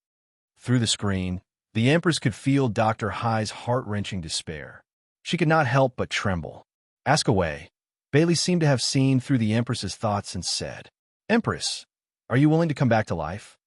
Through the screen, the Empress could feel Dr. Hai's heart-wrenching despair. She could not help but tremble. Ask away. Bailey seemed to have seen through the Empress's thoughts and said, Empress, are you willing to come back to life?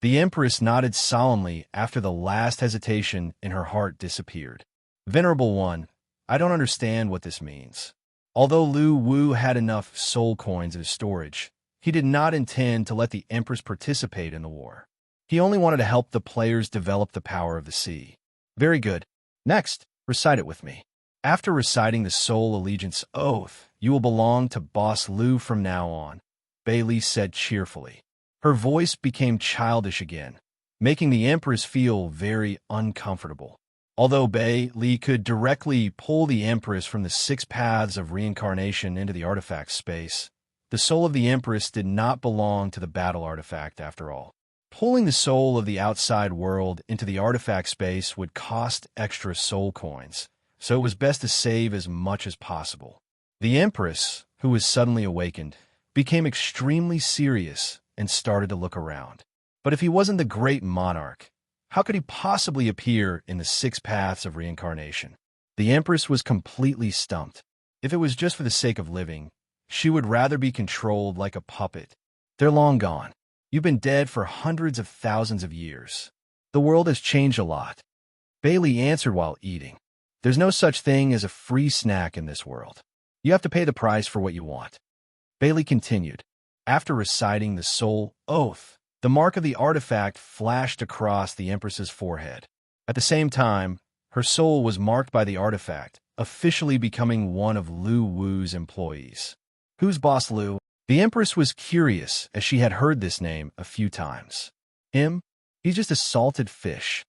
The Empress nodded solemnly after the last hesitation in her heart disappeared. Venerable One, I don't understand what this means. Although Lu Wu had enough soul coins in his storage, He did not intend to let the Empress participate in the war. He only wanted to help the players develop the power of the sea. Very good. Next, recite it with me. After reciting the soul allegiance oath, you will belong to Boss Lu from now on, Bailey said cheerfully. Her voice became childish again, making the Empress feel very uncomfortable. Although Bailey could directly pull the Empress from the 6 paths of reincarnation into the artifact space, the soul of the Empress did not belong to the battle artifact after all. Pulling the soul of the outside world into the artifact space would cost extra soul coins, so it was best to save as much as possible. The Empress, who was suddenly awakened, became extremely serious and started to look around. But if he wasn't the great monarch, how could he possibly appear in the 6 paths of reincarnation? The Empress was completely stumped. If it was just for the sake of living, she would rather be controlled like a puppet. They're long gone. You've been dead for hundreds of thousands of years. The world has changed a lot. Bailey answered while eating. There's no such thing as a free snack in this world. You have to pay the price for what you want. Bailey continued. After reciting the soul oath, the mark of the artifact flashed across the Empress's forehead. At the same time, her soul was marked by the artifact, officially becoming one of Lu Wu's employees. Who's Boss Lu? The Empress was curious as she had heard this name a few times. Him? He's just a salted fish.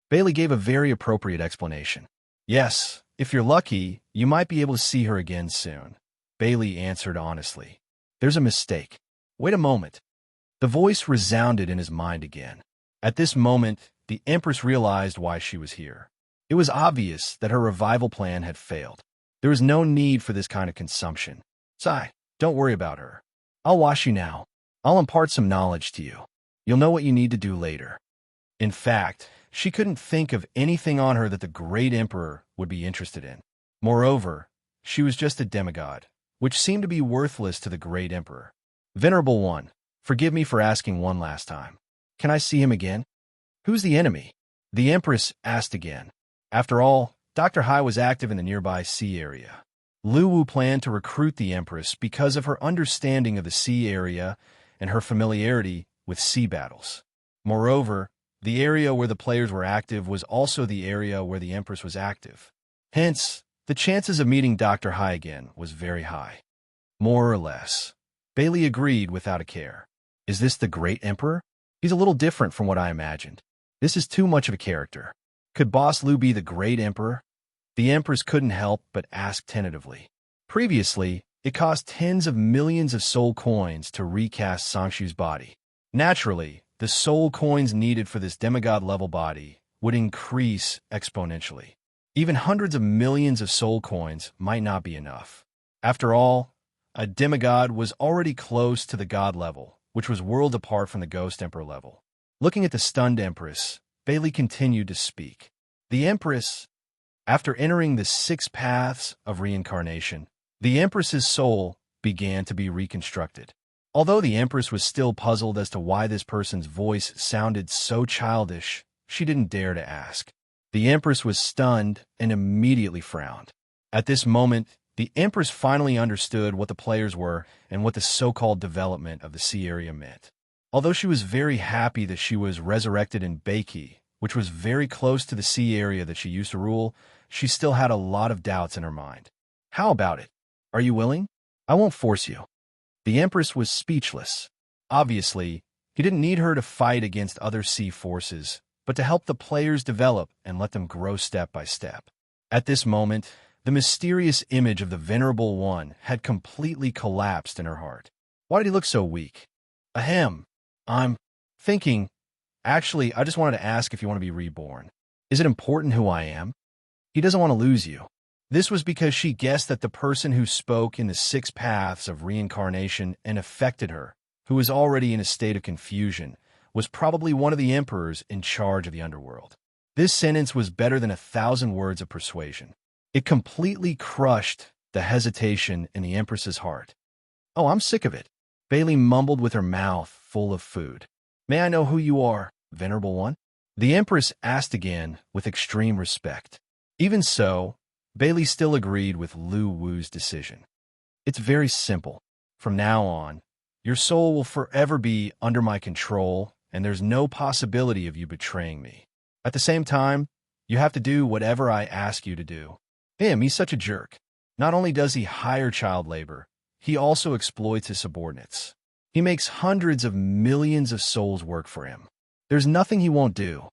Bailey gave a very appropriate explanation. Yes, if you're lucky, you might be able to see her again soon. Bailey answered honestly. There's a mistake. Wait a moment. The voice resounded in his mind again. At this moment, the Empress realized why she was here. It was obvious that her revival plan had failed. There was no need for this kind of consumption. Sigh, don't worry about her. I'll wash you now. I'll impart some knowledge to you. You'll know what you need to do later. In fact, she couldn't think of anything on her that the great emperor would be interested in. Moreover, she was just a demigod, which seemed to be worthless to the great emperor. Venerable One, forgive me for asking one last time. Can I see him again? Who's the enemy? The Empress asked again. After all, Dr. Hai was active in the nearby sea area. Lu Wu planned to recruit the Empress because of her understanding of the sea area and her familiarity with sea battles. Moreover, the area where the players were active was also the area where the Empress was active. Hence, the chances of meeting Dr. Hai again was very high. More or less. Bailey agreed without a care. Is this the great emperor? He's a little different from what I imagined. This is too much of a character. Could Boss Lu be the great emperor? The Empress couldn't help but ask tentatively. Previously, it cost tens of millions of soul coins to recast Sangshu's body. Naturally, the soul coins needed for this demigod-level body would increase exponentially. Even hundreds of millions of soul coins might not be enough. After all, a demigod was already close to the god level, which was worlds apart from the ghost emperor level. Looking at the stunned Empress, Bailey continued to speak. The Empress, after entering the 6 paths of reincarnation, the Empress's soul began to be reconstructed. Although the Empress was still puzzled as to why this person's voice sounded so childish, she didn't dare to ask. The Empress was stunned and immediately frowned. At this moment, the Empress finally understood what the players were and what the so-called development of the sea area meant. Although she was very happy that she was resurrected in Beiki, which was very close to the sea area that she used to rule, she still had a lot of doubts in her mind. How about it? Are you willing? I won't force you. The Empress was speechless. Obviously, he didn't need her to fight against other sea forces, but to help the players develop and let them grow step by step. At this moment, the mysterious image of the Venerable One had completely collapsed in her heart. Why did he look so weak? Ahem. I'm thinking. Actually, I just wanted to ask if you want to be reborn. Is it important who I am? He doesn't want to lose you. This was because she guessed that the person who spoke in the 6 paths of reincarnation and affected her, who was already in a state of confusion, was probably one of the emperors in charge of the underworld. This sentence was better than 1,000 words of persuasion. It completely crushed the hesitation in the Empress's heart. Oh, I'm sick of it. Bailey mumbled with her mouth full of food. May I know who you are, Venerable One? The Empress asked again with extreme respect. Even so, Bailey still agreed with Lu Wu's decision. It's very simple. From now on, Your soul will forever be under my control, and there's no possibility of you betraying me. At the same time, you have to do whatever I ask you to do. He's such a jerk. Not only does he hire child labor, he also exploits his subordinates. He makes hundreds of millions of souls work for him. There's nothing he won't do.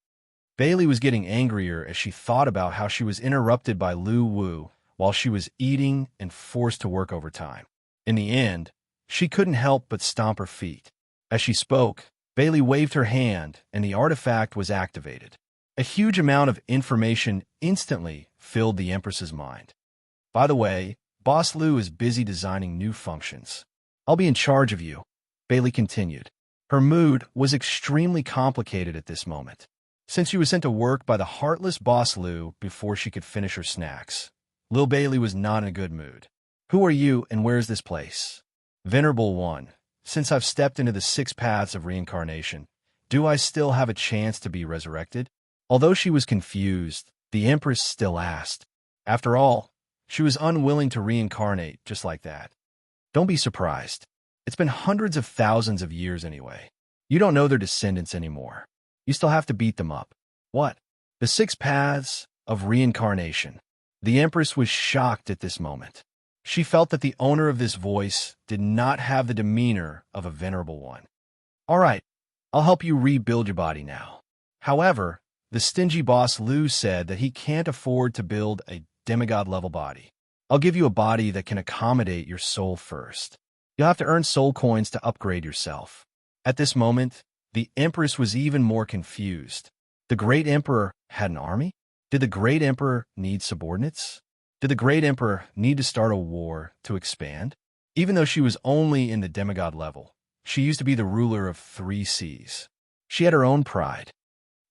Bailey was getting angrier as she thought about how she was interrupted by Lu Wu while she was eating and forced to work overtime. In the end, she couldn't help but stomp her feet. As she spoke, Bailey waved her hand and the artifact was activated. A huge amount of information instantly filled the Empress's mind. By the way, Boss Lu is busy designing new functions. I'll be in charge of you, Bailey continued. Her mood was extremely complicated at this moment, since she was sent to work by the heartless Boss Lu before she could finish her snacks. Lil Bailey was not in a good mood. Who are you and where is this place? Venerable One, since I've stepped into the 6 paths of reincarnation, do I still have a chance to be resurrected? Although she was confused, the Empress still asked. After all, she was unwilling to reincarnate just like that. Don't be surprised. It's been hundreds of thousands of years anyway. You don't know their descendants anymore. You still have to beat them up. What? The 6 paths of reincarnation. The Empress was shocked at this moment. She felt that the owner of this voice did not have the demeanor of a venerable one. All right, I'll help you rebuild your body now. However, the stingy Boss Lu said that he can't afford to build a demigod-level body. I'll give you a body that can accommodate your soul first. You'll have to earn soul coins to upgrade yourself. At this moment, the Empress was even more confused. The Great Emperor had an army? Did the Great Emperor need subordinates? Did the Great Emperor need to start a war to expand? Even though she was only in the demigod level, she used to be the ruler of 3 seas. She had her own pride.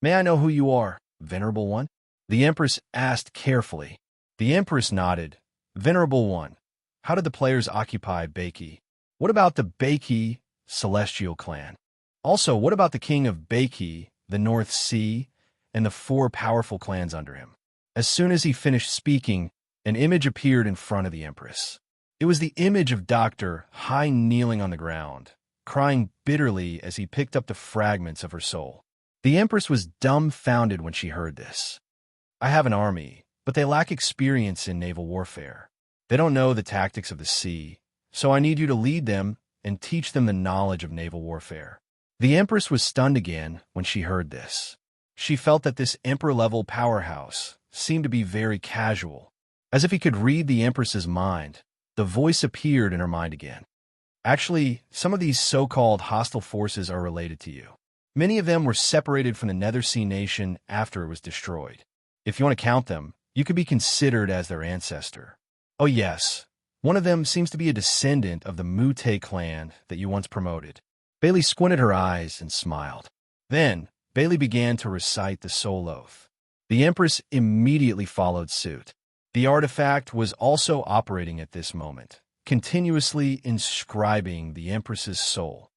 May I know who you are, Venerable One? The Empress asked carefully. The Empress nodded. Venerable One, how did the players occupy Baiki? What about the Baiki celestial clan? Also, what about the king of Baiki, the North Sea, and the 4 powerful clans under him? As soon as he finished speaking, an image appeared in front of the Empress. It was the image of Dr. Hai kneeling on the ground, crying bitterly as he picked up the fragments of her soul. The Empress was dumbfounded when she heard this. I have an army, but they lack experience in naval warfare. They don't know the tactics of the sea, so I need you to lead them and teach them the knowledge of naval warfare. The Empress was stunned again when she heard this. She felt that this Emperor-level powerhouse seemed to be very casual. As if he could read the Empress's mind, the voice appeared in her mind again. Actually, some of these so-called hostile forces are related to you. Many of them were separated from the Nether Sea nation after it was destroyed. If you want to count them, you could be considered as their ancestor. Oh yes, one of them seems to be a descendant of the Mute clan that you once promoted. Bailey squinted her eyes and smiled. Then, Bailey began to recite the soul oath. The Empress immediately followed suit. The artifact was also operating at this moment, continuously inscribing the Empress's soul.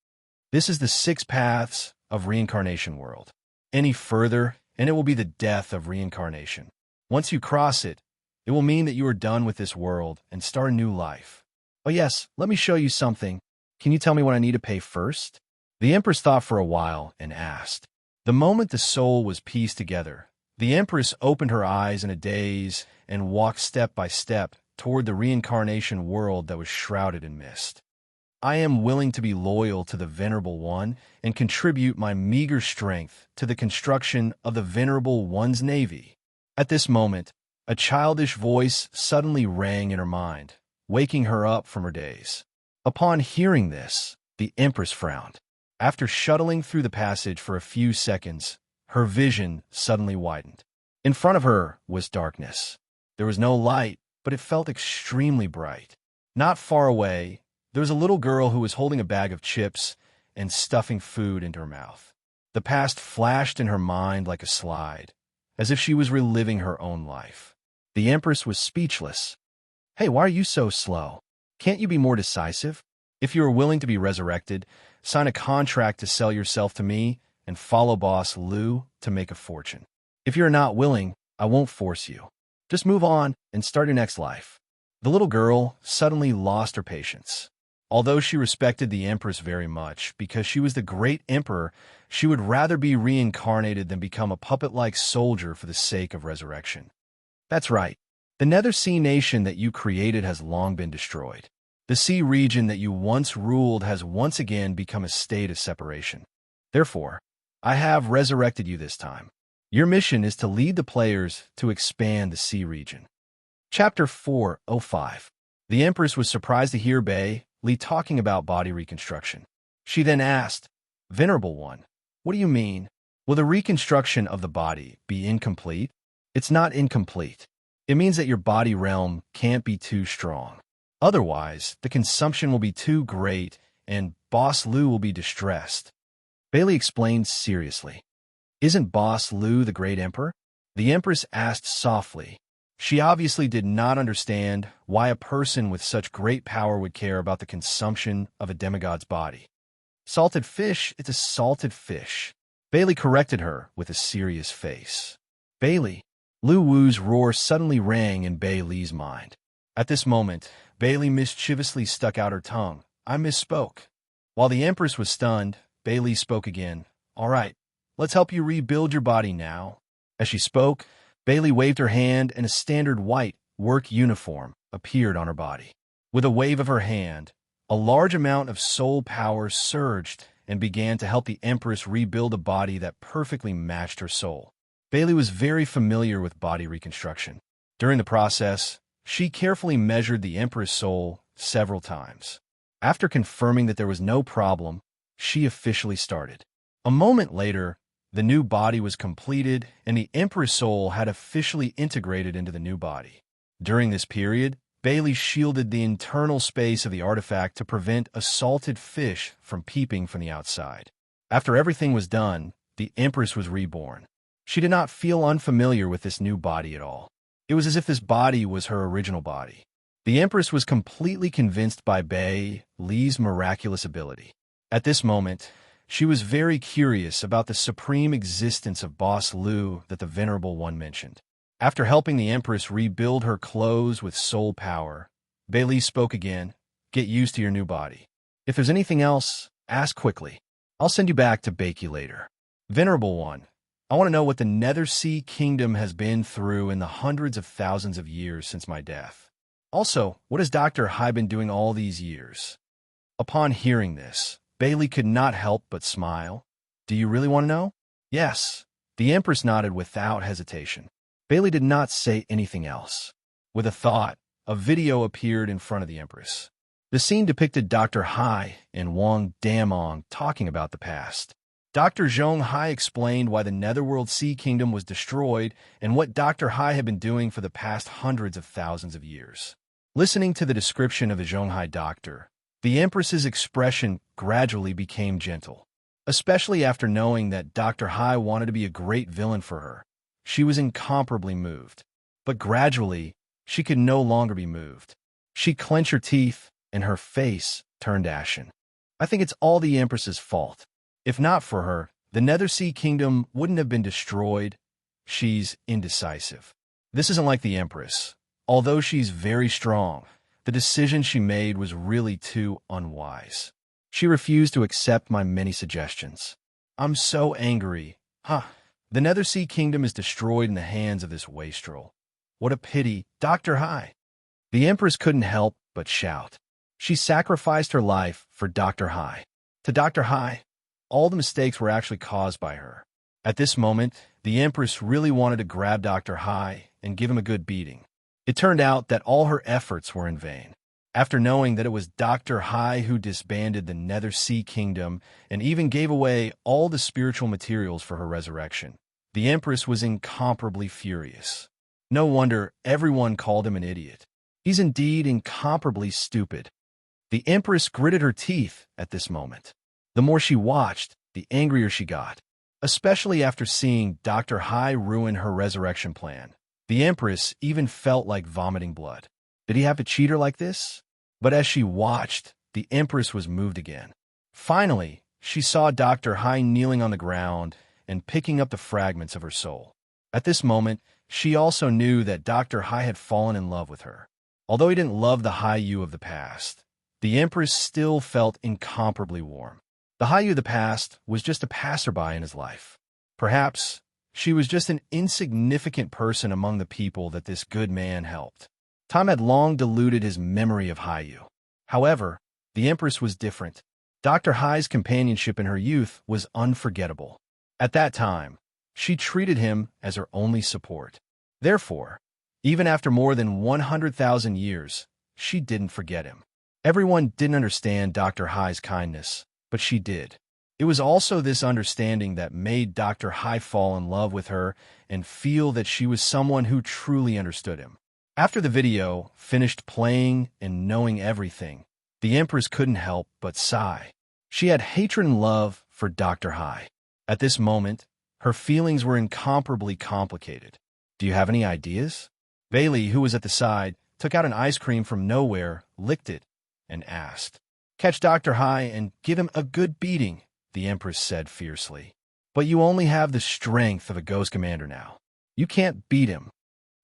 This is the 6 paths of reincarnation world. Any further, and it will be the death of reincarnation. Once you cross it, it will mean that you are done with this world and start a new life. Oh yes, let me show you something. Can you tell me what I need to pay first? The Empress thought for a while and asked. The moment the soul was pieced together, the Empress opened her eyes in a daze and walked step by step toward the reincarnation world that was shrouded in mist. I am willing to be loyal to the Venerable One and contribute my meager strength to the construction of the Venerable One's navy. At this moment, a childish voice suddenly rang in her mind, waking her up from her daze. Upon hearing this, the Empress frowned. After shuttling through the passage for a few seconds, her vision suddenly widened. In front of her was darkness. There was no light, but it felt extremely bright. Not far away, there was a little girl who was holding a bag of chips and stuffing food into her mouth. The past flashed in her mind like a slide, as if she was reliving her own life. The Empress was speechless. Hey, why are you so slow? Can't you be more decisive? If you are willing to be resurrected, sign a contract to sell yourself to me and follow Boss Lu to make a fortune. If you're not willing, I won't force you. Just move on and start your next life. The little girl suddenly lost her patience. Although she respected the Empress very much because she was the great emperor, she would rather be reincarnated than become a puppet-like soldier for the sake of resurrection. That's right. The Nether Sea nation that you created has long been destroyed. The sea region that you once ruled has once again become a state of separation. Therefore, I have resurrected you this time. Your mission is to lead the players to expand the sea region. Chapter 4:05. The Empress was surprised to hear Bailey talking about body reconstruction. She then asked, "Venerable One, what do you mean? Will the reconstruction of the body be incomplete?" "It's not incomplete. It means that your body realm can't be too strong. Otherwise, the consumption will be too great and Boss Lu will be distressed." Bailey explained seriously. "Isn't Boss Lu the great emperor?" The Empress asked softly. She obviously did not understand why a person with such great power would care about the consumption of a demigod's body. "Salted fish, it's a salted fish." Bailey corrected her with a serious face. "Bailey." Lu Wu's roar suddenly rang in Bailey's mind. At this moment, Bailey mischievously stuck out her tongue. "I misspoke." While the Empress was stunned, Bailey spoke again. "All right, let's help you rebuild your body now." As she spoke, Bailey waved her hand and a standard white work uniform appeared on her body. With a wave of her hand, a large amount of soul power surged and began to help the Empress rebuild a body that perfectly matched her soul. Bailey was very familiar with body reconstruction. During the process, she carefully measured the Empress' soul several times. After confirming that there was no problem, she officially started. A moment later, the new body was completed and the Empress' soul had officially integrated into the new body. During this period, Bailey shielded the internal space of the artifact to prevent a salted fish from peeping from the outside. After everything was done, the Empress was reborn. She did not feel unfamiliar with this new body at all. It was as if this body was her original body. The Empress was completely convinced by Bailey's miraculous ability. At this moment, she was very curious about the supreme existence of Boss Lu that the Venerable One mentioned. After helping the Empress rebuild her clothes with soul power, Bailey spoke again. "Get used to your new body. If there's anything else, ask quickly. I'll send you back to bake you later." "Venerable One, I want to know what the Nether Sea Kingdom has been through in the hundreds of thousands of years since my death. Also, what has Dr. Hai been doing all these years?" Upon hearing this, Bailey could not help but smile. "Do you really want to know?" "Yes." The Empress nodded without hesitation. Bailey did not say anything else. With a thought, a video appeared in front of the Empress. The scene depicted Dr. Hai and Wang Damong talking about the past. Dr. Zhong Hai explained why the Netherworld Sea Kingdom was destroyed and what Dr. Hai had been doing for the past hundreds of thousands of years. Listening to the description of the Zhong Hai doctor, the Empress's expression gradually became gentle. Especially after knowing that Dr. Hai wanted to be a great villain for her, she was incomparably moved. But gradually, she could no longer be moved. She clenched her teeth, and her face turned ashen. "I think it's all the Empress's fault. If not for her, the Nether Sea Kingdom wouldn't have been destroyed. She's indecisive. This isn't like the Empress. Although she's very strong, the decision she made was really too unwise. She refused to accept my many suggestions. I'm so angry. The Nether Sea Kingdom is destroyed in the hands of this wastrel. What a pity, Dr. Hai." The Empress couldn't help but shout. She sacrificed her life for Dr. Hai. To Dr. Hai, all the mistakes were actually caused by her. At this moment, the Empress really wanted to grab Dr. Hai and give him a good beating. It turned out that all her efforts were in vain. After knowing that it was Dr. Hai who disbanded the Nether Sea Kingdom and even gave away all the spiritual materials for her resurrection, the Empress was incomparably furious. No wonder everyone called him an idiot. He's indeed incomparably stupid. The Empress gritted her teeth at this moment. The more she watched, the angrier she got, especially after seeing Dr. Hai ruin her resurrection plan. The Empress even felt like vomiting blood. Did he have to cheat her like this? But as she watched, the Empress was moved again. Finally, she saw Dr. Hai kneeling on the ground and picking up the fragments of her soul. At this moment, she also knew that Dr. Hai had fallen in love with her. Although he didn't love the Hai Yu of the past, the Empress still felt incomparably warm. The Haiyu of the past was just a passerby in his life. Perhaps she was just an insignificant person among the people that this good man helped. Time had long diluted his memory of Haiyu. However, the Empress was different. Dr. Hai's companionship in her youth was unforgettable. At that time, she treated him as her only support. Therefore, even after more than 100,000 years, she didn't forget him. Everyone didn't understand Dr. Hai's kindness, but she did. It was also this understanding that made Dr. Hai fall in love with her and feel that she was someone who truly understood him. After the video finished playing and knowing everything, the Empress couldn't help but sigh. She had hatred and love for Dr. Hai. At this moment, her feelings were incomparably complicated. Do you have any ideas? Bailey, who was at the side, took out an ice cream from nowhere, licked it, and asked. Catch Dr. Hai and give him a good beating, the Empress said fiercely. But you only have the strength of a ghost commander now. You can't beat him.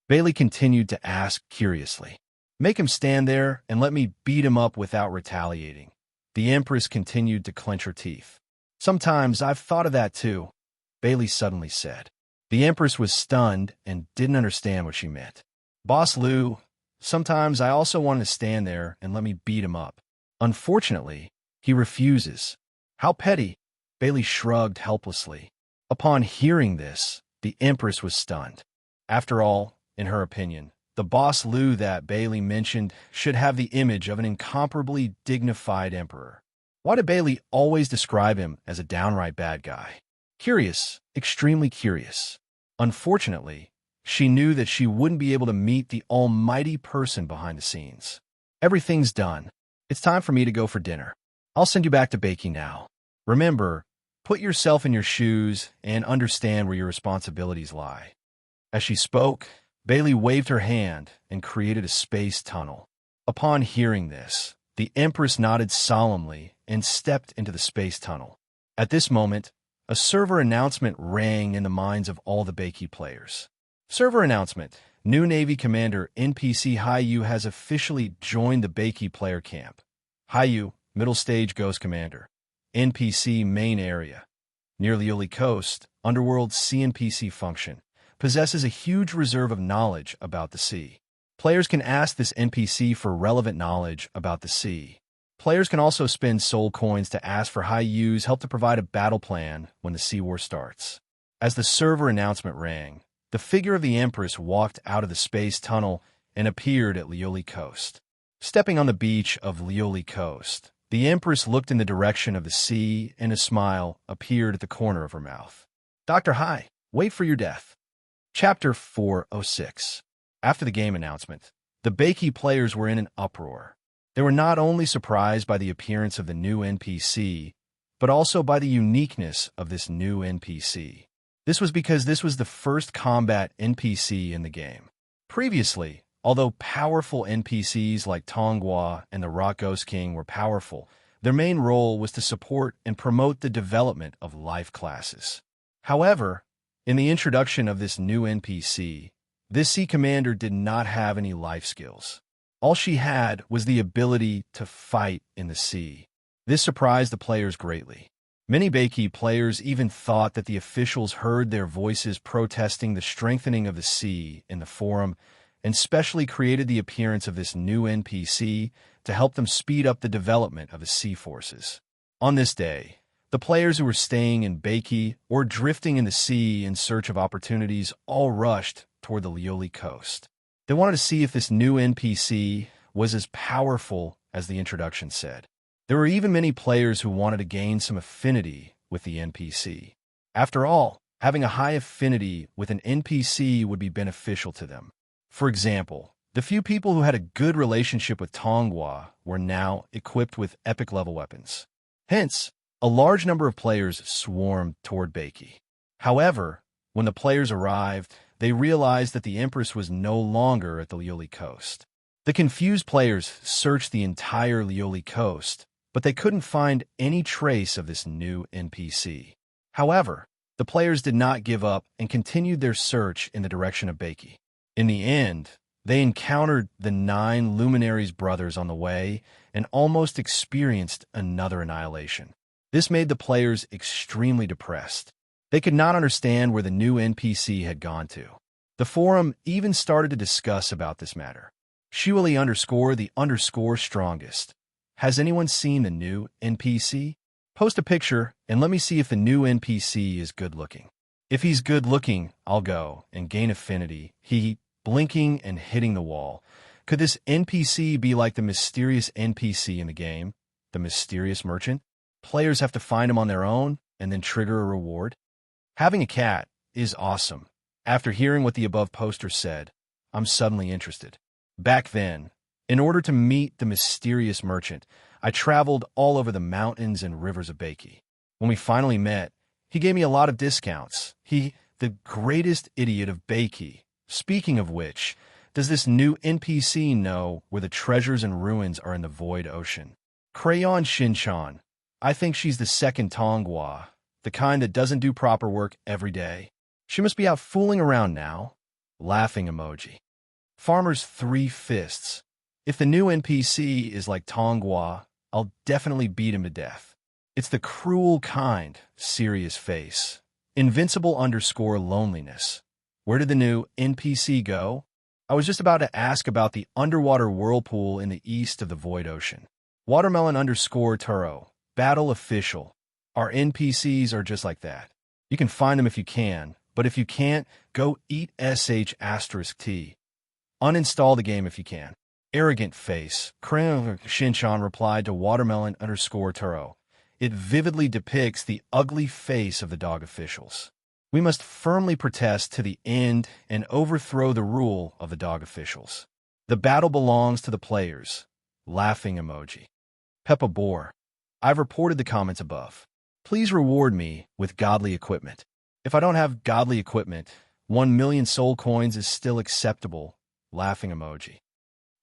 Bailey continued to ask curiously. Make him stand there and let me beat him up without retaliating. The Empress continued to clench her teeth. Sometimes I've thought of that too, Bailey suddenly said. The Empress was stunned and didn't understand what she meant. Boss Lou, sometimes I also want to stand there and let me beat him up. Unfortunately, he refuses. How petty, Bailey shrugged helplessly. Upon hearing this, the Empress was stunned. After all, in her opinion, the boss Lou that Bailey mentioned should have the image of an incomparably dignified emperor. Why did Bailey always describe him as a downright bad guy? Curious, extremely curious. Unfortunately, she knew that she wouldn't be able to meet the almighty person behind the scenes. Everything's done. It's time for me to go for dinner. I'll send you back to baking now. Remember, put yourself in your shoes and understand where your responsibilities lie. As she spoke, Bailey waved her hand and created a space tunnel. Upon hearing this, the Empress nodded solemnly and stepped into the space tunnel. At this moment, a server announcement rang in the minds of all the Bakey players. Server announcement. New Navy Commander NPC Haiyu has officially joined the Bakey player camp. Haiyu, Middle Stage Ghost Commander. NPC Main Area. Near Lioli Coast, Underworld CNPC function. Possesses a huge reserve of knowledge about the sea. Players can ask this NPC for relevant knowledge about the sea. Players can also spend soul coins to ask for Haiyu's help to provide a battle plan when the sea war starts. As the server announcement rang, the figure of the Empress walked out of the space tunnel and appeared at Lioli Coast. Stepping on the beach of Lioli Coast, the Empress looked in the direction of the sea and a smile appeared at the corner of her mouth. Dr. Hai, wait for your death. Chapter 406. After the game announcement, the Bakey players were in an uproar. They were not only surprised by the appearance of the new NPC, but also by the uniqueness of this new NPC. This was because this was the first combat NPC in the game. Previously, although powerful NPCs like Tongwa and the Rock Ghost King were powerful, their main role was to support and promote the development of life classes. However, in the introduction of this new NPC, this sea commander did not have any life skills. All she had was the ability to fight in the sea. This surprised the players greatly. Many Bakey players even thought that the officials heard their voices protesting the strengthening of the sea in the forum and specially created the appearance of this new NPC to help them speed up the development of the sea forces. On this day, the players who were staying in Bakey or drifting in the sea in search of opportunities all rushed toward the Lioli coast. They wanted to see if this new NPC was as powerful as the introduction said. There were even many players who wanted to gain some affinity with the NPC. After all, having a high affinity with an NPC would be beneficial to them. For example, the few people who had a good relationship with Tongwa were now equipped with epic-level weapons. Hence, a large number of players swarmed toward Bakey. However, when the players arrived, they realized that the Empress was no longer at the Lioli coast. The confused players searched the entire Lioli coast, but they couldn't find any trace of this new NPC. However, the players did not give up and continued their search in the direction of Bakey. In the end, They encountered the 9 Luminaries brothers on the way and almost experienced another annihilation. This made the players extremely depressed. They could not understand where the new NPC had gone to. The forum even started to discuss about this matter. Shiwali_the_strongest. Has anyone seen the new NPC? Post a picture and let me see if the new NPC is good looking. If he's good looking, I'll go and gain affinity. He blinking and hitting the wall. Could this NPC be like the mysterious NPC in the game, the mysterious merchant? Players have to find him on their own and then trigger a reward. Having a cat is awesome. After hearing what the above poster said, I'm suddenly interested. Back then, in order to meet the mysterious merchant, I traveled all over the mountains and rivers of Bakey. When we finally met, he gave me a lot of discounts. The greatest idiot of Bakey. Speaking of which, does this new NPC know where the treasures and ruins are in the void ocean? Crayon Shinchan. I think she's the second Tongwa, the kind that doesn't do proper work every day. She must be out fooling around now. Laughing emoji. Farmer's 3 fists. If the new NPC is like Tongwa, I'll definitely beat him to death. It's the cruel kind, serious face. Invincible_loneliness. Where did the new NPC go? I was just about to ask about the underwater whirlpool in the east of the void ocean. Watermelon_Turo. Battle official. Our NPCs are just like that. You can find them if you can, but if you can't, go eat sh*t. Uninstall the game if you can. Arrogant face. Shinchan replied to Watermelon_Turo. It vividly depicts the ugly face of the dog officials. We must firmly protest to the end and overthrow the rule of the dog officials. The battle belongs to the players. Laughing emoji. Peppa Boar. I've reported the comments above. Please reward me with godly equipment. If I don't have godly equipment, 1 million soul coins is still acceptable. Laughing emoji.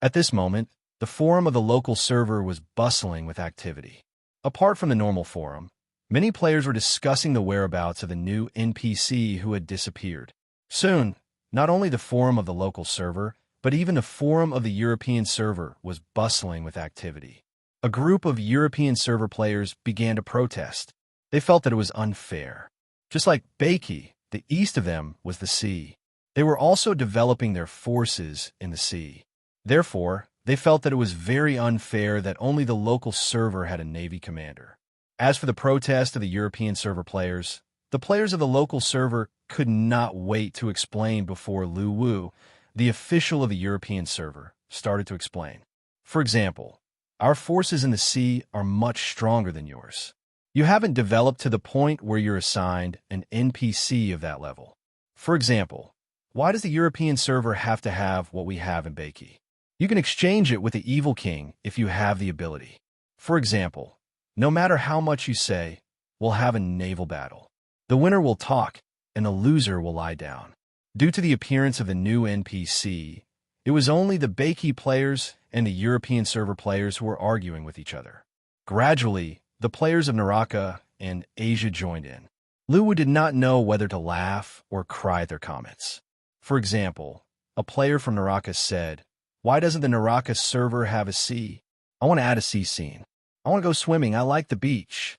At this moment, the forum of the local server was bustling with activity. Apart from the normal forum, many players were discussing the whereabouts of the new NPC who had disappeared. Soon, not only the forum of the local server, but even the forum of the European server was bustling with activity. A group of European server players began to protest. They felt that it was unfair. Just like Bakey, the east of them was the sea. They were also developing their forces in the sea. Therefore, they felt that it was very unfair that only the local server had a navy commander. As for the protest of the European server players, the players of the local server could not wait to explain before Lu Wu, the official of the European server, started to explain. For example, our forces in the sea are much stronger than yours. You haven't developed to the point where you're assigned an NPC of that level. For example, why does the European server have to have what we have in Bakey? You can exchange it with the Evil King if you have the ability. For example, no matter how much you say, we'll have a naval battle. The winner will talk, and the loser will lie down. Due to the appearance of the new NPC, it was only the Bakey players and the European server players who were arguing with each other. Gradually, the players of Naraka and Asia joined in. Luwu did not know whether to laugh or cry at their comments. For example, a player from Naraka said, "Why doesn't the Naraka server have a sea? I want to add a sea scene. I want to go swimming. I like the beach."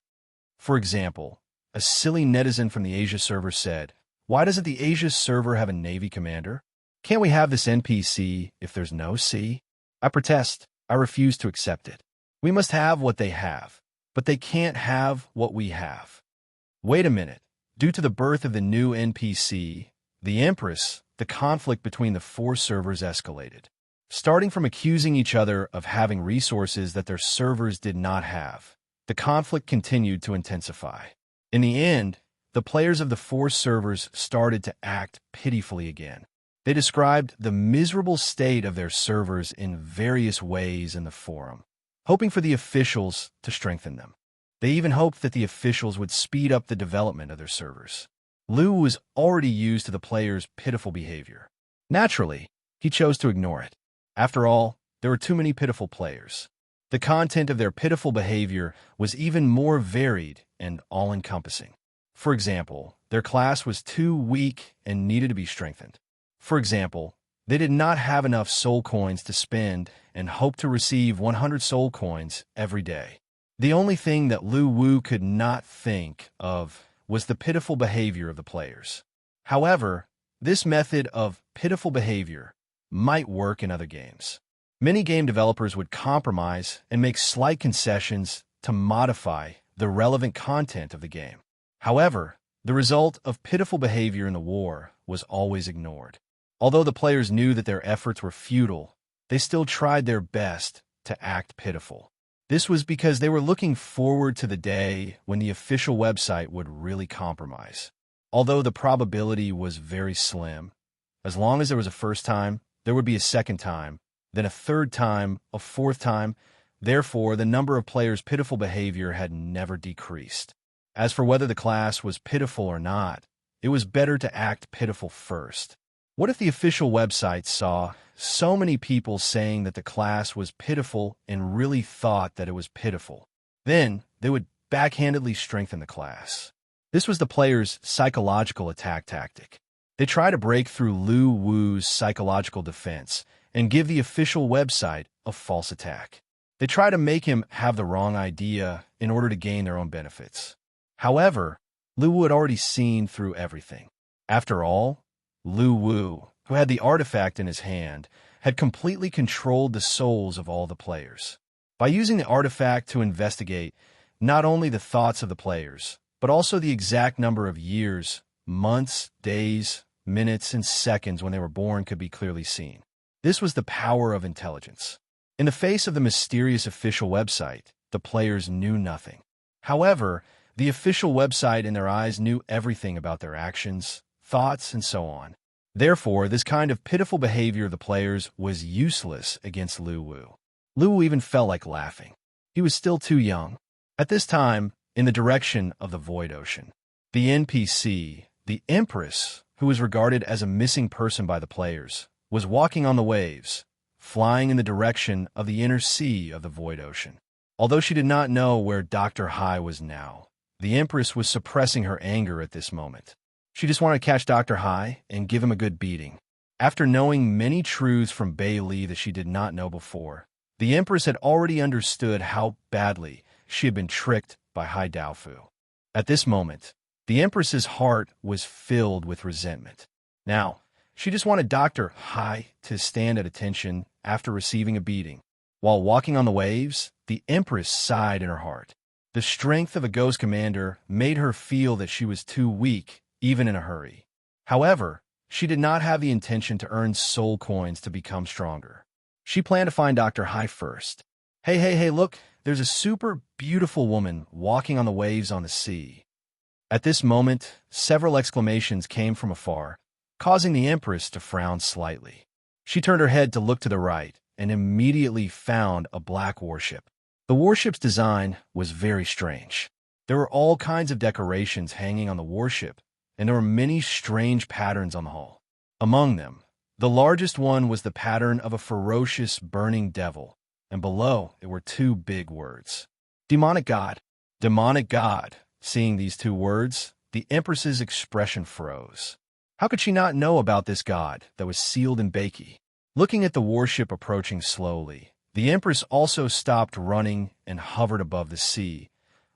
For example, a silly netizen from the Asia server said, "Why doesn't the Asia server have a navy commander? Can't we have this NPC if there's no sea?" I protest. I refuse to accept it. We must have what they have, but they can't have what we have. Wait a minute. Due to the birth of the new NPC, the Empress, the conflict between the 4 servers escalated. Starting from accusing each other of having resources that their servers did not have, the conflict continued to intensify. In the end, the players of the 4 servers started to act pitifully again. They described the miserable state of their servers in various ways in the forum, hoping for the officials to strengthen them. They even hoped that the officials would speed up the development of their servers. Lu was already used to the players' pitiful behavior. Naturally, he chose to ignore it. After all, there were too many pitiful players. The content of their pitiful behavior was even more varied and all-encompassing. For example, their class was too weak and needed to be strengthened. For example, They did not have enough soul coins to spend and hoped to receive 100 soul coins every day. The only thing that Lu Wu could not think of was the pitiful behavior of the players. However, this method of pitiful behavior might work in other games. Many game developers would compromise and make slight concessions to modify the relevant content of the game. However, the result of pitiful behavior in the war was always ignored. Although the players knew that their efforts were futile, they still tried their best to act pitiful. This was because they were looking forward to the day when the official website would really compromise. Although the probability was very slim, as long as there was a first time, there would be a second time, then a third time, a fourth time. Therefore, the number of players' pitiful behavior had never decreased. As for whether the class was pitiful or not, it was better to act pitiful first. What if the official website saw so many people saying that the class was pitiful and really thought that it was pitiful? Then they would backhandedly strengthen the class. This was the players' psychological attack tactic. They try to break through Lu Wu's psychological defense and give the official website a false attack. They try to make him have the wrong idea in order to gain their own benefits. However, Lu Wu had already seen through everything. After all, Lu Wu, who had the artifact in his hand, had completely controlled the souls of all the players. By using the artifact to investigate not only the thoughts of the players, but also the exact number of years, months, days, minutes, and seconds when they were born could be clearly seen. This was the power of intelligence. In the face of the mysterious official website, the players knew nothing. However, the official website in their eyes knew everything about their actions, thoughts, and so on. Therefore, this kind of pitiful behavior of the players was useless against Lu Wu. Lu Wu even felt like laughing. He was still too young. At this time, in the direction of the Void Ocean, the NPC, the Empress, who was regarded as a missing person by the players, was walking on the waves, flying in the direction of the inner sea of the Void Ocean. Although she did not know where Dr. Hai was now, the Empress was suppressing her anger at this moment. She just wanted to catch Dr. Hai and give him a good beating. After knowing many truths from Bai Li that she did not know before, the Empress had already understood how badly she had been tricked by Hai Daofu. At this moment, the Empress's heart was filled with resentment. Now, she just wanted Dr. Hai to stand at attention after receiving a beating. While walking on the waves, the Empress sighed in her heart. The strength of a ghost commander made her feel that she was too weak, even in a hurry. However, she did not have the intention to earn soul coins to become stronger. She planned to find Dr. Hai first. Hey, look, there's a super beautiful woman walking on the waves on the sea. At this moment, several exclamations came from afar, causing the Empress to frown slightly. She turned her head to look to the right and immediately found a black warship. The warship's design was very strange. There were all kinds of decorations hanging on the warship, and there were many strange patterns on the hull. Among them, the largest one was the pattern of a ferocious burning devil, and below it were two big words. Demonic God. Demonic God. Seeing these two words, the Empress's expression froze. How could she not know about this god that was sealed in Baiki? Looking at the warship approaching slowly, the Empress also stopped running and hovered above the sea,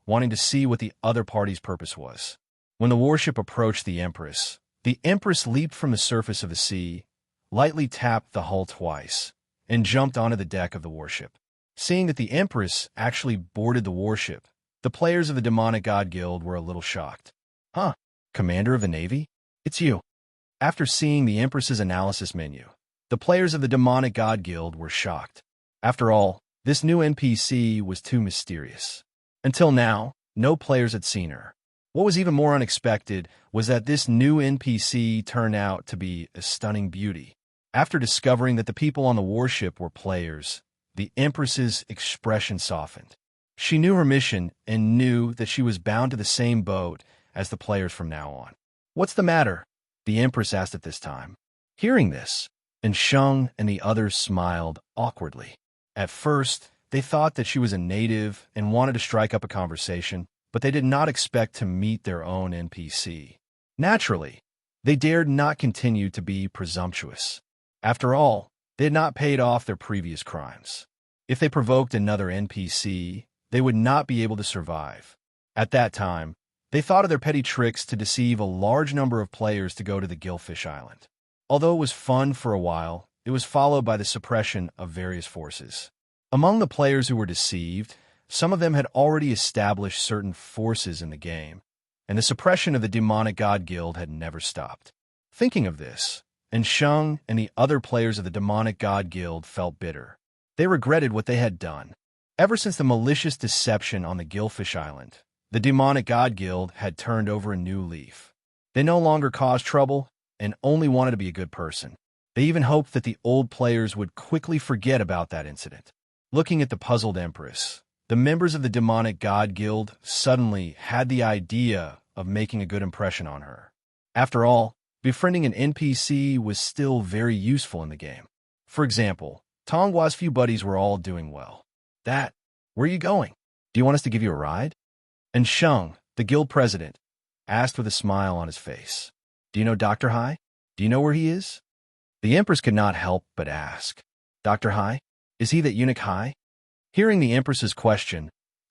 wanting to see what the other party's purpose was. When the warship approached the Empress leaped from the surface of the sea, lightly tapped the hull twice, and jumped onto the deck of the warship. Seeing that the Empress actually boarded the warship, the players of the Demonic God Guild were a little shocked. Huh, Commander of the Navy? It's you. After seeing the Empress's analysis menu, the players of the Demonic God Guild were shocked. After all, this new NPC was too mysterious. Until now, no players had seen her. What was even more unexpected was that this new NPC turned out to be a stunning beauty. After discovering that the people on the warship were players, the Empress's expression softened. She knew her mission and knew that she was bound to the same boat as the players from now on. What's the matter? The Empress asked at this time. Hearing this, Sheng and the others smiled awkwardly. At first, they thought that she was a native and wanted to strike up a conversation, but they did not expect to meet their own NPC. Naturally, they dared not continue to be presumptuous. After all, they had not paid off their previous crimes. If they provoked another NPC, they would not be able to survive. At that time, they thought of their petty tricks to deceive a large number of players to go to the Gillfish Island. Although it was fun for a while, it was followed by the suppression of various forces. Among the players who were deceived, some of them had already established certain forces in the game, and the suppression of the Demonic God Guild had never stopped. Thinking of this, Shung and the other players of the Demonic God Guild felt bitter. They regretted what they had done. Ever since the malicious deception on the Gillfish Island, the Demonic God Guild had turned over a new leaf. They no longer caused trouble and only wanted to be a good person. They even hoped that the old players would quickly forget about that incident. Looking at the puzzled Empress, the members of the Demonic God Guild suddenly had the idea of making a good impression on her. After all, befriending an NPC was still very useful in the game. For example, Tongwa's few buddies were all doing well. Where are you going? Do you want us to give you a ride? And Shung, the guild president, asked with a smile on his face. Do you know Dr. Hai? Do you know where he is? The Empress could not help but ask. Dr. Hai? Is he that eunuch Hai? Hearing the Empress's question,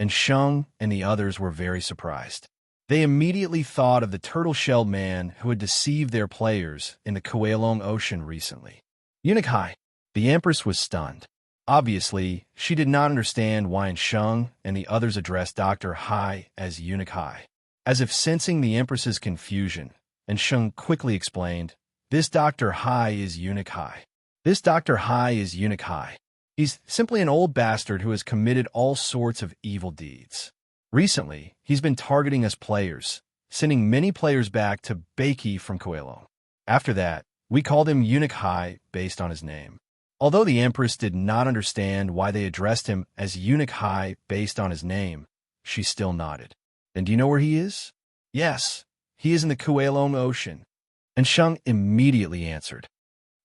Shung and the others were very surprised. They immediately thought of the turtle-shelled man who had deceived their players in the Kuelong Ocean recently. Eunuch Hai. The Empress was stunned. Obviously, she did not understand why Shung and the others addressed Dr. Hai as Eunuch Hai. As if sensing the Empress's confusion, Shung quickly explained, This Dr. Hai is Eunuch Hai. This Dr. Hai is Eunuch Hai. He's simply an old bastard who has committed all sorts of evil deeds. Recently, he's been targeting us players, sending many players back to Beiki from Kuelong. After that, we called him Eunuch Hai based on his name. Although the Empress did not understand why they addressed him as Eunuch Hai based on his name, she still nodded. And do you know where he is? Yes, he is in the Kuelong Ocean. And Shung immediately answered.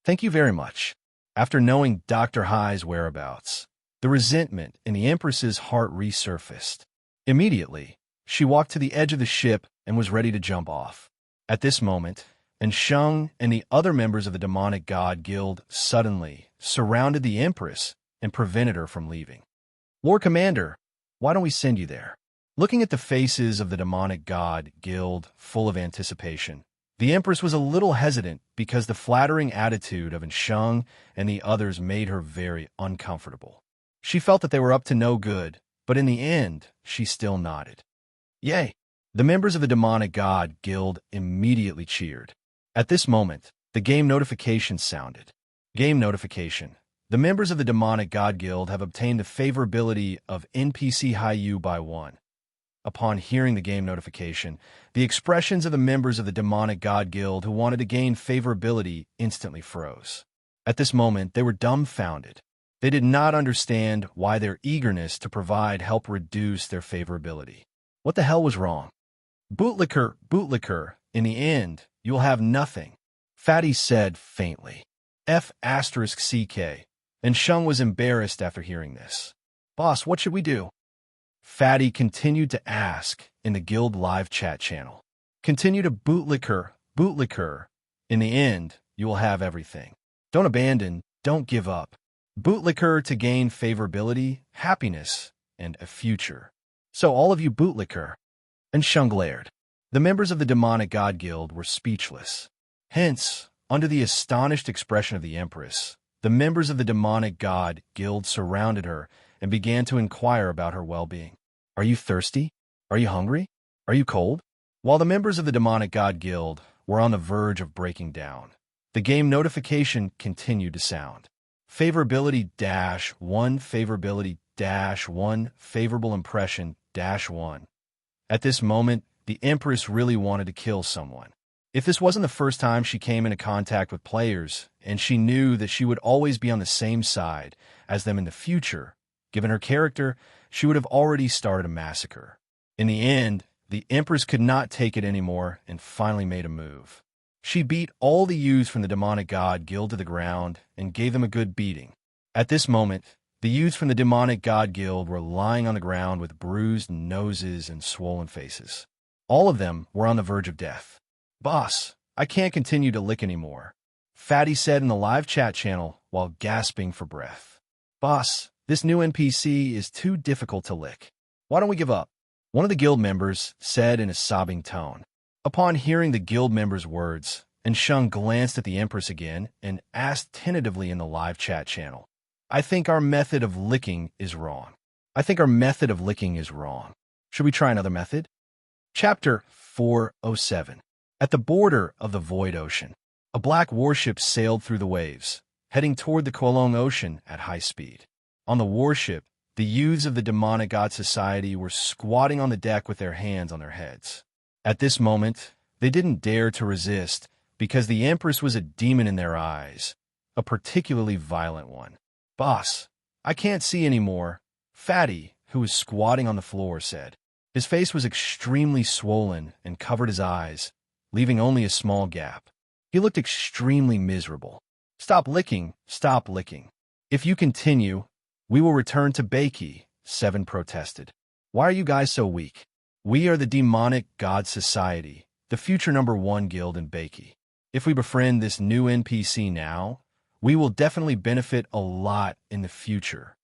Thank you very much. After knowing Dr. Hai's whereabouts, the resentment in the Empress's heart resurfaced. Immediately, she walked to the edge of the ship and was ready to jump off. At this moment, Shung and the other members of the Demonic God Guild suddenly surrounded the Empress and prevented her from leaving. Lord Commander, why don't we send you there? Looking at the faces of the Demonic God Guild full of anticipation, the Empress was a little hesitant because the flattering attitude of Shung and the others made her very uncomfortable. She felt that they were up to no good, but in the end, she still nodded. Yay! The members of the Demonic God Guild immediately cheered. At this moment, the game notification sounded. Game notification. The members of the Demonic God Guild have obtained the favorability of NPC Haiyu by 1. Upon hearing the game notification, the expressions of the members of the Demonic God Guild who wanted to gain favorability instantly froze. At this moment, they were dumbfounded. They did not understand why their eagerness to provide helped reduce their favorability. What the hell was wrong? Bootlicker, in the end, you'll have nothing, Fatty said faintly. F*CK, and Shung was embarrassed after hearing this. Boss, what should we do? Fatty continued to ask in the guild live chat channel. Continue to bootlicker. In the end, you will have everything. Don't abandon, don't give up. Bootlicker to gain favorability, happiness, and a future. So all of you bootlicker. And Shung glared. The members of the Demonic God Guild were speechless. Hence, under the astonished expression of the Empress, the members of the Demonic God Guild surrounded her and began to inquire about her well-being. Are you thirsty? Are you hungry? Are you cold? While the members of the Demonic God Guild were on the verge of breaking down, the game notification continued to sound. Favorability -1, favorability -1, favorable impression -1. At this moment, the Empress really wanted to kill someone. If this wasn't the first time she came into contact with players, and she knew that she would always be on the same side as them in the future, given her character, she would have already started a massacre. In the end, the Empress could not take it anymore and finally made a move. She beat all the youths from the Demonic God Guild to the ground and gave them a good beating. At this moment, the youths from the Demonic God Guild were lying on the ground with bruised noses and swollen faces. All of them were on the verge of death. Boss, I can't continue to lick anymore. Fatty said in the live chat channel while gasping for breath. Boss, this new NPC is too difficult to lick. Why don't we give up? One of the guild members said in a sobbing tone. Upon hearing the guild member's words, Ensheng glanced at the Empress again and asked tentatively in the live chat channel, I think our method of licking is wrong. I think our method of licking is wrong. Should we try another method? Chapter 407. At the border of the Void Ocean, a black warship sailed through the waves, heading toward the Kuolong Ocean at high speed. On the warship, the youths of the demonic god society were squatting on the deck with their hands on their heads. At this moment, they didn't dare to resist because the Empress was a demon in their eyes, a particularly violent one. Boss, I can't see anymore, Fatty, who was squatting on the floor, said. His face was extremely swollen and covered his eyes, leaving only a small gap. He looked extremely miserable. Stop licking, stop licking. If you continue, we will return to Beiki, Seven protested. Why are you guys so weak? We are the Demonic God Society, the future #1 guild in Beiki. If we befriend this new NPC now, we will definitely benefit a lot in the future.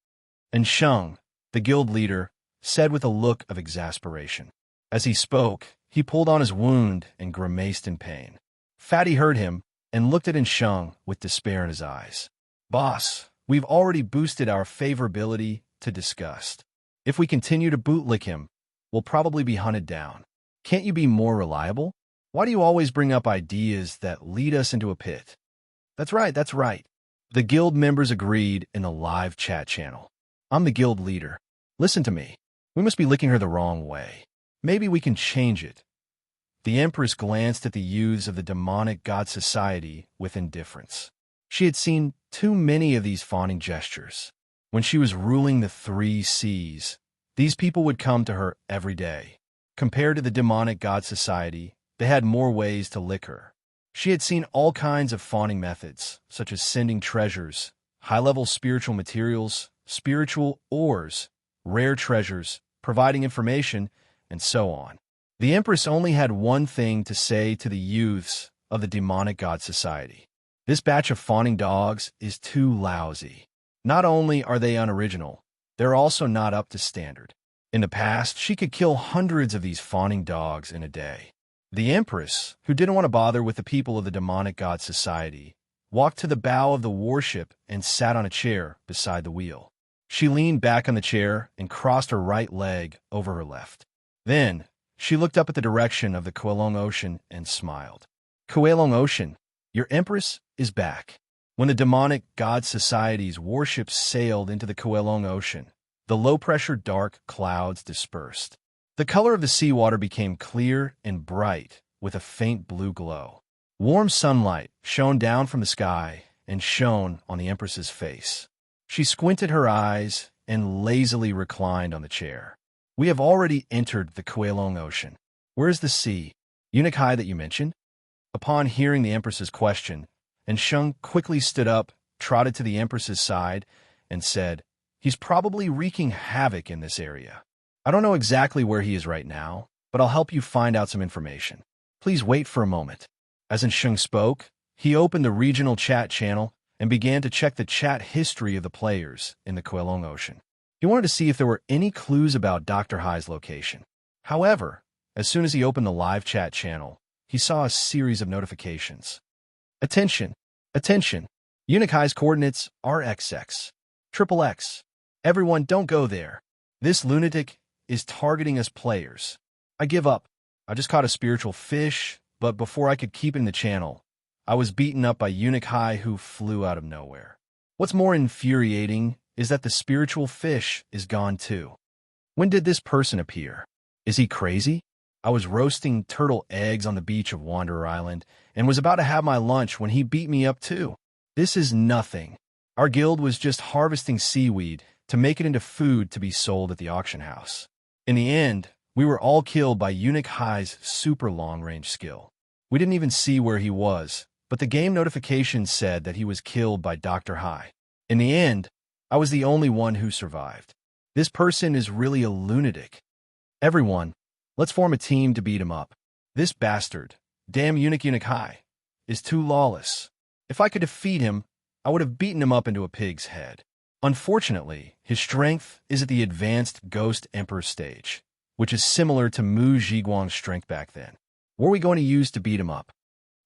And Sheng, the guild leader, said with a look of exasperation. As he spoke, he pulled on his wound and grimaced in pain. Fatty heard him and looked at Ensheng with despair in his eyes. Boss, we've already boosted our favorability to disgust. If we continue to bootlick him, we'll probably be hunted down. Can't you be more reliable? Why do you always bring up ideas that lead us into a pit? That's right, that's right. The guild members agreed in the live chat channel. I'm the guild leader. Listen to me. We must be licking her the wrong way. Maybe we can change it. The Empress glanced at the youths of the Demonic God Society with indifference. She had seen too many of these fawning gestures. When she was ruling the 3 seas, these people would come to her every day. Compared to the Demonic God Society, they had more ways to lick her. She had seen all kinds of fawning methods, such as sending treasures, high-level spiritual materials, spiritual ores, rare treasures, providing information, and so on. The Empress only had one thing to say to the youths of the Demonic God Society. This batch of fawning dogs is too lousy. Not only are they unoriginal, they're also not up to standard. In the past, she could kill hundreds of these fawning dogs in a day. The Empress, who didn't want to bother with the people of the Demonic God Society, walked to the bow of the warship and sat on a chair beside the wheel. She leaned back on the chair and crossed her right leg over her left. Then, she looked up at the direction of the Kuolong Ocean and smiled. Kuolong Ocean, your Empress is back. When the Demonic God Society's warships sailed into the Kuolong Ocean, the low-pressure dark clouds dispersed. The color of the seawater became clear and bright with a faint blue glow. Warm sunlight shone down from the sky and shone on the Empress's face. She squinted her eyes and lazily reclined on the chair. We have already entered the Kuolong Ocean. Where is the sea? Unikai that you mentioned? Upon hearing the Empress's question, Ensheng quickly stood up, trotted to the Empress's side, and said, He's probably wreaking havoc in this area. I don't know exactly where he is right now, but I'll help you find out some information. Please wait for a moment. As Ensheng spoke, he opened the regional chat channel and began to check the chat history of the players in the Kuolong Ocean. He wanted to see if there were any clues about Dr. Hai's location. However, as soon as he opened the live chat channel, he saw a series of notifications. Attention! Attention! Unikai's coordinates are XX. XXX. Everyone don't go there. This lunatic is targeting us players. I give up. I just caught a spiritual fish, but before I could keep it in the channel, I was beaten up by Unikai who flew out of nowhere. What's more infuriating is that the spiritual fish is gone too. When did this person appear? Is he crazy? I was roasting turtle eggs on the beach of Wanderer Island and was about to have my lunch when he beat me up too. This is nothing. Our guild was just harvesting seaweed to make it into food to be sold at the auction house. In the end, we were all killed by Unikai's super long-range skill. We didn't even see where he was, but the game notification said that he was killed by Dr. Hai. In the end, I was the only one who survived. This person is really a lunatic. Everyone, let's form a team to beat him up. This bastard, damn Unikai, is too lawless. If I could defeat him, I would have beaten him up into a pig's head. Unfortunately, his strength is at the advanced Ghost Emperor stage, which is similar to Mu Zhiguang's strength back then. What are we going to use to beat him up?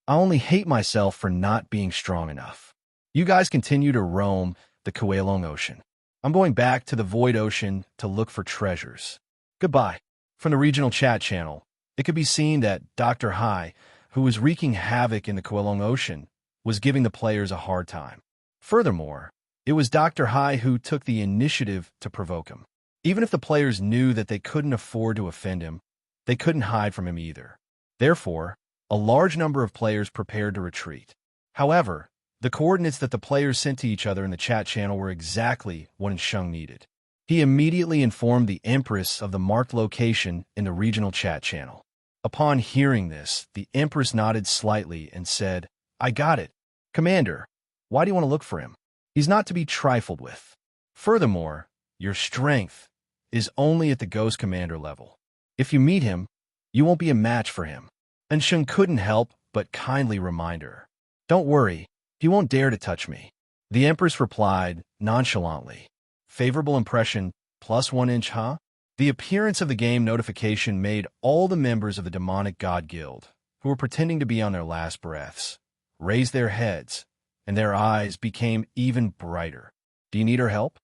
I only hate myself for not being strong enough. You guys continue to roam the Kuelong Ocean. I'm going back to the Void Ocean to look for treasures. Goodbye. From the regional chat channel, it could be seen that Dr. Hai, who was wreaking havoc in the Kuelong Ocean, was giving the players a hard time. Furthermore, it was Dr. Hai who took the initiative to provoke him. Even if the players knew that they couldn't afford to offend him, they couldn't hide from him either. Therefore, a large number of players prepared to retreat. However, the coordinates that the players sent to each other in the chat channel were exactly what Sheng needed. He immediately informed the Empress of the marked location in the regional chat channel. Upon hearing this, the Empress nodded slightly and said, "I got it. Commander, why do you want to look for him? He's not to be trifled with. Furthermore, your strength is only at the Ghost Commander level. If you meet him, you won't be a match for him." And Sheng couldn't help but kindly remind her, "Don't worry, he won't dare to touch me." The Empress replied nonchalantly, "Favorable impression, +1 inch, huh?" The appearance of the game notification made all the members of the Demonic God Guild, who were pretending to be on their last breaths, raise their heads, and their eyes became even brighter. "Do you need our help?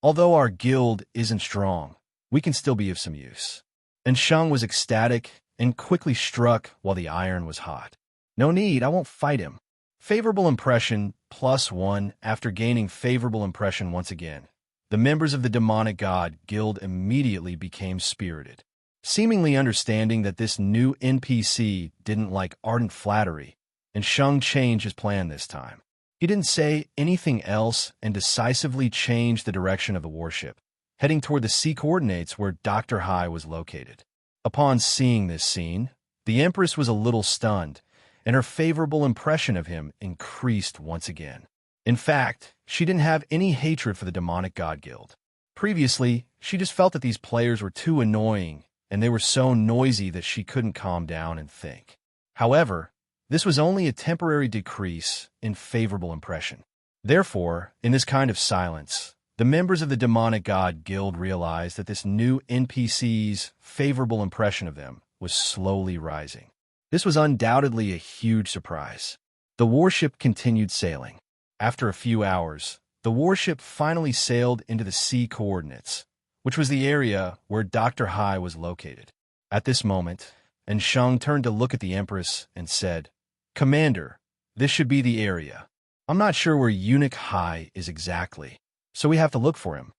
Although our guild isn't strong, we can still be of some use." And Sheng was ecstatic and quickly struck while the iron was hot. "No need, I won't fight him." Favorable impression, +1. After gaining favorable impression once again, the members of the Demonic God Guild immediately became spirited. Seemingly understanding that this new NPC didn't like ardent flattery, and Sheng changed his plan this time. He didn't say anything else and decisively changed the direction of the warship, heading toward the sea coordinates where Dr. Hai was located. Upon seeing this scene, the Empress was a little stunned, and her favorable impression of him increased once again. In fact, she didn't have any hatred for the Demonic God Guild. Previously, she just felt that these players were too annoying, and they were so noisy that she couldn't calm down and think. However, this was only a temporary decrease in favorable impression. Therefore, in this kind of silence, the members of the Demonic God Guild realized that this new NPC's favorable impression of them was slowly rising. This was undoubtedly a huge surprise. The warship continued sailing. After a few hours, the warship finally sailed into the sea coordinates, which was the area where Dr. Hai was located. At this moment, Sheng turned to look at the Empress and said, "Commander, this should be the area. I'm not sure where Eunuch Hai is exactly, so we have to look for him."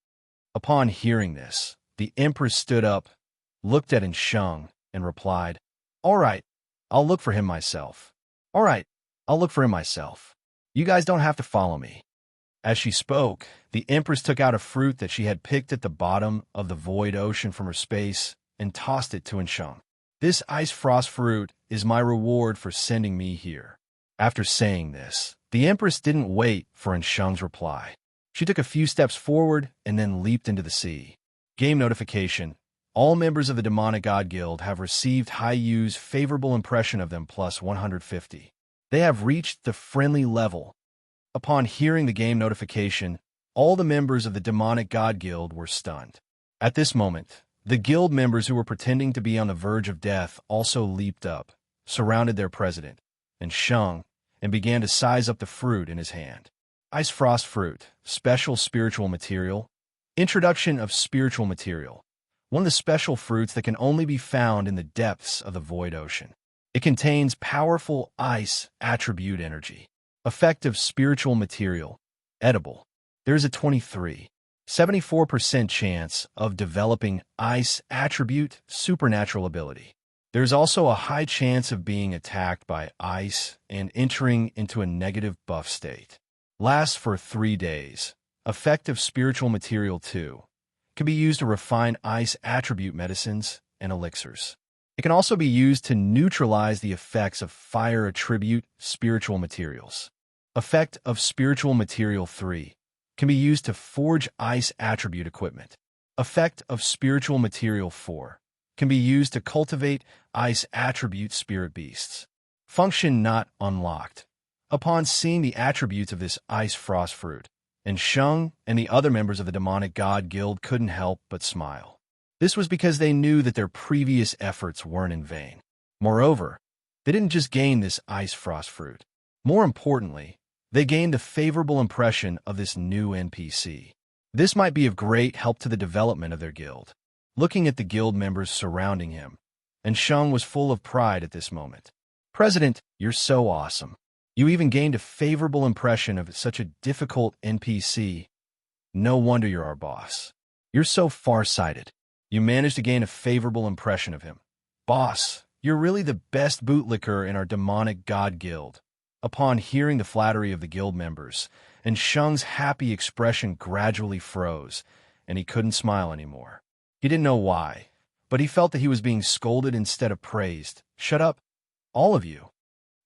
Upon hearing this, the Empress stood up, looked at Sheng, and replied, "All right, I'll look for him myself. All right, I'll look for him myself. You guys don't have to follow me." As she spoke, the Empress took out a fruit that she had picked at the bottom of the Void Ocean from her space and tossed it to Sheng. "This ice frost fruit is my reward for sending me here." After saying this, the Empress didn't wait for Sheng's reply. She took a few steps forward and then leaped into the sea. Game notification. All members of the Demonic God Guild have received Haiyu's favorable impression of them +150. They have reached the friendly level. Upon hearing the game notification, all the members of the Demonic God Guild were stunned. At this moment, the guild members who were pretending to be on the verge of death also leaped up, surrounded their president, Sheng, and began to size up the fruit in his hand. Ice Frost Fruit, Special Spiritual Material. Introduction of Spiritual Material. One of the special fruits that can only be found in the depths of the Void Ocean. It contains powerful ice attribute energy. Effective spiritual material. Edible. There is a 74% chance of developing ice attribute supernatural ability. There's also a high chance of being attacked by ice and entering into a negative buff state. Lasts for 3 days. Effective spiritual material 2. Can be used to refine ice attribute medicines and elixirs. It can also be used to neutralize the effects of fire attribute spiritual materials. Effect of spiritual material 3. Can be used to forge ice attribute equipment. Effect of spiritual material 4. Can be used to cultivate ice attribute spirit beasts. Function not unlocked. upon seeing the attributes of this ice frost fruit, and Shung and the other members of the demonic god guild couldn't help but smile. This was because they knew that their previous efforts weren't in vain. Moreover, they didn't just gain this ice frost fruit. More importantly, they gained a favorable impression of this new NPC. This might be of great help to the development of their guild. Looking at the guild members surrounding him, and Shung was full of pride at this moment. President, you're so awesome. You even gained a favorable impression of such a difficult NPC. No wonder you're our boss. You're so far-sighted. You managed to gain a favorable impression of him. Boss, you're really the best bootlicker in our demonic god guild. Upon hearing the flattery of the guild members, and Shung's happy expression gradually froze, and he couldn't smile anymore. He didn't know why, but he felt that he was being scolded instead of praised. Shut up, all of you.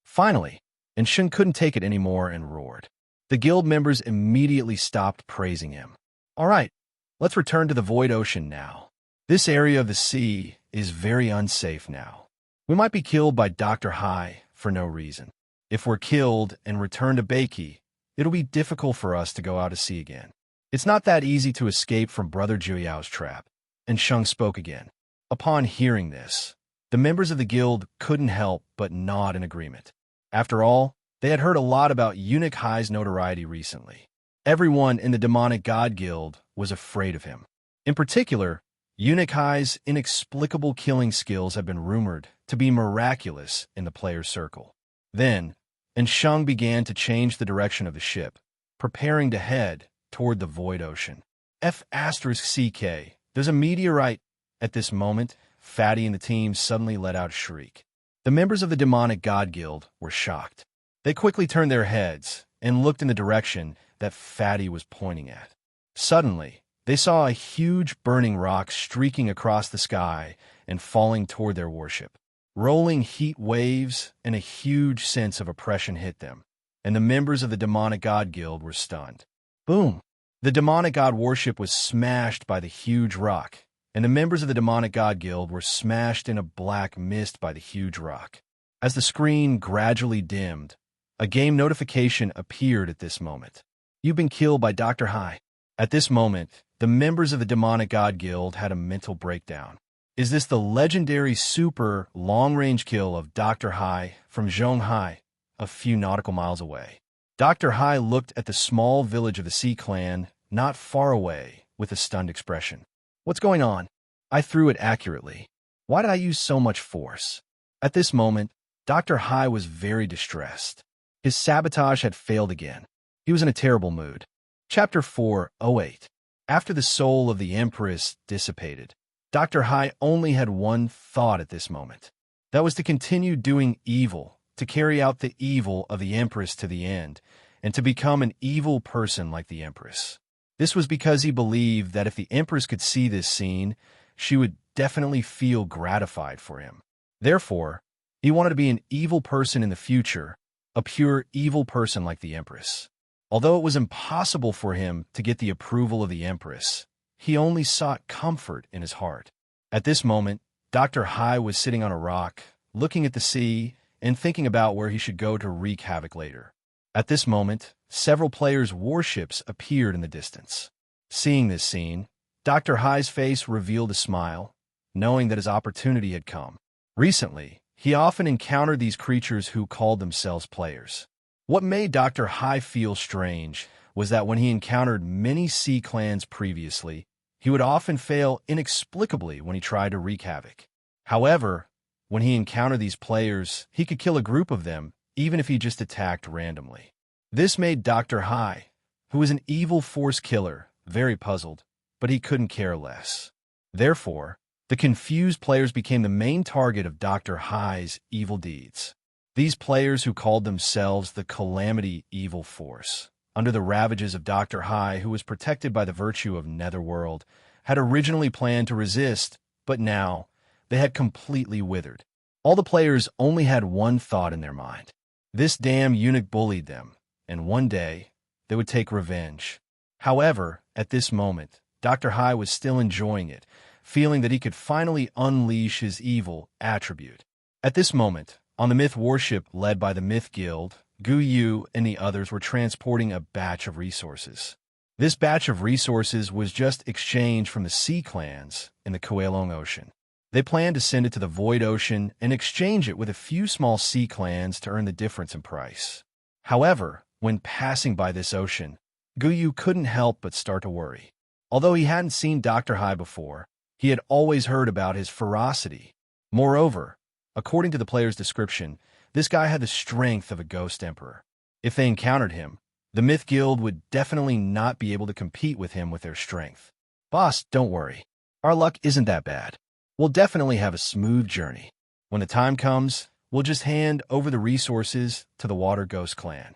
Finally, and Shung couldn't take it anymore and roared. The guild members immediately stopped praising him. All right, let's return to the Void Ocean now. This area of the sea is very unsafe now. We might be killed by Dr. Hai for no reason. If we're killed and return to Beiki, it'll be difficult for us to go out to sea again. It's not that easy to escape from Brother Juyao's trap. And Shung spoke again. Upon hearing this, the members of the guild couldn't help but nod in agreement. After all, they had heard a lot about Eunuch Hai's notoriety recently. Everyone in the demonic god guild was afraid of him. In particular, Eunuch Hai's inexplicable killing skills have been rumored to be miraculous in the player's circle. Then, and Shung began to change the direction of the ship, preparing to head toward the Void Ocean. F*CK, there's a meteorite. At this moment, Fatty and the team suddenly let out a shriek. The members of the demonic god guild were shocked. They quickly turned their heads and looked in the direction that Fatty was pointing at. Suddenly, they saw a huge burning rock streaking across the sky and falling toward their warship. Rolling heat waves and a huge sense of oppression hit them, and the members of the demonic god guild were stunned. Boom! The demonic god warship was smashed by the huge rock, and the members of the demonic god guild were smashed in a black mist by the huge rock. As the screen gradually dimmed, a game notification appeared at this moment. You've been killed by Dr. Hai. At this moment, the members of the demonic god guild had a mental breakdown. Is this the legendary super long-range kill of Dr. Hai from Zhonghai, a few nautical miles away? Dr. Hai looked at the small village of the Sea Clan not far away with a stunned expression. What's going on? I threw it accurately. Why did I use so much force? At this moment, Dr. Hai was very distressed. His sabotage had failed again. He was in a terrible mood. Chapter 4:08. After the soul of the Empress dissipated, Dr. Hai only had one thought at this moment. That was to continue doing evil, to carry out the evil of the Empress to the end, and to become an evil person like the Empress. This was because he believed that if the Empress could see this scene, she would definitely feel gratified for him. Therefore, he wanted to be an evil person in the future, a pure evil person like the Empress. Although it was impossible for him to get the approval of the Empress, he only sought comfort in his heart. At this moment, Dr. Hai was sitting on a rock, looking at the sea, and thinking about where he should go to wreak havoc later. At this moment, several players' warships appeared in the distance. Seeing this scene, Dr. Hai's face revealed a smile, knowing that his opportunity had come. Recently, he often encountered these creatures who called themselves players. What made Dr. Hai feel strange was that when he encountered many sea clans previously, he would often fail inexplicably when he tried to wreak havoc. However, when he encountered these players, he could kill a group of them, even if he just attacked randomly. This made Dr. Hai, who was an evil force killer, very puzzled, but he couldn't care less. Therefore, the confused players became the main target of Dr. Hai's evil deeds. These players who called themselves the Calamity Evil Force, under the ravages of Dr. Hai, who was protected by the virtue of Netherworld, had originally planned to resist, but now they had completely withered. All the players only had one thought in their mind. This damn eunuch bullied them, and one day they would take revenge. However, at this moment, Dr. Hai was still enjoying it, feeling that he could finally unleash his evil attribute. At this moment, on the Myth warship led by the Myth Guild, Gu Yu and the others were transporting a batch of resources. This batch of resources was just exchanged from the sea clans in the Kuelong Ocean. They planned to send it to the Void Ocean and exchange it with a few small sea clans to earn the difference in price. However, when passing by this ocean, Gu Yu couldn't help but start to worry. Although he hadn't seen Dr. Hai before, he had always heard about his ferocity. Moreover, according to the player's description, this guy had the strength of a ghost emperor. If they encountered him, the Myth Guild would definitely not be able to compete with him with their strength. Boss, don't worry. Our luck isn't that bad. We'll definitely have a smooth journey. When the time comes, we'll just hand over the resources to the Water Ghost clan.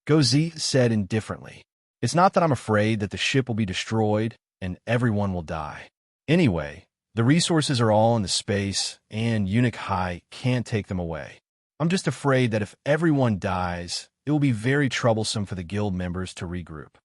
Gozi said indifferently. It's not that I'm afraid that the ship will be destroyed and everyone will die. Anyway, the resources are all in the space and Eunuch Hai can't take them away. I'm just afraid that if everyone dies, it will be very troublesome for the guild members to regroup.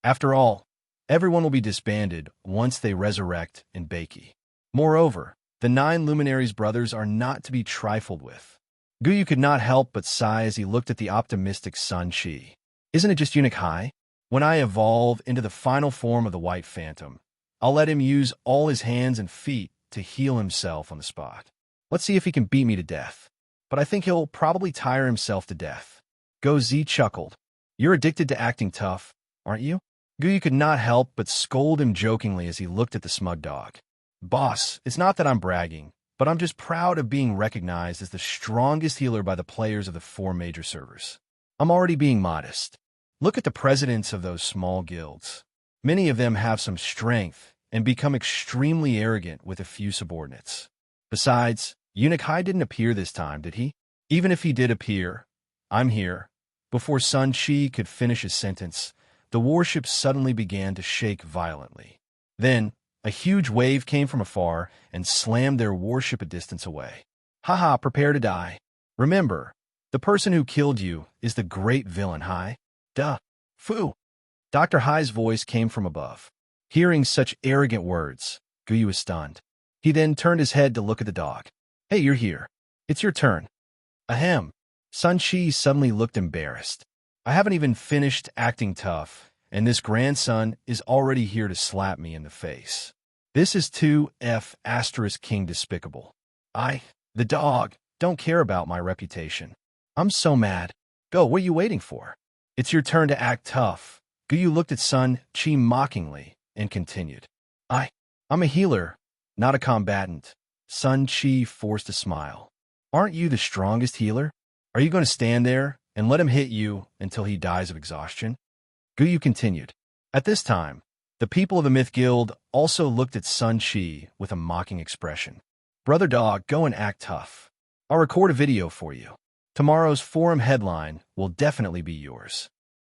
After all, everyone will be disbanded once they resurrect in Beiki. Moreover, the 9 Luminaries brothers are not to be trifled with. Gu Yu could not help but sigh as he looked at the optimistic Sun Chi. Isn't it just Eunuch Hai? When I evolve into the final form of the White Phantom, I'll let him use all his hands and feet to heal himself on the spot. Let's see if he can beat me to death. But I think he'll probably tire himself to death. Go Z chuckled. You're addicted to acting tough, aren't you? Gu Yu could not help but scold him jokingly as he looked at the smug dog. Boss, it's not that I'm bragging, but I'm just proud of being recognized as the strongest healer by the players of the 4 major servers. I'm already being modest. Look at the presidents of those small guilds. Many of them have some strength and become extremely arrogant with a few subordinates. Besides, Eunuch Hai didn't appear this time, did he? Even if he did appear, I'm here. Before Sun Chi could finish his sentence, the warship suddenly began to shake violently. Then, a huge wave came from afar and slammed their warship a distance away. Haha, prepare to die. Remember, the person who killed you is the great villain Hai. Duh. Fu. Dr. Hai's voice came from above. Hearing such arrogant words, Gu Yu was stunned. He then turned his head to look at the dog. Hey, you're here. It's your turn. Ahem. Sun Chi suddenly looked embarrassed. I haven't even finished acting tough, and this grandson is already here to slap me in the face. This is 2F** King despicable. The dog, don't care about my reputation. I'm so mad. Go, what are you waiting for? It's your turn to act tough. Gu Yu looked at Sun Chi mockingly and continued. I'm a healer, not a combatant. Sun Chi forced a smile. Aren't you the strongest healer? Are you going to stand there and let him hit you until he dies of exhaustion? Gu Yu continued. At this time, the people of the Myth Guild also looked at Sun Chi with a mocking expression. Brother dog, go and act tough. I'll record a video for you. Tomorrow's forum headline will definitely be yours.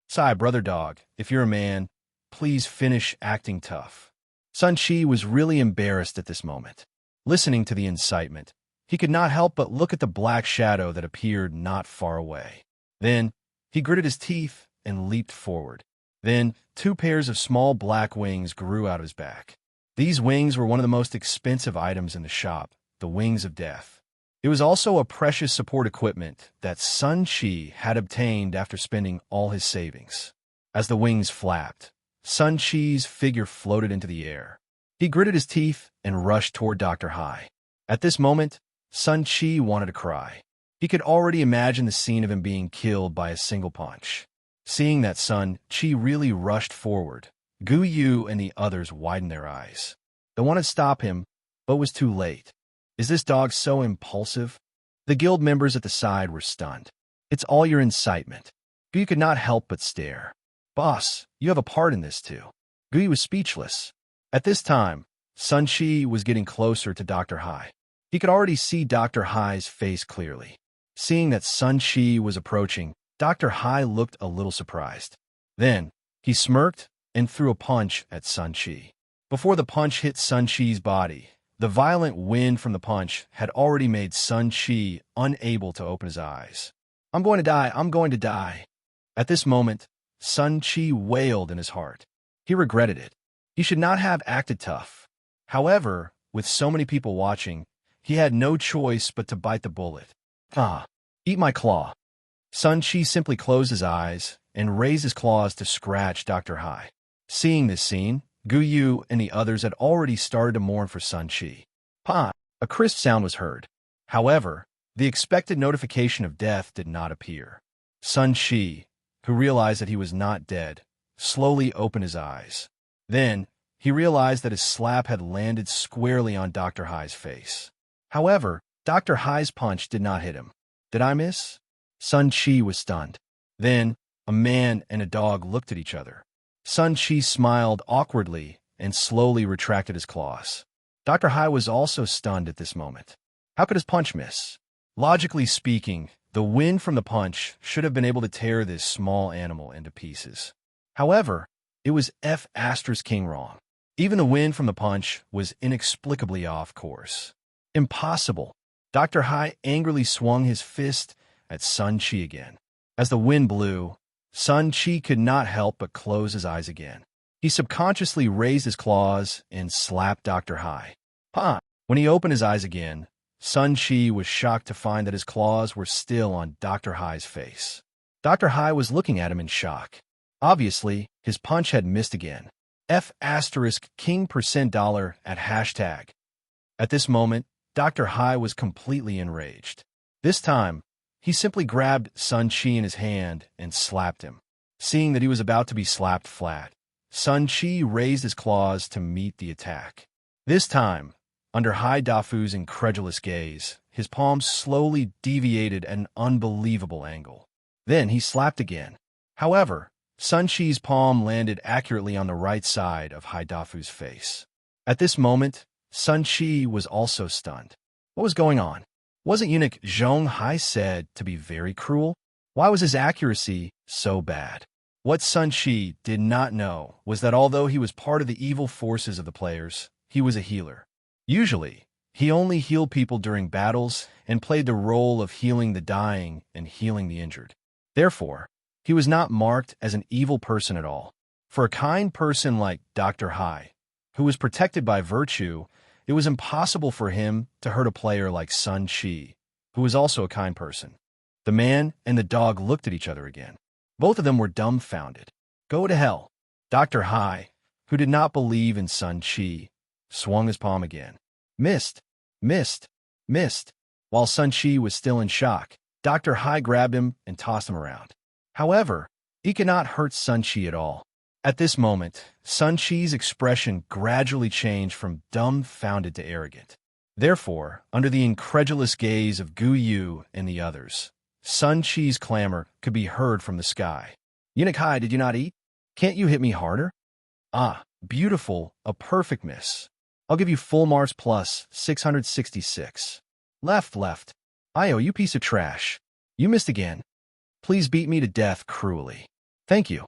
Sigh, brother dog, if you're a man, please finish acting tough. Sun Chi was really embarrassed at this moment. Listening to the incitement, he could not help but look at the black shadow that appeared not far away. Then, he gritted his teeth and leaped forward. Then, 2 pairs of small black wings grew out of his back. These wings were one of the most expensive items in the shop, the wings of death. It was also a precious support equipment that Sun Chi had obtained after spending all his savings. As the wings flapped, Sun Chi's figure floated into the air. He gritted his teeth and rushed toward Dr. Hai. At this moment, Sun Chi wanted to cry. He could already imagine the scene of him being killed by a single punch. Seeing that Sun Chi really rushed forward, Gu Yu and the others widened their eyes. They wanted to stop him, but was too late. Is this dog so impulsive? The guild members at the side were stunned. It's all your incitement. Gu Yu could not help but stare. Boss, you have a part in this too. Gu Yu was speechless. At this time, Sun Chi was getting closer to Dr. Hai. He could already see Dr. Hai's face clearly. Seeing that Sun Chi was approaching, Dr. Hai looked a little surprised. Then, he smirked and threw a punch at Sun Chi. Before the punch hit Sun Chi's body, the violent wind from the punch had already made Sun Chi unable to open his eyes. I'm going to die, I'm going to die. At this moment, Sun Chi wailed in his heart. He regretted it. He should not have acted tough. However, with so many people watching, he had no choice but to bite the bullet. Eat my claw. Sun Chi simply closed his eyes and raised his claws to scratch Dr. Hai. Seeing this scene, Gu Yu and the others had already started to mourn for Sun Chi. Pa! A crisp sound was heard. However, the expected notification of death did not appear. Sun Chi, who realized that he was not dead, slowly opened his eyes. Then, he realized that his slap had landed squarely on Dr. Hai's face. However, Dr. Hai's punch did not hit him. Did I miss? Sun Chi was stunned. Then, a man and a dog looked at each other. Sun Chi smiled awkwardly and slowly retracted his claws. Dr. Hai was also stunned at this moment. How could his punch miss? Logically speaking, the wind from the punch should have been able to tear this small animal into pieces. However, it was King wrong. Even the wind from the punch was inexplicably off course. Impossible. Dr. Hai angrily swung his fist at Sun Chi again. As the wind blew, Sun Chi could not help but close his eyes again. He subconsciously raised his claws and slapped Dr. Hai. Pa! When he opened his eyes again, Sun Chi was shocked to find that his claws were still on Dr. Hai's face. Dr. Hai was looking at him in shock. Obviously, his punch had missed again. King $% at hashtag. At this moment, Dr. Hai was completely enraged. This time, he simply grabbed Sun Chi in his hand and slapped him. Seeing that he was about to be slapped flat, Sun Chi raised his claws to meet the attack. This time, under Hai Dafu's incredulous gaze, his palms slowly deviated at an unbelievable angle. Then he slapped again. However, Sun Chi's palm landed accurately on the right side of Hai Dafu's face. At this moment, Sun Chi was also stunned. What was going on? Wasn't eunuch Zhong Hai said to be very cruel? Why was his accuracy so bad? What Sun Chi did not know was that although he was part of the evil forces of the players, he was a healer. Usually, he only healed people during battles and played the role of healing the dying and healing the injured. Therefore, he was not marked as an evil person at all. For a kind person like Dr. Hai, who was protected by virtue, it was impossible for him to hurt a player like Sun Chi, who was also a kind person. The man and the dog looked at each other again. Both of them were dumbfounded. Go to hell. Dr. Hai, who did not believe in Sun Chi, swung his palm again. Missed, missed, missed. While Sun Chi was still in shock, Dr. Hai grabbed him and tossed him around. However, he could not hurt Sun Chi at all. At this moment, Sun Chi's expression gradually changed from dumbfounded to arrogant. Therefore, under the incredulous gaze of Gu Yu and the others, Sun Chi's clamor could be heard from the sky. Eunuch Hai, did you not eat? Can't you hit me harder? Ah, beautiful, a perfect miss. I'll give you full marks plus 666. Left, left. Io, you piece of trash. You missed again. Please beat me to death cruelly. Thank you.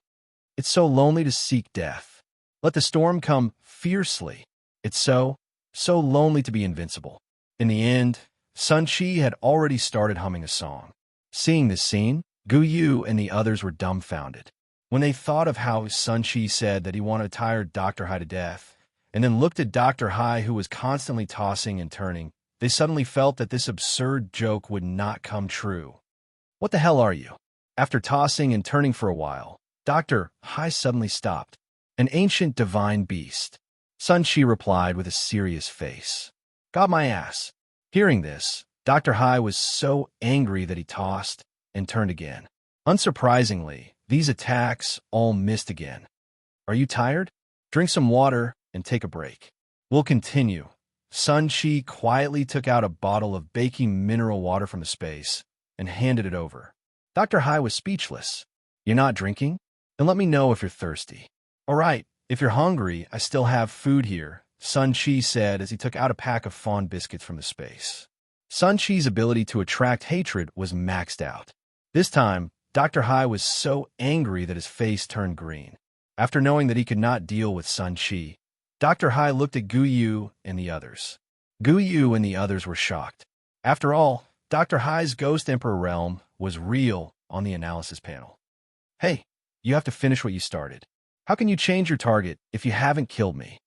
It's so lonely to seek death. Let the storm come fiercely. It's so lonely to be invincible. In the end, Sun Chi had already started humming a song. Seeing this scene, Gu Yu and the others were dumbfounded. When they thought of how Sun Chi said that he wanted to tire Dr. Hai to death, and then looked at Dr. Hai who was constantly tossing and turning, they suddenly felt that this absurd joke would not come true. What the hell are you? After tossing and turning for a while, Dr. Hai suddenly stopped. An ancient divine beast. Sun Chi replied with a serious face. Got my ass. Hearing this, Dr. Hai was so angry that he tossed and turned again. Unsurprisingly, these attacks all missed again. Are you tired? Drink some water and take a break. We'll continue. Sun Chi quietly took out a bottle of baking mineral water from the space and handed it over. Dr. Hai was speechless. You're not drinking? Then let me know if you're thirsty. All right, if you're hungry, I still have food here, Sun Chi said as he took out a pack of fawn biscuits from the space. Sun Chi's ability to attract hatred was maxed out. This time, Dr. Hai was so angry that his face turned green. After knowing that he could not deal with Sun Chi, Dr. Hai looked at Gu Yu and the others. Gu Yu and the others were shocked. After all, Dr. Hai's Ghost Emperor realm was real on the analysis panel. Hey, you have to finish what you started. How can you change your target if you haven't killed me?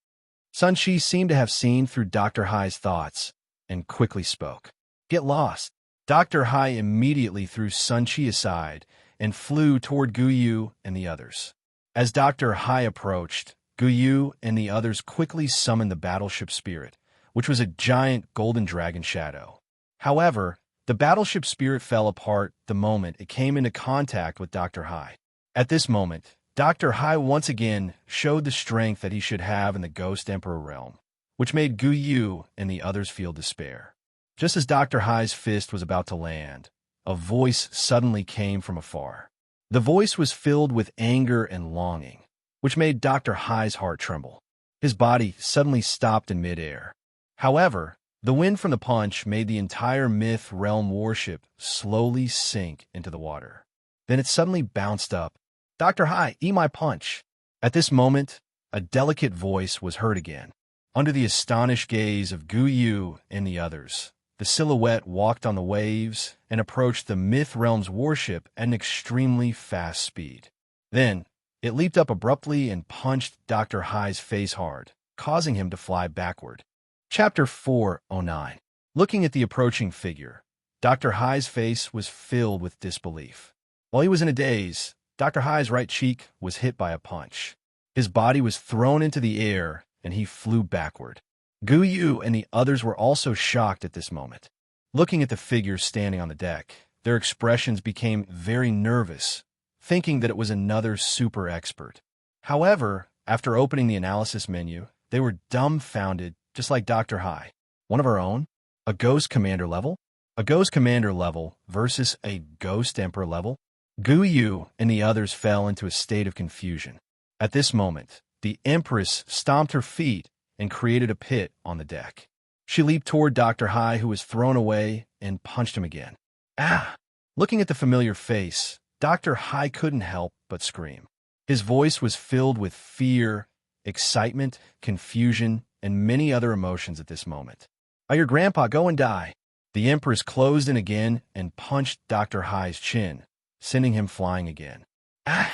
Sun Chi seemed to have seen through Dr. Hai's thoughts and quickly spoke. Get lost. Dr. Hai immediately threw Sun Chi aside and flew toward Guyu and the others. As Dr. Hai approached, Guyu and the others quickly summoned the battleship spirit, which was a giant golden dragon shadow. However, the battleship spirit fell apart the moment it came into contact with Dr. Hai. At this moment, Dr. Hai once again showed the strength that he should have in the Ghost Emperor realm, which made Guyu and the others feel despair. Just as Dr. Hai's fist was about to land, a voice suddenly came from afar. The voice was filled with anger and longing, which made Dr. Hai's heart tremble. His body suddenly stopped in midair. However, the wind from the punch made the entire myth realm warship slowly sink into the water. Then it suddenly bounced up. "Dr. Hai, eat my punch." At this moment, a delicate voice was heard again. Under the astonished gaze of Guyu and the others, the silhouette walked on the waves and approached the Myth Realm's warship at an extremely fast speed. Then, it leaped up abruptly and punched Dr. Hai's face hard, causing him to fly backward. Chapter 409. Looking at the approaching figure, Dr. Hai's face was filled with disbelief. While he was in a daze, Dr. Hai's right cheek was hit by a punch. His body was thrown into the air, and he flew backward. Guyu and the others were also shocked at this moment. Looking at the figure standing on the deck, their expressions became very nervous, thinking that it was another super expert. However, after opening the analysis menu, they were dumbfounded, just like Dr. Hai. One of our own? A Ghost Commander level? A Ghost Commander level versus a Ghost Emperor level? Guyu and the others fell into a state of confusion. At this moment, the Empress stomped her feet and created a pit on the deck. She leaped toward Dr. Hai, who was thrown away, and punched him again. Ah! Looking at the familiar face, Dr. Hai couldn't help but scream. His voice was filled with fear, excitement, confusion, and many other emotions at this moment. "Oh, your grandpa, go and die." The Empress closed in again and punched Dr. Hai's chin, sending him flying again. Ah!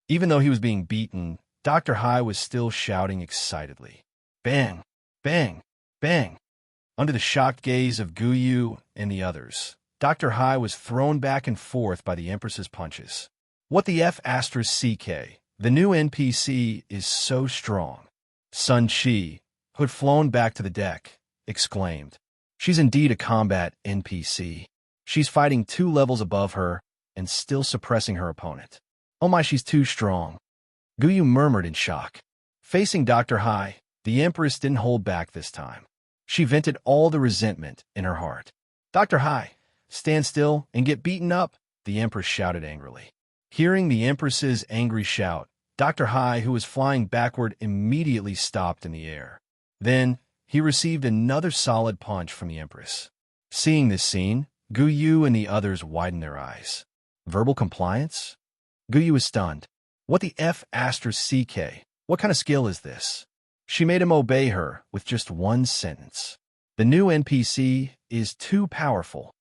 Even though he was being beaten, Dr. Hai was still shouting excitedly. Bang! Bang! Bang! Under the shocked gaze of Guyu and the others, Dr. Hai was thrown back and forth by the Empress's punches. What the F***CK? The new NPC is so strong. Sun Chi, who had flown back to the deck, exclaimed. She's indeed a combat NPC. She's fighting 2 levels above her and still suppressing her opponent. Oh my, she's too strong. Guyu murmured in shock. Facing Dr. Hai, the Empress didn't hold back this time. She vented all the resentment in her heart. "Dr. Hai, stand still and get beaten up," the Empress shouted angrily. Hearing the Empress's angry shout, Dr. Hai, who was flying backward, immediately stopped in the air. Then, he received another solid punch from the Empress. Seeing this scene, Guyu and the others widened their eyes. Verbal compliance? Guyu was stunned. What the F***CK? What kind of skill is this? She made him obey her with just one sentence. The new NPC is too powerful.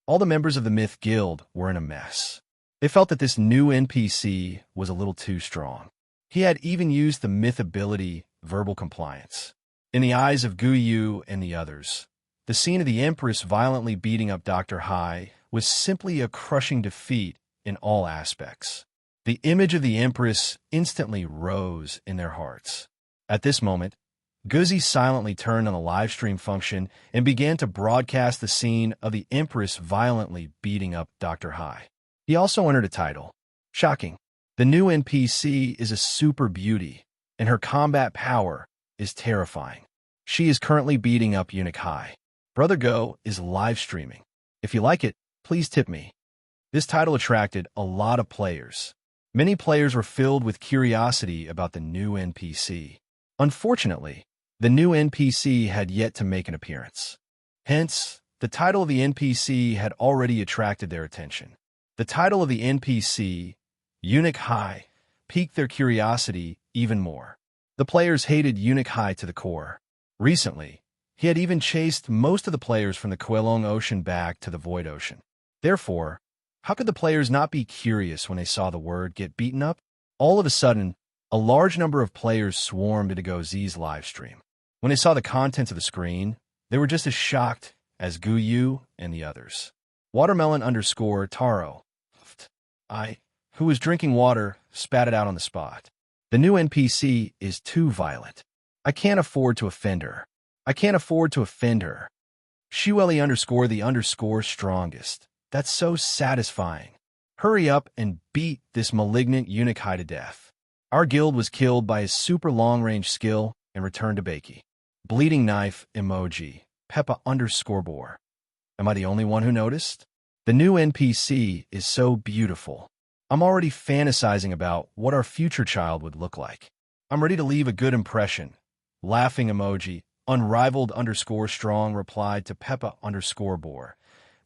All the members of the Myth Guild were in a mess. They felt that this new NPC was a little too strong. He had even used the myth ability, verbal compliance. In the eyes of Guyu and the others, the scene of the Empress violently beating up Dr. Hai was simply a crushing defeat in all aspects. The image of the Empress instantly rose in their hearts. At this moment, Guzzi silently turned on the live stream function and began to broadcast the scene of the Empress violently beating up Dr. Hai. He also entered a title. Shocking. The new NPC is a super beauty, and her combat power is terrifying. She is currently beating up Eunuch Hai. Brother Go is live streaming. If you like it, please tip me. This title attracted a lot of players. Many players were filled with curiosity about the new NPC. Unfortunately, the new NPC had yet to make an appearance. Hence, the title of the NPC had already attracted their attention. The title of the NPC, Eunuch Hai, piqued their curiosity even more. The players hated Eunuch Hai to the core. Recently, he had even chased most of the players from the Quelong Ocean back to the Void Ocean. Therefore, how could the players not be curious when they saw the word get beaten up? All of a sudden, a large number of players swarmed into GoZ's live stream. When they saw the contents of the screen, they were just as shocked as Guyu and the others. Watermelon underscore Taro. Who was drinking water, spat it out on the spot. The new NPC is too violent. I can't afford to offend her. I can't afford to offend her. Shueli underscore the underscore strongest. That's so satisfying. Hurry up and beat this malignant eunuch high to death. Our guild was killed by his super long-range skill and returned to Bakey. Bleeding knife emoji. Peppa underscore bore. Am I the only one who noticed? The new NPC is so beautiful. I'm already fantasizing about what our future child would look like. I'm ready to leave a good impression. Laughing emoji. Unrivaled underscore strong replied to Peppa underscore bore.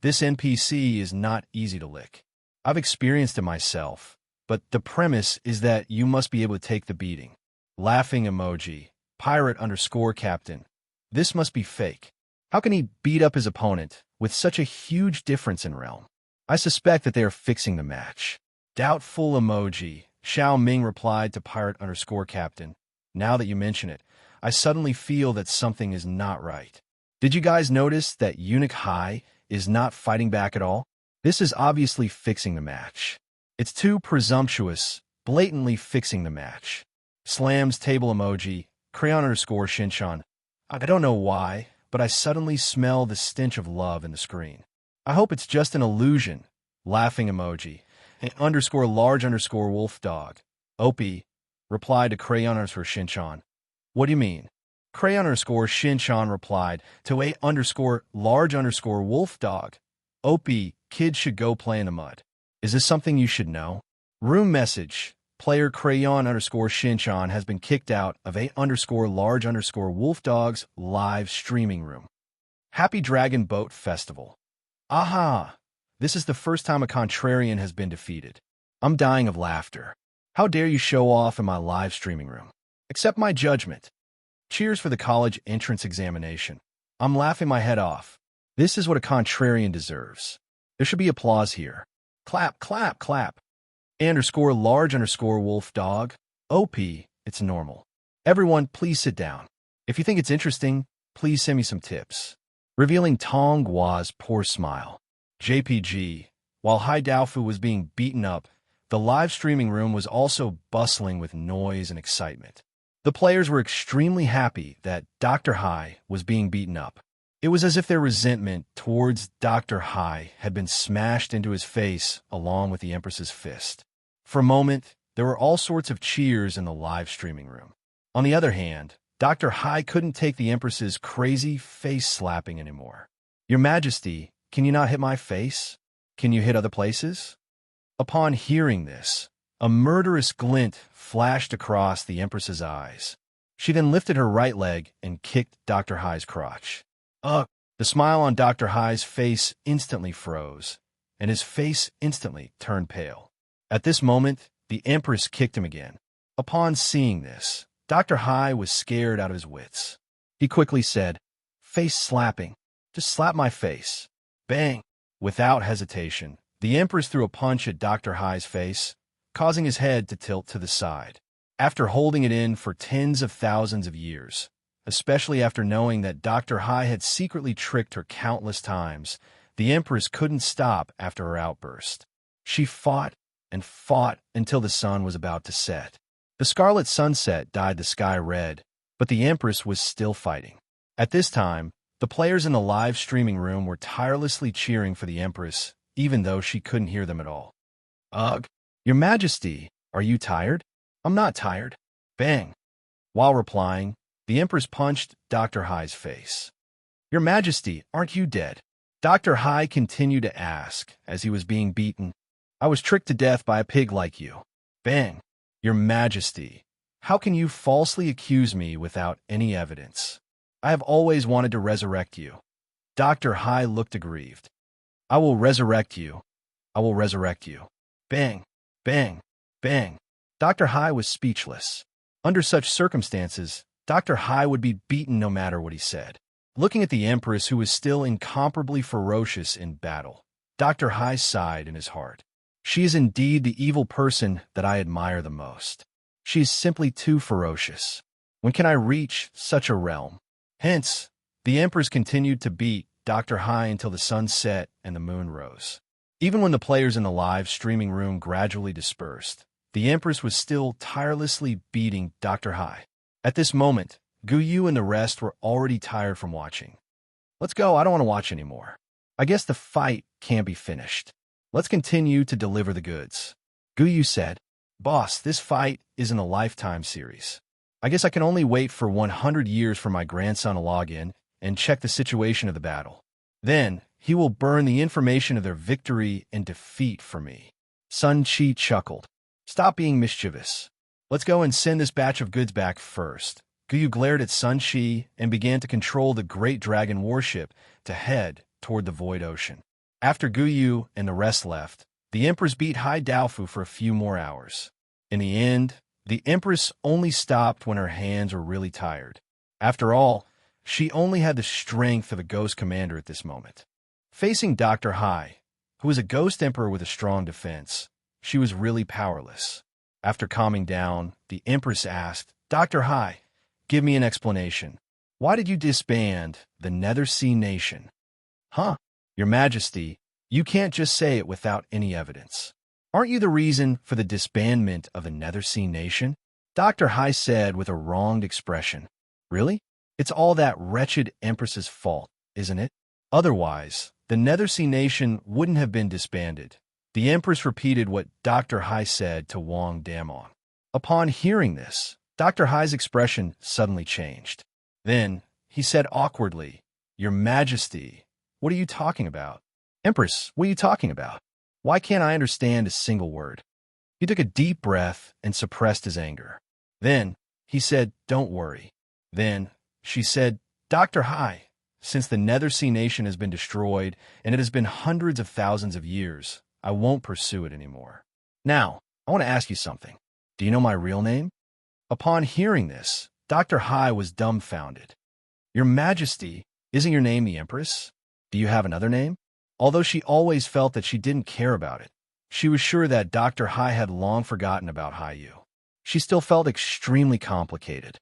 This NPC is not easy to lick. I've experienced it myself, but the premise is that you must be able to take the beating. Laughing emoji. Pirate underscore captain. This must be fake. How can he beat up his opponent with such a huge difference in realm? I suspect that they are fixing the match. Doubtful emoji. Xiao Ming replied to pirate underscore captain. Now that you mention it, I suddenly feel that something is not right. Did you guys notice that Eunuch High is not fighting back at all? This is obviously fixing the match. It's too presumptuous, blatantly fixing the match. Slams table emoji. Crayon underscore Shinshan. I don't know why, but I suddenly smell the stench of love in the screen. I hope it's just an illusion. Laughing emoji. And underscore large underscore wolf dog. OP. Replied to Crayon underscore Shinshan. What do you mean? Crayon underscore Shinshan replied to a underscore large underscore wolf dog. OP. Kids should go play in the mud. Is this something you should know? Room message. Player Crayon underscore Shinshan has been kicked out of a underscore large underscore wolf dog's live streaming room. Happy Dragon Boat Festival. Aha! This is the first time a contrarian has been defeated. I'm dying of laughter. How dare you show off in my live streaming room? Accept my judgment. Cheers for the college entrance examination. I'm laughing my head off. This is what a contrarian deserves. There should be applause here. Clap, clap, clap. Underscore large underscore wolf dog. OP, it's normal. Everyone, please sit down. If you think it's interesting, please send me some tips. Revealing Tong Gua's poor smile. JPG. While Hai Daofu was being beaten up, the live streaming room was also bustling with noise and excitement. The players were extremely happy that Dr. Hai was being beaten up. It was as if their resentment towards Dr. Hai had been smashed into his face along with the Empress's fist. For a moment, there were all sorts of cheers in the live streaming room. On the other hand, Dr. Hai couldn't take the Empress's crazy face slapping anymore. Your Majesty, can you not hit my face? Can you hit other places? Upon hearing this, a murderous glint flashed across the Empress's eyes. She then lifted her right leg and kicked Dr. Hai's crotch. Ugh! The smile on Dr. Hai's face instantly froze, and his face instantly turned pale. At this moment, the Empress kicked him again. Upon seeing this, Dr. Hai was scared out of his wits. He quickly said, "Face slapping. Just slap my face." Bang! Without hesitation, the Empress threw a punch at Dr. Hai's face, causing his head to tilt to the side. After holding it in for tens of thousands of years, especially after knowing that Dr. Hai had secretly tricked her countless times, the Empress couldn't stop after her outburst. She fought and fought until the sun was about to set. The scarlet sunset dyed the sky red, but the Empress was still fighting. At this time, the players in the live streaming room were tirelessly cheering for the Empress, even though she couldn't hear them at all. Ugh! Your Majesty, are you tired? I'm not tired. Bang! While replying, the Empress punched Dr. Hai's face. Your Majesty, aren't you dead? Dr. Hai continued to ask as he was being beaten. I was tricked to death by a pig like you. Bang! Your Majesty, how can you falsely accuse me without any evidence? I have always wanted to resurrect you. Dr. Hai looked aggrieved. I will resurrect you. I will resurrect you. Bang! Bang! Bang! Dr. Hai was speechless. Under such circumstances, Dr. Hai would be beaten no matter what he said. Looking at the Empress, who was still incomparably ferocious in battle, Dr. Hai sighed in his heart. She is indeed the evil person that I admire the most. She is simply too ferocious. When can I reach such a realm? Hence, the Empress continued to beat Dr. Hai until the sun set and the moon rose. Even when the players in the live streaming room gradually dispersed, the Empress was still tirelessly beating Dr. Hai. At this moment, Guyu and the rest were already tired from watching. Let's go, I don't want to watch anymore. I guess the fight can't be finished. Let's continue to deliver the goods. Guyu said, Boss, this fight isn't a lifetime series. I guess I can only wait for 100 years for my grandson to log in and check the situation of the battle. Then, he will burn the information of their victory and defeat for me. Sun Chi chuckled. Stop being mischievous. Let's go and send this batch of goods back first. Guyu glared at Sun Chi and began to control the great dragon warship to head toward the void ocean. After Guyu and the rest left, the Empress beat Hai Daofu for a few more hours. In the end, the Empress only stopped when her hands were really tired. After all, she only had the strength of a ghost commander at this moment. Facing Dr. Hai, who was a ghost emperor with a strong defense, she was really powerless. After calming down, the Empress asked, Dr. Hai, give me an explanation. Why did you disband the Nether Sea Nation? Huh? Your Majesty, you can't just say it without any evidence. Aren't you the reason for the disbandment of the Nether Sea Nation? Dr. Hai said with a wronged expression. Really? It's all that wretched Empress's fault, isn't it? Otherwise, the Nether Sea Nation wouldn't have been disbanded. The Empress repeated what Dr. Hai said to Wang Damon. Upon hearing this, Dr. Hai's expression suddenly changed. Then, he said awkwardly, Your Majesty, what are you talking about? Empress, what are you talking about? Why can't I understand a single word? He took a deep breath and suppressed his anger. Then, he said, Don't worry. Then, she said, Dr. Hai, since the Nether Sea Nation has been destroyed and it has been hundreds of thousands of years, I won't pursue it anymore. Now, I want to ask you something. Do you know my real name? Upon hearing this, Dr. Hai was dumbfounded. Your Majesty, isn't your name the Empress? Do you have another name? Although she always felt that she didn't care about it, she was sure that Dr. Hai had long forgotten about Haiyu. She still felt extremely complicated.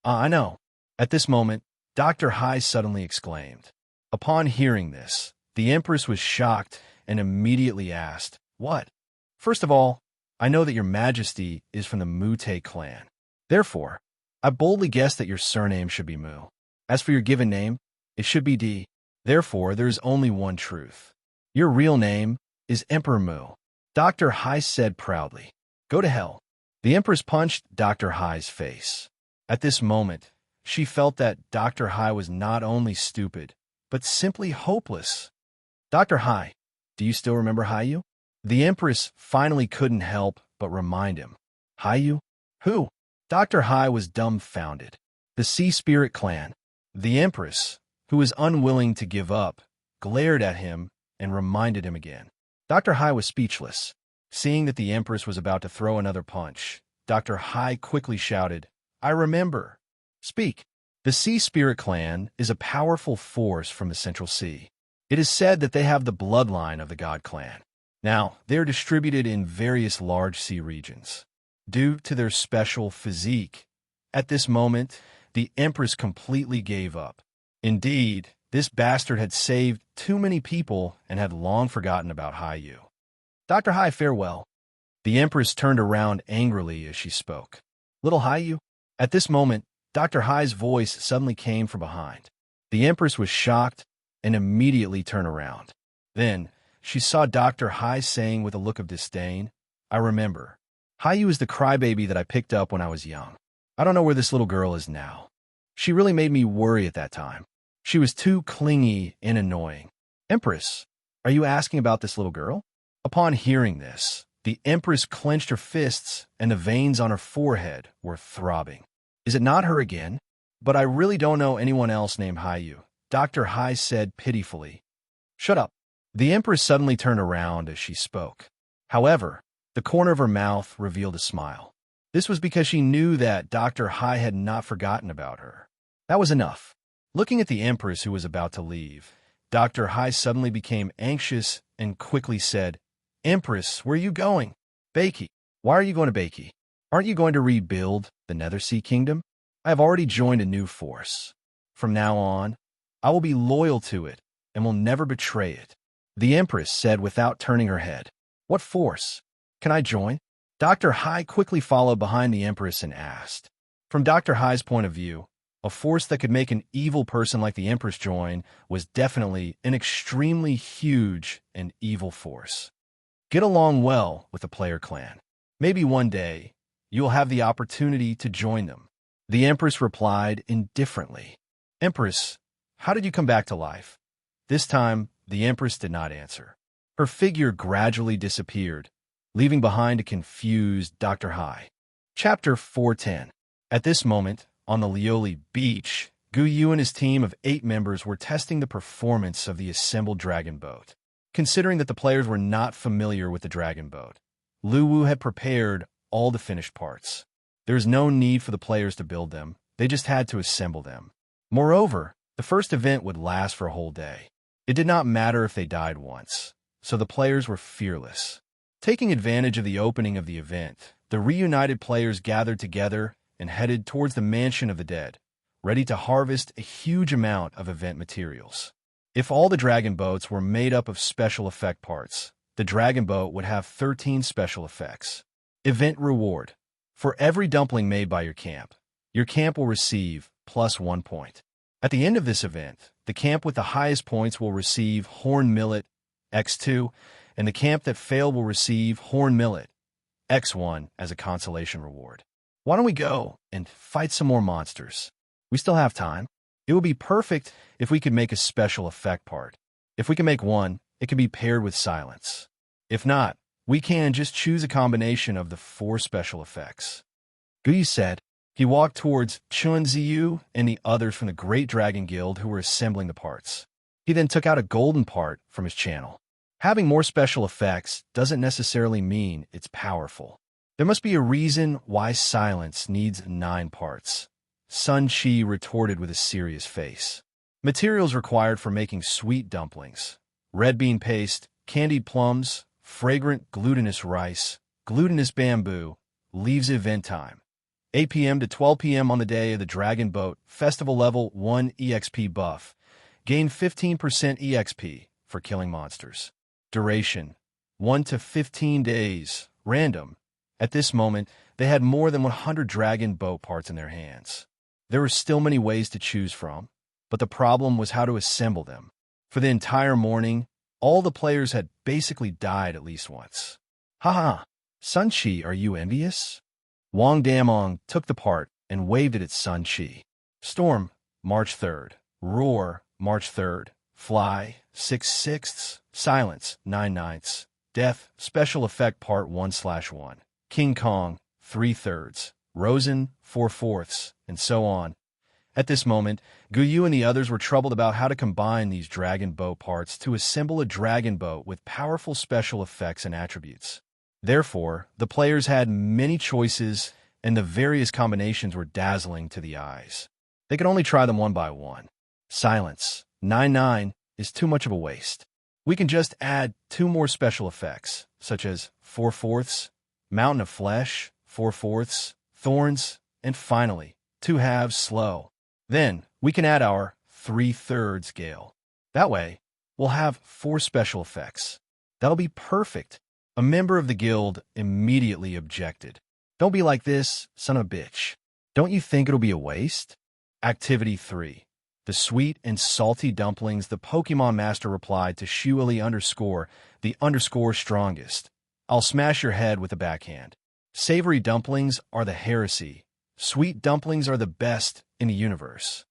I know. At this moment, Dr. Hai suddenly exclaimed. Upon hearing this, the Empress was shocked and immediately asked, What? First of all, I know that your Majesty is from the Mute clan. Therefore, I boldly guess that your surname should be Mu. As for your given name, it should be Di. Therefore, there is only one truth. Your real name is Emperor Mu. Dr. Hai said proudly. Go to hell. The Empress punched Dr. Hai's face. At this moment, she felt that Dr. Hai was not only stupid, but simply hopeless. Dr. Hai, do you still remember Haiyu? The Empress finally couldn't help but remind him. Haiyu? Who? Dr. Hai was dumbfounded. The Sea Spirit clan. The Empress, who was unwilling to give up, glared at him and reminded him again. Dr. Hai was speechless. Seeing that the Empress was about to throw another punch, Dr. Hai quickly shouted, I remember. Speak. The Sea Spirit clan is a powerful force from the Central Sea. It is said that they have the bloodline of the God clan. Now, they are distributed in various large sea regions. Due to their special physique, at this moment, the Empress completely gave up. Indeed, this bastard had saved too many people and had long forgotten about Haiyu. Dr. Hai, farewell. The Empress turned around angrily as she spoke. Little Haiyu? At this moment, Dr. Hai's voice suddenly came from behind. The Empress was shocked and immediately turned around. Then, she saw Dr. Hai saying with a look of disdain, I remember. Haiyu is the crybaby that I picked up when I was young. I don't know where this little girl is now. She really made me worry at that time. She was too clingy and annoying. Empress, are you asking about this little girl? Upon hearing this, the Empress clenched her fists and the veins on her forehead were throbbing. Is it not her again? But I really don't know anyone else named Haiyu, Dr. Hai said pitifully. Shut up. The Empress suddenly turned around as she spoke. However, the corner of her mouth revealed a smile. This was because she knew that Dr. Hai had not forgotten about her. That was enough. Looking at the Empress who was about to leave, Dr. Hai suddenly became anxious and quickly said, Empress, where are you going? Beiki. Why are you going to Beiki? Aren't you going to rebuild the Nether Sea Kingdom? I have already joined a new force. From now on, I will be loyal to it and will never betray it. The Empress said without turning her head. What force? Can I join? Dr. Hai quickly followed behind the Empress and asked. From Dr. Hai's point of view, a force that could make an evil person like the Empress join was definitely an extremely huge and evil force. Get along well with the player clan. Maybe one day, you will have the opportunity to join them. The Empress replied indifferently. Empress, how did you come back to life? This time, the Empress did not answer. Her figure gradually disappeared, leaving behind a confused Dr. Hai. Chapter 410. At this moment, on the Lioli beach, Gu Yu and his team of 8 members were testing the performance of the assembled dragon boat. Considering that the players were not familiar with the dragon boat, Lu Wu had prepared all the finished parts. There is no need for the players to build them, they just had to assemble them. Moreover, the first event would last for a whole day. It did not matter if they died once, so the players were fearless. Taking advantage of the opening of the event, the reunited players gathered together and headed towards the Mansion of the Dead, ready to harvest a huge amount of event materials. If all the dragon boats were made up of special effect parts, the dragon boat would have 13 special effects. Event reward. For every dumpling made by your camp will receive +1 point. At the end of this event, the camp with the highest points will receive Horn Millet X2, and the camp that failed will receive Horn Millet X1 as a consolation reward. Why don't we go and fight some more monsters? We still have time. It would be perfect if we could make a special effect part. If we can make one, it can be paired with silence. If not, we can just choose a combination of the 4 special effects. Guyu said. He walked towards Chun Ziyu and the others from the Great Dragon Guild who were assembling the parts. He then took out a golden part from his channel. Having more special effects doesn't necessarily mean it's powerful. There must be a reason why silence needs 9 parts. Sun Chi retorted with a serious face. Materials required for making sweet dumplings: red bean paste, candied plums, fragrant glutinous rice, glutinous bamboo, leaves. Event time: 8 p.m. to 12 p.m. on the day of the Dragon Boat Festival Level 1 EXP buff. Gain 15% EXP for killing monsters. Duration: 1 to 15 days. Random. At this moment, they had more than 100 dragon boat parts in their hands. There were still many ways to choose from, but the problem was how to assemble them. For the entire morning, all the players had basically died at least once. Haha, Sun Chi, are you envious? Wang Damong took the part and waved it at Sun Chi. Storm, March 3rd. Roar, March 3rd. Fly, 6/6. Silence, 9/9. Death, Special Effect Part 1/1. King Kong, 3/3. Rosen, 4/4, and so on. At this moment, Guyu and the others were troubled about how to combine these dragon boat parts to assemble a dragon boat with powerful special effects and attributes. Therefore, the players had many choices, and the various combinations were dazzling to the eyes. They could only try them one by one. Silence, 9/9, is too much of a waste. We can just add 2 more special effects, such as 4/4, Mountain of Flesh, 4/4, Thorns, and finally, 2/2 Slow. Then, we can add our 3/3 Gale. That way, we'll have 4 special effects. That'll be perfect. A member of the guild immediately objected. Don't be like this, son of a bitch. Don't you think it'll be a waste? Activity 3. The sweet and salty dumplings. The Pokemon Master replied to Shuali_the strongest. I'll smash your head with a backhand. Savory dumplings are the heresy. Sweet dumplings are the best in the universe.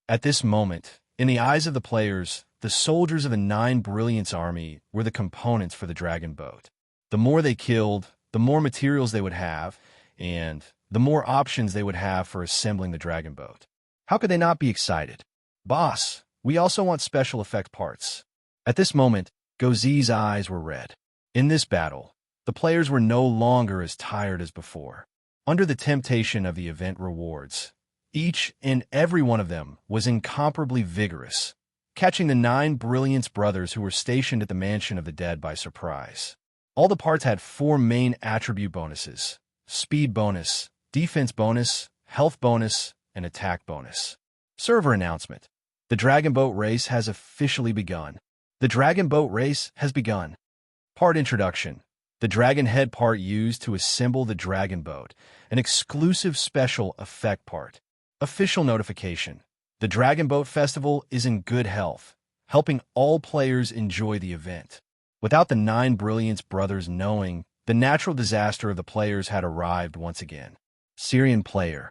At this moment, in the eyes of the players, the soldiers of the 9 Brilliance Army were the components for the dragon boat. The more they killed, the more materials they would have, and the more options they would have for assembling the dragon boat. How could they not be excited? Boss, we also want special effect parts. At this moment, Gozi's eyes were red. In this battle, the players were no longer as tired as before. Under the temptation of the event rewards, each and every one of them was incomparably vigorous, catching the 9 Brilliance brothers who were stationed at the Mansion of the Dead by surprise. All the parts had 4 main attribute bonuses: speed bonus, defense bonus, health bonus, and attack bonus. Server announcement. The Dragon Boat Race has officially begun. The Dragon Boat Race has begun. Part Introduction. The Dragon Head part used to assemble the Dragon Boat, an exclusive special effect part. Official notification. The Dragon Boat Festival is in good health, helping all players enjoy the event. Without the 9 Brilliance brothers knowing, the natural disaster of the players had arrived once again. Serene player.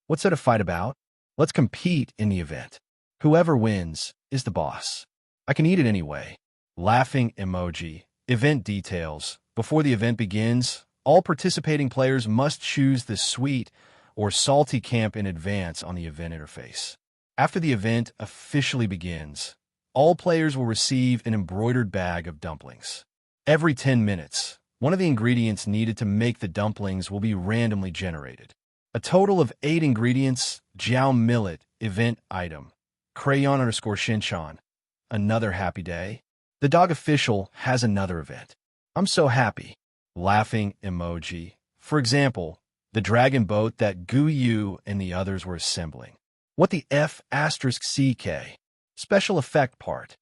What's there to fight about? Let's compete in the event. Whoever wins is the boss. I can eat it anyway. Laughing emoji. Event details. Before the event begins, all participating players must choose the sweet or salty camp in advance on the event interface. After the event officially begins, all players will receive an embroidered bag of dumplings. Every 10 minutes, one of the ingredients needed to make the dumplings will be randomly generated. A total of 8 ingredients. Jiao Millet, event item. Crayon_Shinchan. Another happy day. The dog official has another event. I'm so happy. Laughing emoji. For example, the dragon boat that Guyu and the others were assembling. What the F***CK? Special effect part.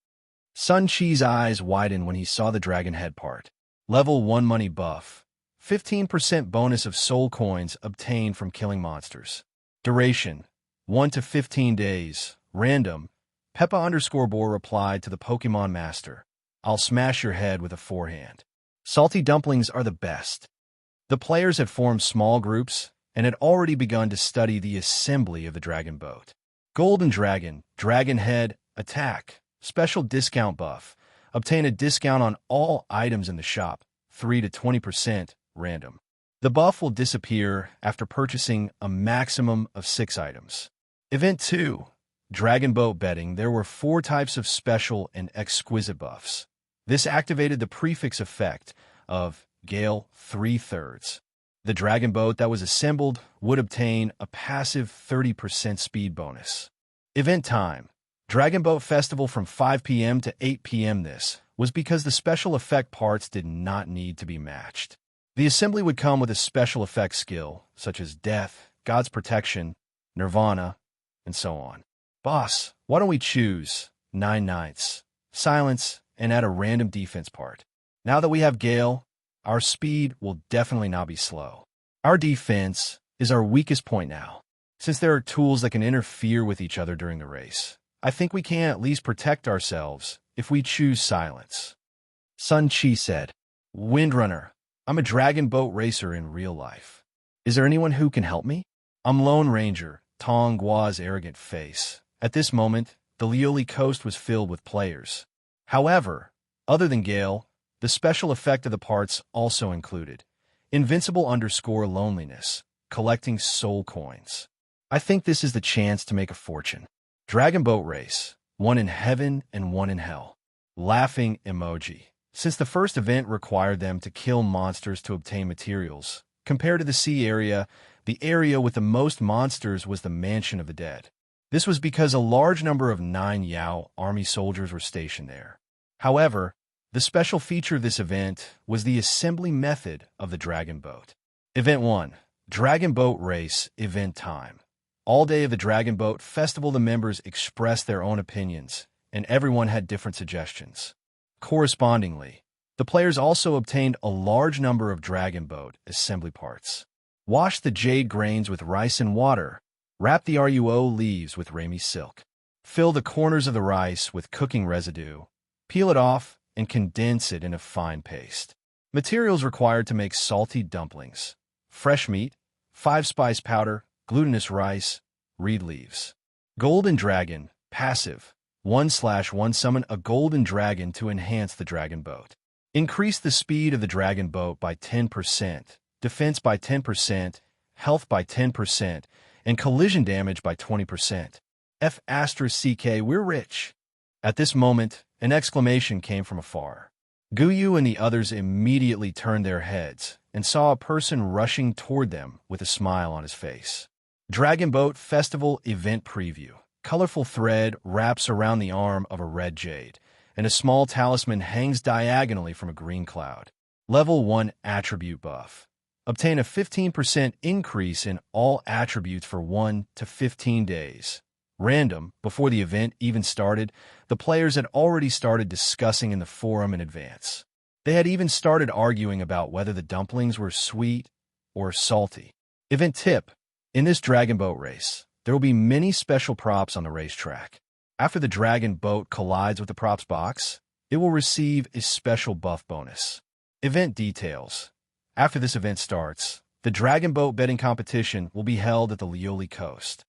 Sun Chi's eyes widened when he saw the dragon head part. Level 1 money buff. 15% bonus of soul coins obtained from killing monsters. Duration. 1 to 15 days. Random. Peppa_Boar replied to the Pokemon Master. I'll smash your head with a forehand. Salty dumplings are the best. The players had formed small groups and had already begun to study the assembly of the dragon boat. Golden Dragon, Dragon Head, Attack, Special Discount Buff. Obtain a discount on all items in the shop, 3 to 20%, random. The buff will disappear after purchasing a maximum of 6 items. Event 2. Dragon Boat Betting. There were 4 types of special and exquisite buffs. This activated the prefix effect of Gale 3/3. The dragon boat that was assembled would obtain a passive 30% speed bonus. Event time. Dragon Boat Festival from 5 p.m. to 8 p.m. This was because the special effect parts did not need to be matched. The assembly would come with a special effect skill, such as Death, God's Protection, Nirvana, and so on. Boss, why don't we choose 9/9, Silence, and add a random defense part? Now that we have Gale, our speed will definitely not be slow. Our defense is our weakest point now. Since there are tools that can interfere with each other during the race, I think we can at least protect ourselves if we choose Silence. Sun Chi said, Windrunner, I'm a dragon boat racer in real life. Is there anyone who can help me? I'm Lone Ranger, Tong Gua's arrogant face. At this moment, the Lioli coast was filled with players. However, other than Gale, the special effect of the parts also included Invincible_Loneliness, collecting soul coins. I think this is the chance to make a fortune. Dragon Boat Race, 1 in heaven and 1 in hell. Laughing emoji. Since the first event required them to kill monsters to obtain materials, compared to the sea area, the area with the most monsters was the Mansion of the Dead. This was because a large number of 9 Yao army soldiers were stationed there. However, the special feature of this event was the assembly method of the dragon boat. Event 1. Dragon Boat Race Event Time. All day of the Dragon Boat Festival, the members expressed their own opinions, and everyone had different suggestions. Correspondingly, the players also obtained a large number of dragon boat assembly parts. Wash the jade grains with rice and water. Wrap the RUO leaves with Rami silk. Fill the corners of the rice with cooking residue. Peel it off and condense it in a fine paste. Materials required to make salty dumplings. Fresh meat, 5-spice powder, glutinous rice, reed leaves. Golden Dragon, passive. 1/1 summon a golden dragon to enhance the dragon boat. Increase the speed of the dragon boat by 10%, defense by 10%, health by 10%, and collision damage by 20%. F***CK, we're rich. At this moment, an exclamation came from afar. Guyu and the others immediately turned their heads and saw a person rushing toward them with a smile on his face. Dragon Boat Festival Event Preview. Colorful thread wraps around the arm of a red jade, and a small talisman hangs diagonally from a green cloud. Level 1 Attribute Buff. Obtain a 15% increase in all attributes for 1 to 15 days. Random, before the event even started, the players had already started discussing in the forum in advance. They had even started arguing about whether the dumplings were sweet or salty. Event tip: in this dragon boat race, there will be many special props on the racetrack. After the dragon boat collides with the props box, it will receive a special buff bonus. Event details: after this event starts, the dragon boat betting competition will be held at the Lioli coast.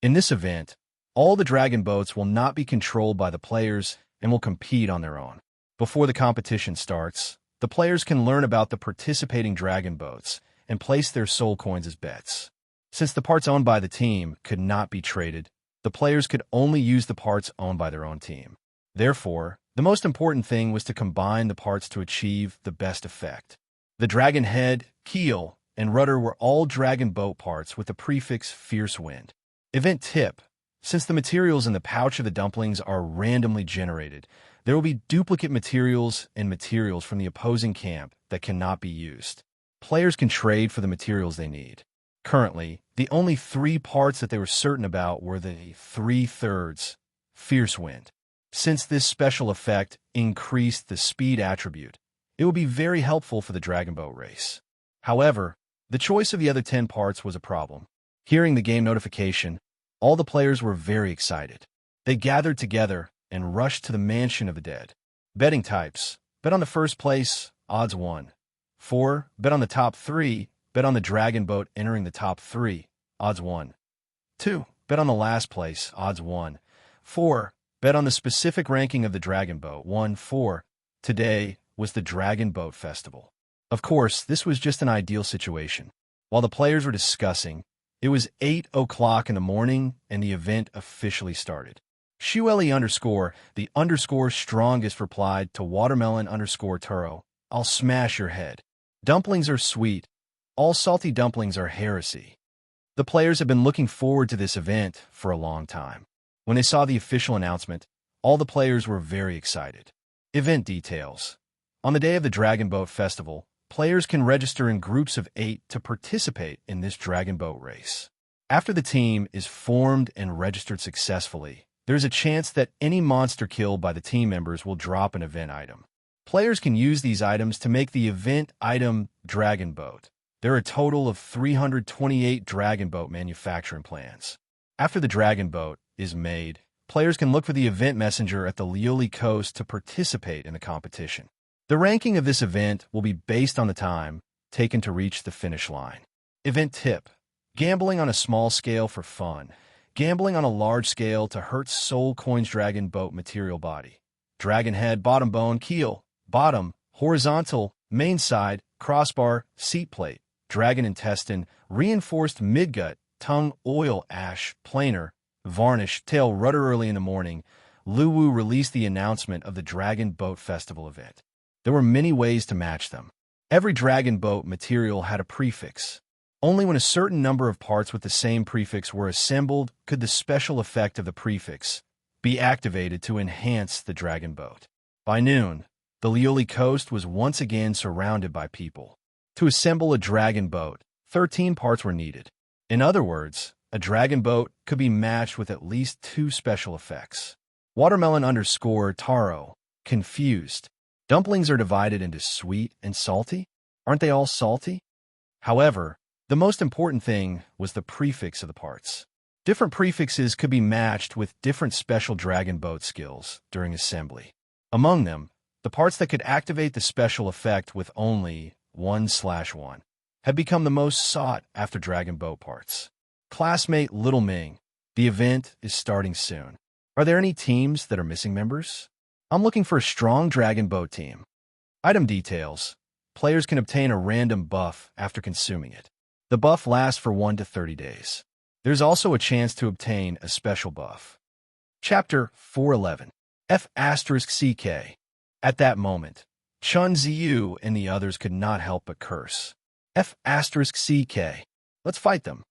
In this event, all the dragon boats will not be controlled by the players and will compete on their own. Before the competition starts, the players can learn about the participating dragon boats and place their soul coins as bets. Since the parts owned by the team could not be traded, the players could only use the parts owned by their own team. Therefore, the most important thing was to combine the parts to achieve the best effect. The dragon head, keel, and rudder were all dragon boat parts with the prefix Fierce Wind. Event tip: since the materials in the pouch of the dumplings are randomly generated, there will be duplicate materials and materials from the opposing camp that cannot be used. Players can trade for the materials they need. Currently, the only 3 parts that they were certain about were the 3/3 Fierce Wind. Since this special effect increased the speed attribute, it will be very helpful for the dragon boat race. However, the choice of the other 10 parts was a problem. Hearing the game notification, all the players were very excited. They gathered together and rushed to the mansion of the dead. Betting types: bet on the first place, odds 1. 4. Bet on the top 3. Bet on the dragon boat entering the top 3, odds 1. 2. Bet on the last place, odds 1. 4. Bet on the specific ranking of the dragon boat, 1. 4. Today was the Dragon Boat Festival. Of course, this was just an ideal situation. While the players were discussing, it was 8 o'clock in the morning and the event officially started. Shueli _the strongest replied to watermelon _Turo, "I'll smash your head. Dumplings are sweet. All salty dumplings are heresy." The players have been looking forward to this event for a long time. When they saw the official announcement, all the players were very excited. Event details: on the day of the Dragon Boat Festival, players can register in groups of 8 to participate in this dragon boat race. After the team is formed and registered successfully, there is a chance that any monster killed by the team members will drop an event item. Players can use these items to make the event item Dragon Boat. There are a total of 328 Dragon Boat manufacturing plans. After the Dragon Boat is made, players can look for the event messenger at the Lioli coast to participate in the competition. The ranking of this event will be based on the time taken to reach the finish line. Event tip: gambling on a small scale for fun. Gambling on a large scale to hurt soul coins dragon boat material body. Dragon head, bottom bone, keel, bottom, horizontal, main side, crossbar, seat plate, dragon intestine, reinforced midgut, tongue, oil, ash, planer, varnish, tail, rudder. Early in the morning, Luwu released the announcement of the Dragon Boat Festival event. There were many ways to match them. Every dragon boat material had a prefix. Only when a certain number of parts with the same prefix were assembled could the special effect of the prefix be activated to enhance the dragon boat. By noon, the Lioli coast was once again surrounded by people. To assemble a dragon boat, 13 parts were needed. In other words, a dragon boat could be matched with at least 2 special effects. Watermelon _Taro, confused. Dumplings are divided into sweet and salty? Aren't they all salty? However, the most important thing was the prefix of the parts. Different prefixes could be matched with different special dragon boat skills during assembly. Among them, the parts that could activate the special effect with only 1/1 have become the most sought after dragon boat parts. Classmate Little Ming, the event is starting soon. Are there any teams that are missing members? I'm looking for a strong dragon boat team. Item details: players can obtain a random buff after consuming it. The buff lasts for 1 to 30 days. There's also a chance to obtain a special buff. Chapter 411. F***CK. At that moment, Chun Ziyu and the others could not help but curse. F***CK. Let's fight them.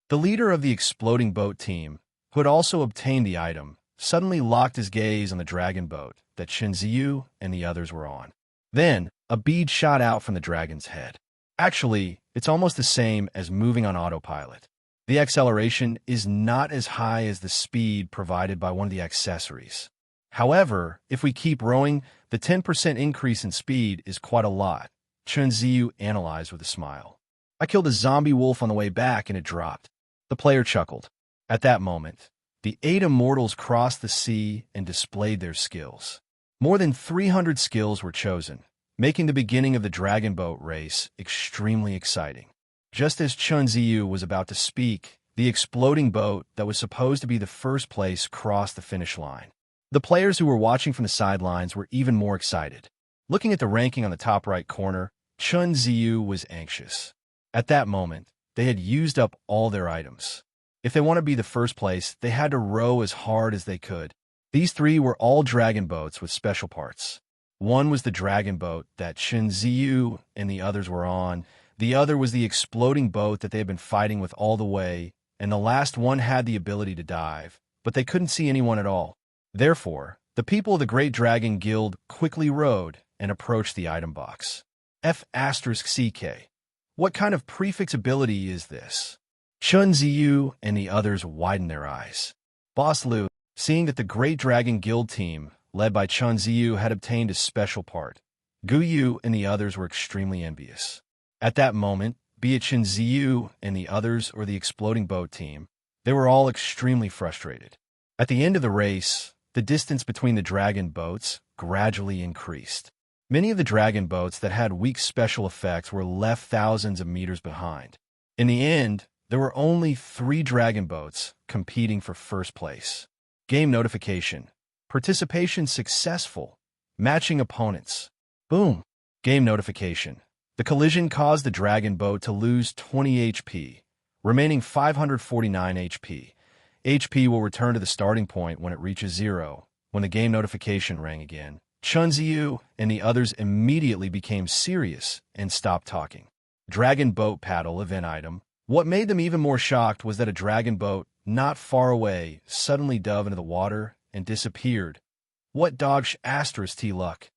The leader of the exploding boat team, who had also obtained the item, suddenly locked his gaze on the dragon boat that Chun Ziyu and the others were on. Then, a bead shot out from the dragon's head. Actually, it's almost the same as moving on autopilot. The acceleration is not as high as the speed provided by one of the accessories. However, if we keep rowing, the 10% increase in speed is quite a lot, Chunziyu analyzed with a smile. I killed a zombie wolf on the way back and it dropped. The player chuckled. At that moment, the 8 immortals crossed the sea and displayed their skills. More than 300 skills were chosen, making the beginning of the dragon boat race extremely exciting. Just as Chunziyu was about to speak, the exploding boat that was supposed to be the first place crossed the finish line. The players who were watching from the sidelines were even more excited. Looking at the ranking on the top right corner, Chunziyu was anxious. At that moment, they had used up all their items. If they wanted to be the first place, they had to row as hard as they could. These 3 were all dragon boats with special parts. One was the dragon boat that Chunziyu and the others were on. The other was the exploding boat that they had been fighting with all the way, and the last one had the ability to dive, but they couldn't see anyone at all. Therefore, the people of the Great Dragon Guild quickly rowed and approached the item box. F***CK. What kind of prefix ability is this? Chunziyu and the others widened their eyes. Boss Lu, seeing that the Great Dragon Guild team, led by Chunziyu, had obtained a special part, Guyu and the others were extremely envious. At that moment, be it Chunziyu and the others or the exploding boat team, they were all extremely frustrated. At the end of the race, the distance between the dragon boats gradually increased. Many of the dragon boats that had weak special effects were left thousands of meters behind. In the end, there were only 3 dragon boats competing for first place. Game notification. Participation successful. Matching opponents. Boom. Game notification. The collision caused the dragon boat to lose 20 HP, remaining 549 HP. HP will return to the starting point when it reaches 0. When the game notification rang again, Chunziyu and the others immediately became serious and stopped talking. Dragon boat paddle event item. What made them even more shocked was that a dragon boat not far away suddenly dove into the water and disappeared. What dog's *T luck?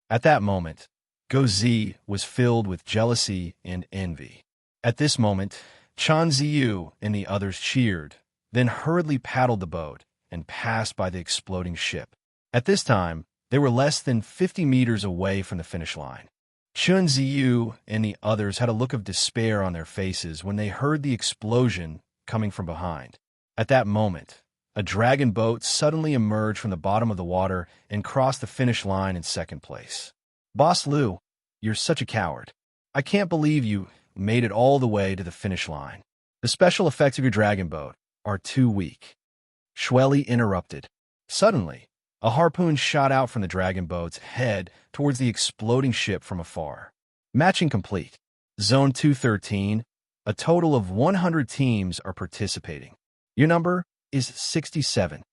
At that moment, Gozi was filled with jealousy and envy. At this moment, Chunziyu and the others cheered, then hurriedly paddled the boat and passed by the exploding ship. At this time, they were less than 50 meters away from the finish line. Chunziyu and the others had a look of despair on their faces when they heard the explosion coming from behind. At that moment, a dragon boat suddenly emerged from the bottom of the water and crossed the finish line in second place. Boss Lu, you're such a coward. I can't believe you made it all the way to the finish line. The special effects of your dragon boat are too weak. Shueli interrupted. Suddenly, a harpoon shot out from the dragon boat's head towards the exploding ship from afar. Matching complete. Zone 213. A total of 100 teams are participating. Your number is 67.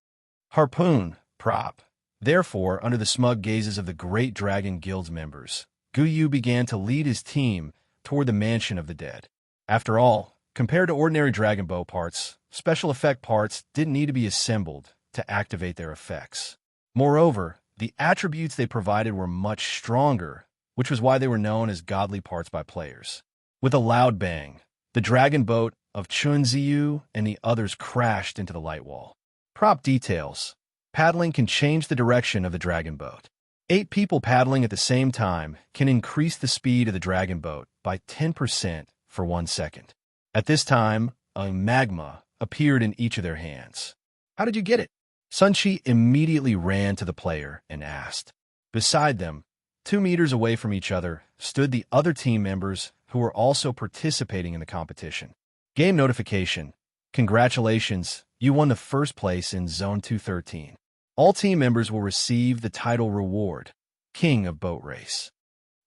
Harpoon, prop. Therefore, under the smug gazes of the Great Dragon Guild's members, Guyu began to lead his team toward the mansion of the dead. After all, compared to ordinary dragon bow parts, special effect parts didn't need to be assembled to activate their effects. Moreover, the attributes they provided were much stronger, which was why they were known as godly parts by players. With a loud bang, the dragon boat of Chunziyu and the others crashed into the light wall. Prop details. Paddling can change the direction of the dragon boat. 8 people paddling at the same time can increase the speed of the dragon boat by 10% for 1 second. At this time, a magma appeared in each of their hands. How did you get it? Sunchi immediately ran to the player and asked. Beside them, 2 meters away from each other, stood the other team members who were also participating in the competition. Game notification. Congratulations, you won the first place in Zone 213. All team members will receive the title reward, King of Boat Race.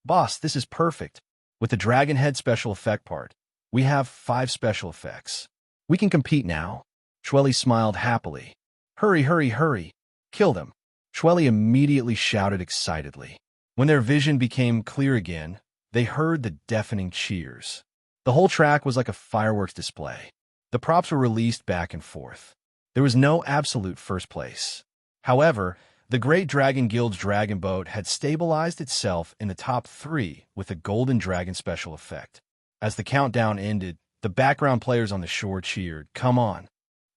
Boss, this is perfect. With the Dragon Head special effect part, we have 5 special effects. We can compete now. Shueli smiled happily. Hurry, hurry, hurry. Kill them. Shueli immediately shouted excitedly. When their vision became clear again, they heard the deafening cheers. The whole track was like a fireworks display. The props were released back and forth. There was no absolute first place. However, the Great Dragon Guild's dragon boat had stabilized itself in the top 3 with the Golden Dragon special effect. As the countdown ended, The background players on the shore cheered, "Come on."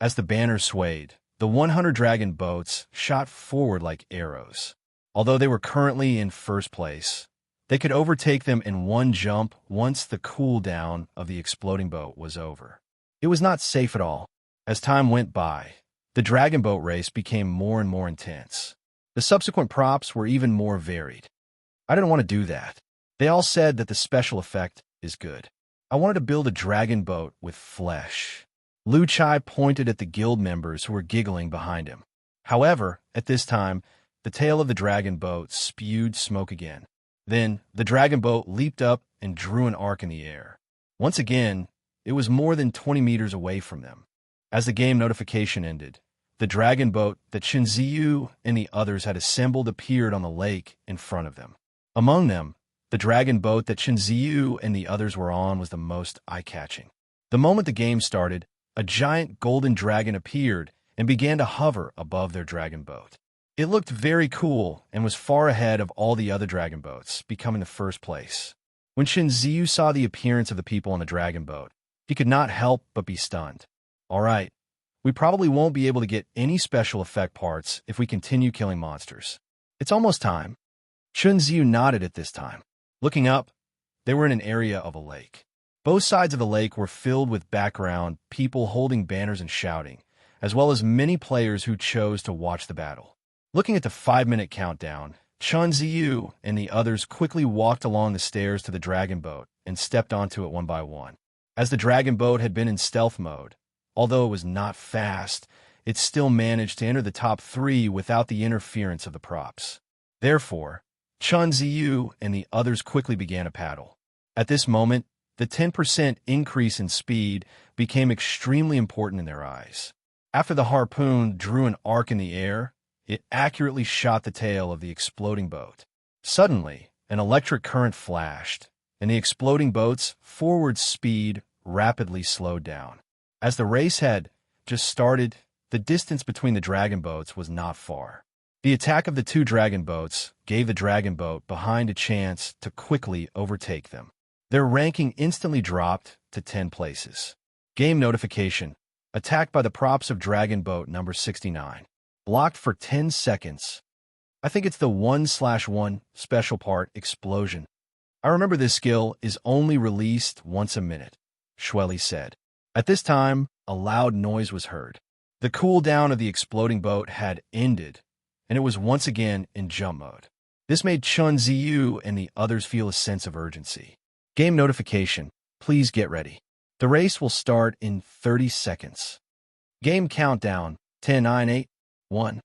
As the banner swayed, the 100 dragon boats shot forward like arrows. Although they were currently in first place, they could overtake them in one jump once the cooldown of the exploding boat was over. It was not safe at all. As time went by, the dragon boat race became more and more intense. The subsequent props were even more varied. I didn't want to do that. They all said that the special effect is good. I wanted to build a dragon boat with flesh. Lu Chai pointed at the guild members who were giggling behind him. However, at this time, the tail of the dragon boat spewed smoke again. Then, the dragon boat leaped up and drew an arc in the air. Once again, it was more than 20 meters away from them. As the game notification ended, the dragon boat that Chen Ziyu and the others had assembled appeared on the lake in front of them. Among them, the dragon boat that Chen Ziyu and the others were on was the most eye-catching. The moment the game started, a giant golden dragon appeared and began to hover above their dragon boat. It looked very cool and was far ahead of all the other dragon boats, becoming the first place. When Chen Ziyu saw the appearance of the people on the dragon boat, he could not help but be stunned. All right, we probably won't be able to get any special effect parts if we continue killing monsters. It's almost time. Chen Ziyu nodded at this time. Looking up, they were in an area of a lake. Both sides of the lake were filled with background people holding banners and shouting, as well as many players who chose to watch the battle. Looking at the 5-minute countdown, Chen Ziyu and the others quickly walked along the stairs to the dragon boat and stepped onto it one by one. As the dragon boat had been in stealth mode, although it was not fast, it still managed to enter the top 3 without the interference of the props. Therefore, Chen Ziyu and the others quickly began a paddle. At this moment, the 10% increase in speed became extremely important in their eyes. After the harpoon drew an arc in the air, it accurately shot the tail of the exploding boat. Suddenly, an electric current flashed, and the exploding boat's forward speed rapidly slowed down. As the race had just started, the distance between the dragon boats was not far. The attack of the 2 dragon boats gave the dragon boat behind a chance to quickly overtake them. Their ranking instantly dropped to 10 places. Game notification. Attacked by the props of dragon boat number 69. Blocked for 10 seconds. I think it's the 1/1 special part explosion. I remember this skill is only released once a minute, Shueli said. At this time, a loud noise was heard. The cooldown of the exploding boat had ended, and it was once again in jump mode. This made Chen Ziyu and the others feel a sense of urgency. Game notification. Please get ready. The race will start in 30 seconds. Game countdown. 10, 9, 8, 1.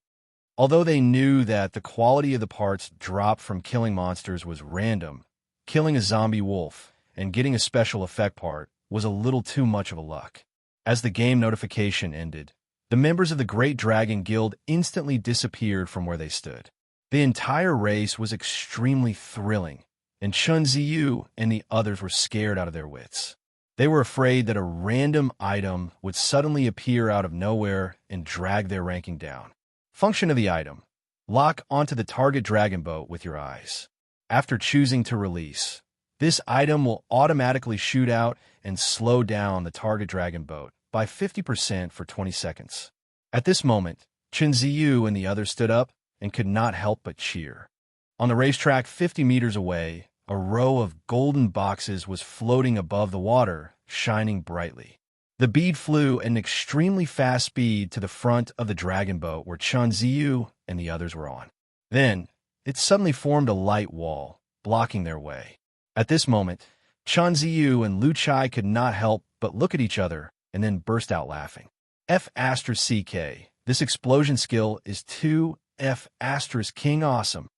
Although they knew that the quality of the parts dropped from killing monsters was random, killing a zombie wolf and getting a special effect part was a little too much of a luck. As the game notification ended, the members of the Great Dragon Guild instantly disappeared from where they stood. The entire race was extremely thrilling, and Chen Ziyu and the others were scared out of their wits. They were afraid that a random item would suddenly appear out of nowhere and drag their ranking down. Function of the item. Lock onto the target dragon boat with your eyes. After choosing to release, this item will automatically shoot out and slow down the target dragon boat by 50% for 20 seconds. At this moment, Chen Ziyu and the others stood up and could not help but cheer. On the racetrack 50 meters away, a row of golden boxes was floating above the water, shining brightly. The bead flew at an extremely fast speed to the front of the dragon boat where Chen Ziyu and the others were on. Then, it suddenly formed a light wall, blocking their way. At this moment, Chen Ziyu and Lu Chai could not help but look at each other and then burst out laughing. F***CK. This explosion skill is 2F***King awesome.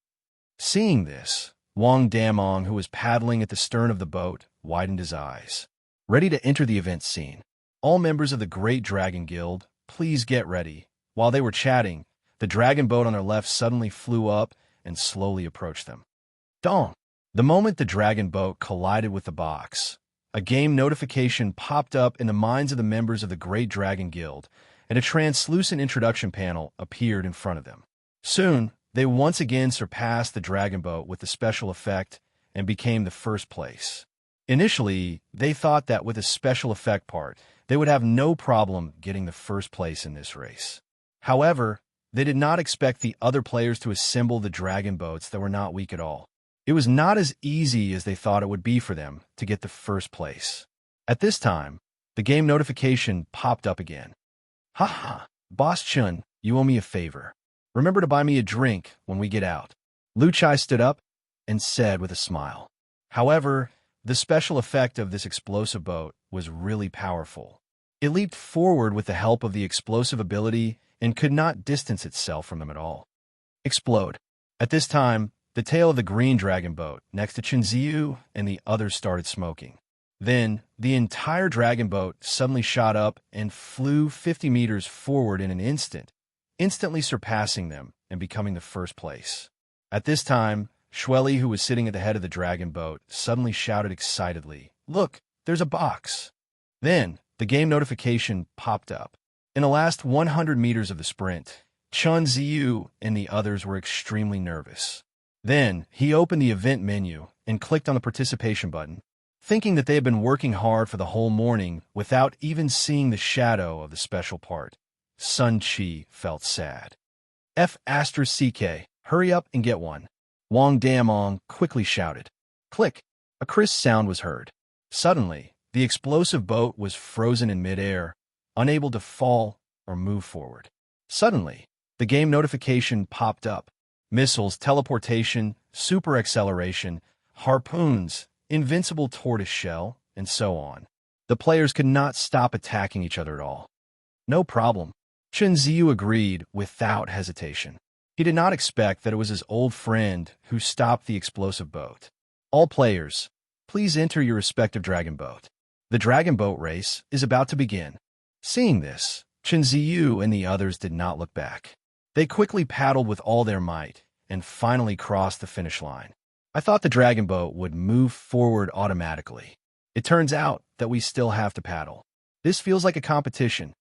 Seeing this, Wang Damong, who was paddling at the stern of the boat, widened his eyes. Ready to enter the event scene. All members of the Great Dragon Guild, please get ready. While they were chatting, the dragon boat on their left suddenly flew up and slowly approached them. Dong! The moment the dragon boat collided with the box, a game notification popped up in the minds of the members of the Great Dragon Guild, and a translucent introduction panel appeared in front of them. Soon, they once again surpassed the dragon boat with the special effect and became the first place. Initially, they thought that with a special effect part, they would have no problem getting the first place in this race. However, they did not expect the other players to assemble the dragon boats that were not weak at all. It was not as easy as they thought it would be for them to get the first place. At this time, the game notification popped up again. Haha, Boss Chun, you owe me a favor. Remember to buy me a drink when we get out. Lu Chai stood up and said with a smile. However, the special effect of this explosive boat was really powerful. It leaped forward with the help of the explosive ability and could not distance itself from them at all. Explode. At this time, the tail of the green dragon boat next to Chinziyu and the others started smoking. Then, the entire dragon boat suddenly shot up and flew 50 meters forward in an instant, instantly surpassing them and becoming the first place. At this time, Shueli, who was sitting at the head of the dragon boat, suddenly shouted excitedly, "Look, there's a box!" Then, the game notification popped up. In the last 100 meters of the sprint, Chun Ziyu and the others were extremely nervous. Then, he opened the event menu and clicked on the participation button, thinking that they had been working hard for the whole morning without even seeing the shadow of the special part. Sun Chi felt sad. F***CK, hurry up and get one. Wang Damong quickly shouted. Click! A crisp sound was heard. Suddenly, the explosive boat was frozen in midair, unable to fall or move forward. Suddenly, the game notification popped up. Missiles, teleportation, super acceleration, harpoons, invincible tortoise shell, and so on. The players could not stop attacking each other at all. No problem. Chen Ziyu agreed without hesitation. He did not expect that it was his old friend who stopped the explosive boat. All players, please enter your respective dragon boat. The dragon boat race is about to begin. Seeing this, Chen Ziyu and the others did not look back. They quickly paddled with all their might and finally crossed the finish line. I thought the dragon boat would move forward automatically. It turns out that we still have to paddle. This feels like a competition.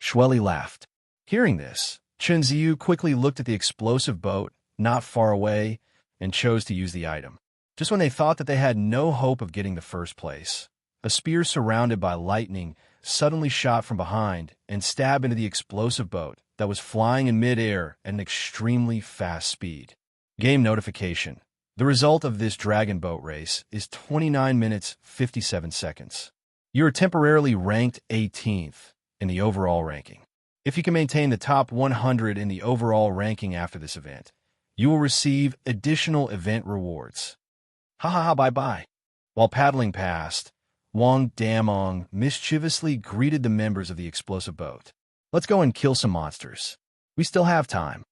Shueli laughed. Hearing this, Chen Ziyu quickly looked at the explosive boat not far away and chose to use the item. Just when they thought that they had no hope of getting the first place, a spear surrounded by lightning suddenly shot from behind and stabbed into the explosive boat that was flying in midair at an extremely fast speed. Game notification. The result of this dragon boat race is 29 minutes 57 seconds. You are temporarily ranked 18th in the overall ranking. If you can maintain the top 100 in the overall ranking after this event, you will receive additional event rewards. Ha ha ha, bye-bye. While paddling past, Wang Damong mischievously greeted the members of the explosive boat. Let's go and kill some monsters. We still have time.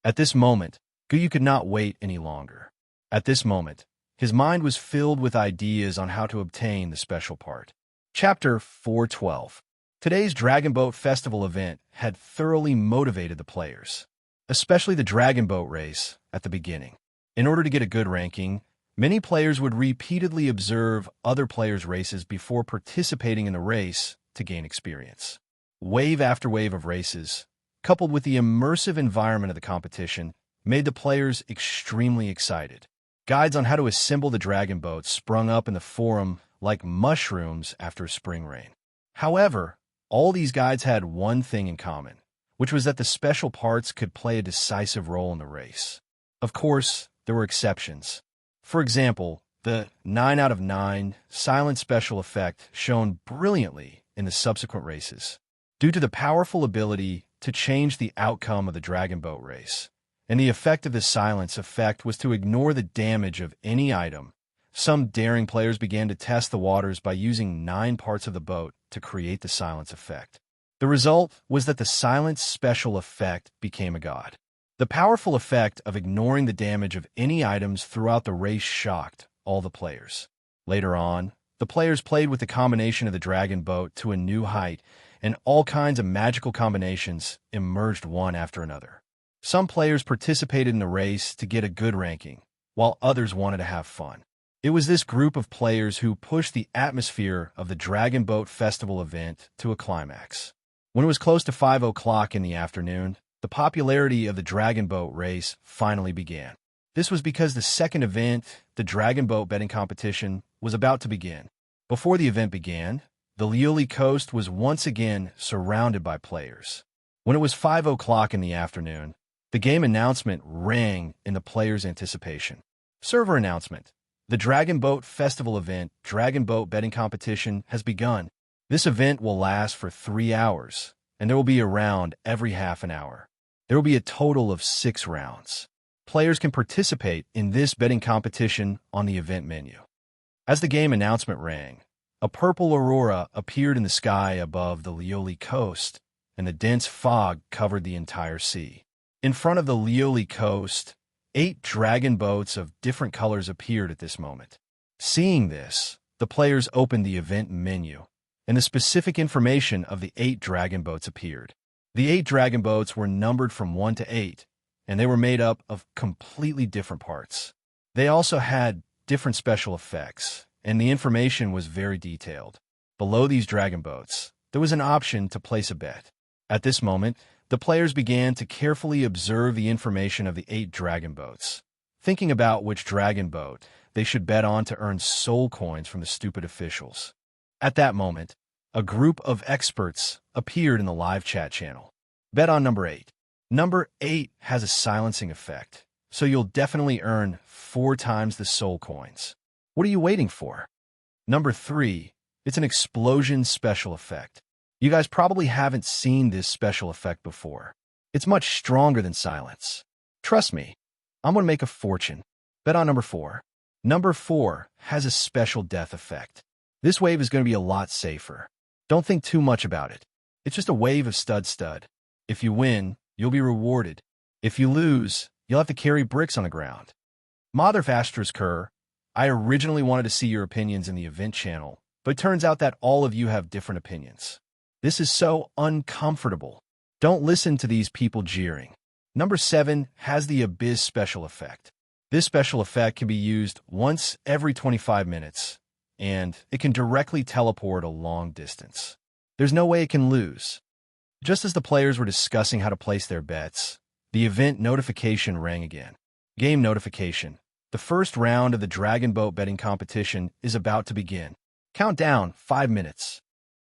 At this moment, Guyu could not wait any longer. At this moment, his mind was filled with ideas on how to obtain the special part. Chapter 412. Today's Dragon Boat Festival event had thoroughly motivated the players, especially the Dragon Boat race at the beginning. In order to get a good ranking, many players would repeatedly observe other players' races before participating in the race to gain experience. Wave after wave of races, coupled with the immersive environment of the competition, made the players extremely excited. Guides on how to assemble the dragon boat sprung up in the forum like mushrooms after a spring rain. However, all these guides had one thing in common, which was that the special parts could play a decisive role in the race. Of course, there were exceptions. For example, the 9 out of 9 silent special effect shone brilliantly in the subsequent races, due to the powerful ability to change the outcome of the dragon boat race. And the effect of the silence effect was to ignore the damage of any item. Some daring players began to test the waters by using 9 parts of the boat to create the silence effect. The result was that the silence special effect became a god. The powerful effect of ignoring the damage of any items throughout the race shocked all the players. Later on, the players played with the combination of the dragon boat to a new height, and all kinds of magical combinations emerged one after another. Some players participated in the race to get a good ranking, while others wanted to have fun. It was this group of players who pushed the atmosphere of the Dragon Boat Festival event to a climax. When it was close to 5 o'clock in the afternoon, the popularity of the Dragon Boat race finally began. This was because the second event, the Dragon Boat betting competition, was about to begin. Before the event began, the Lioli coast was once again surrounded by players. When it was 5 o'clock in the afternoon, the game announcement rang in the players' anticipation. Server announcement. The Dragon Boat Festival event, Dragon Boat Betting Competition, has begun. This event will last for 3 hours, and there will be a round every half an hour. There will be a total of 6 rounds. Players can participate in this betting competition on the event menu. As the game announcement rang, a purple aurora appeared in the sky above the Lioli coast, and the dense fog covered the entire sea. In front of the Lioli coast, 8 dragon boats of different colors appeared at this moment. Seeing this, the players opened the event menu, and the specific information of the 8 dragon boats appeared. The 8 dragon boats were numbered from 1 to 8, and they were made up of completely different parts. They also had different special effects, and the information was very detailed. Below these dragon boats, there was an option to place a bet. At this moment, the players began to carefully observe the information of the 8 dragon boats, thinking about which dragon boat they should bet on to earn soul coins from the stupid officials. At that moment, a group of experts appeared in the live chat channel. Bet on number 8. Number 8 has a silencing effect, so you'll definitely earn 4 times the soul coins. What are you waiting for? Number 3, it's an explosion special effect. You guys probably haven't seen this special effect before. It's much stronger than silence. Trust me, I'm going to make a fortune. Bet on number 4. Number 4 has a special death effect. This wave is going to be a lot safer. Don't think too much about it. It's just a wave of stud. If you win, you'll be rewarded. If you lose, you'll have to carry bricks on the ground. Mother Vastra's Kerr, I originally wanted to see your opinions in the event channel, but it turns out that all of you have different opinions. This is so uncomfortable. Don't listen to these people jeering. Number 7 has the Abyss special effect. This special effect can be used once every 25 minutes, and it can directly teleport a long distance. There's no way it can lose. Just as the players were discussing how to place their bets, the event notification rang again. Game notification. The first round of the Dragon Boat betting competition is about to begin. Countdown 5 minutes.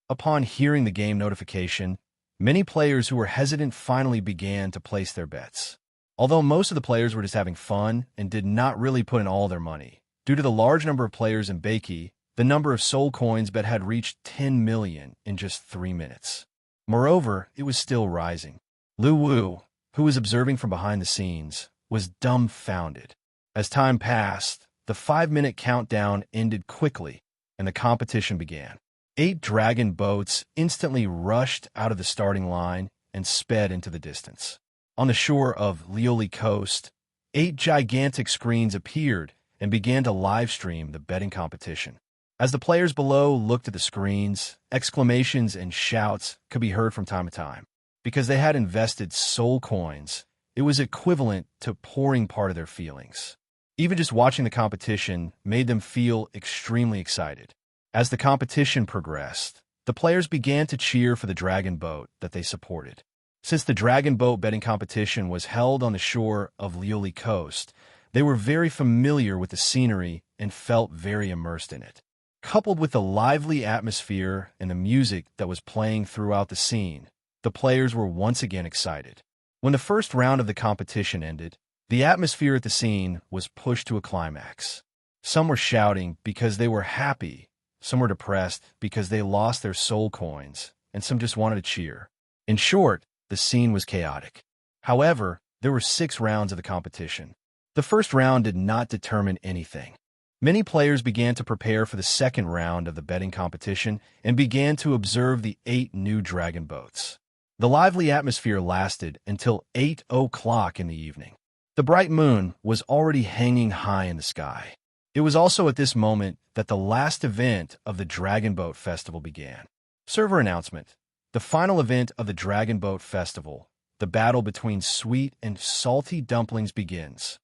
Upon hearing the game notification, many players who were hesitant finally began to place their bets. Although most of the players were just having fun and did not really put in all their money, due to the large number of players in Bakey, the number of soul coins bet had reached 10 million in just 3 minutes. Moreover, it was still rising. Lu Wu, who was observing from behind the scenes, was dumbfounded. As time passed, the 5-minute countdown ended quickly, and the competition began. 8 dragon boats instantly rushed out of the starting line and sped into the distance. On the shore of Lioli Coast, 8 gigantic screens appeared and began to live stream the betting competition. As the players below looked at the screens, exclamations and shouts could be heard from time to time. Because they had invested soul coins, it was equivalent to pouring part of their feelings. Even just watching the competition made them feel extremely excited. As the competition progressed, the players began to cheer for the dragon boat that they supported. Since the dragon boat betting competition was held on the shore of Lioli Coast, they were very familiar with the scenery and felt very immersed in it. Coupled with the lively atmosphere and the music that was playing throughout the scene, the players were once again excited. When the first round of the competition ended, the atmosphere at the scene was pushed to a climax. Some were shouting because they were happy, some were depressed because they lost their soul coins, and some just wanted to cheer. In short, the scene was chaotic. However, there were 6 rounds of the competition. The first round did not determine anything. Many players began to prepare for the second round of the betting competition and began to observe the 8 new dragon boats. The lively atmosphere lasted until 8 o'clock in the evening. The bright moon was already hanging high in the sky. It was also at this moment that the last event of the Dragon Boat Festival began. Server announcement. The final event of the Dragon Boat Festival, the battle between sweet and salty dumplings, begins.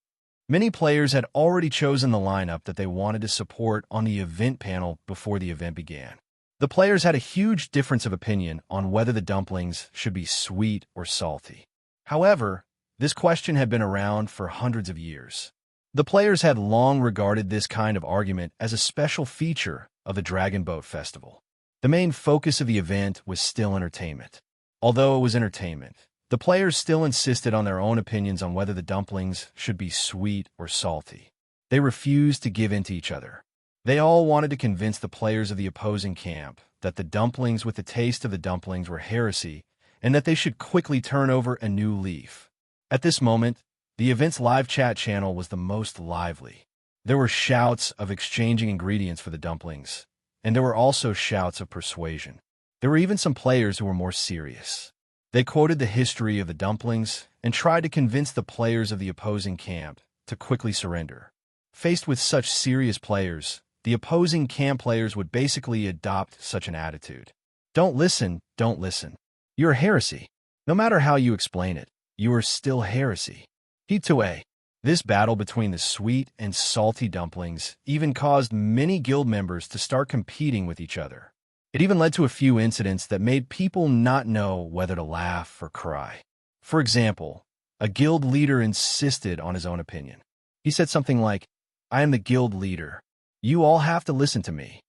Many players had already chosen the lineup that they wanted to support on the event panel before the event began. The players had a huge difference of opinion on whether the dumplings should be sweet or salty. However, this question had been around for hundreds of years. The players had long regarded this kind of argument as a special feature of the Dragon Boat Festival. The main focus of the event was still entertainment. Although it was entertainment, the players still insisted on their own opinions on whether the dumplings should be sweet or salty. They refused to give in to each other. They all wanted to convince the players of the opposing camp that the dumplings with the taste of the dumplings were heresy and that they should quickly turn over a new leaf. At this moment, the event's live chat channel was the most lively. There were shouts of exchanging ingredients for the dumplings, and there were also shouts of persuasion. There were even some players who were more serious. They quoted the history of the dumplings and tried to convince the players of the opposing camp to quickly surrender. Faced with such serious players, the opposing camp players would basically adopt such an attitude. Don't listen, don't listen. You're heresy. No matter how you explain it, you are still heresy. Hitue. This battle between the sweet and salty dumplings even caused many guild members to start competing with each other. It even led to a few incidents that made people not know whether to laugh or cry. For example, a guild leader insisted on his own opinion. He said something like, "I am the guild leader. You all have to listen to me."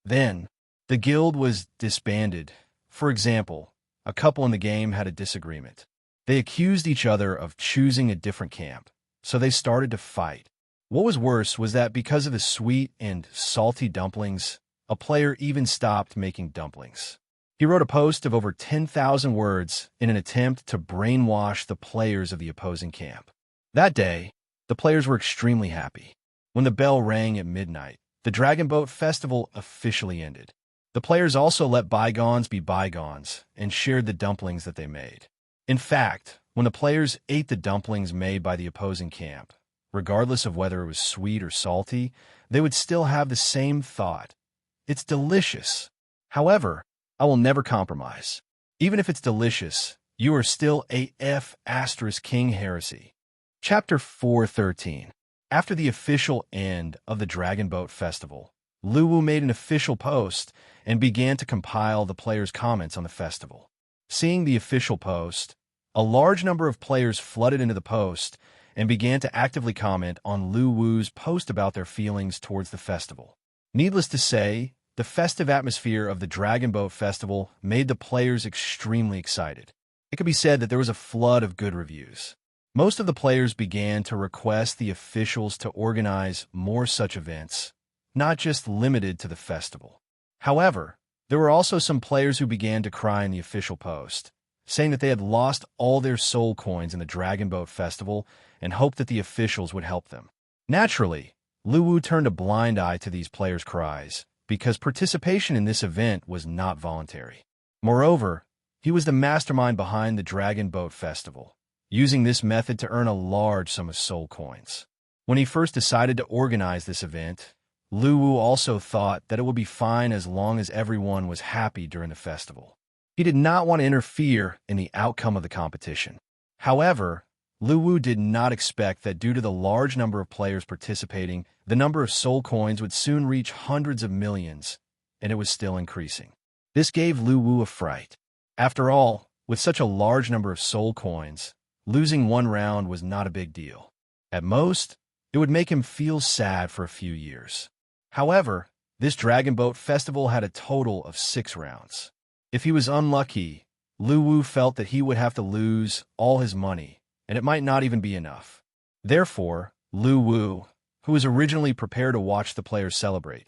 Then, the guild was disbanded. For example, a couple in the game had a disagreement. They accused each other of choosing a different camp, so they started to fight. What was worse was that because of the sweet and salty dumplings, a player even stopped making dumplings. He wrote a post of over 10,000 words in an attempt to brainwash the players of the opposing camp. That day, the players were extremely happy. When the bell rang at midnight, the Dragon Boat Festival officially ended. The players also let bygones be bygones and shared the dumplings that they made. In fact, when the players ate the dumplings made by the opposing camp, regardless of whether it was sweet or salty, they would still have the same thought. It's delicious. However, I will never compromise. Even if it's delicious, you are still AF * King Heresy. Chapter 413. After the official end of the Dragon Boat Festival, Luwu made an official post and began to compile the players' comments on the festival. Seeing the official post, a large number of players flooded into the post and began to actively comment on Luwu's post about their feelings towards the festival. Needless to say, the festive atmosphere of the Dragon Boat Festival made the players extremely excited. It could be said that there was a flood of good reviews. Most of the players began to request the officials to organize more such events, not just limited to the festival. However, there were also some players who began to cry in the official post, saying that they had lost all their soul coins in the Dragon Boat Festival and hoped that the officials would help them. Naturally, Luwu turned a blind eye to these players' cries, because participation in this event was not voluntary. Moreover, he was the mastermind behind the Dragon Boat Festival, using this method to earn a large sum of soul coins. When he first decided to organize this event, Luwu also thought that it would be fine as long as everyone was happy during the festival. He did not want to interfere in the outcome of the competition. However, Luwu did not expect that due to the large number of players participating, the number of soul coins would soon reach hundreds of millions, and it was still increasing. This gave Luwu a fright. After all, with such a large number of soul coins, losing one round was not a big deal. At most, it would make him feel sad for a few years. However, this Dragon Boat Festival had a total of 6 rounds. If he was unlucky, Luwu felt that he would have to lose all his money, and it might not even be enough. Therefore, Luwu, who was originally prepared to watch the players celebrate,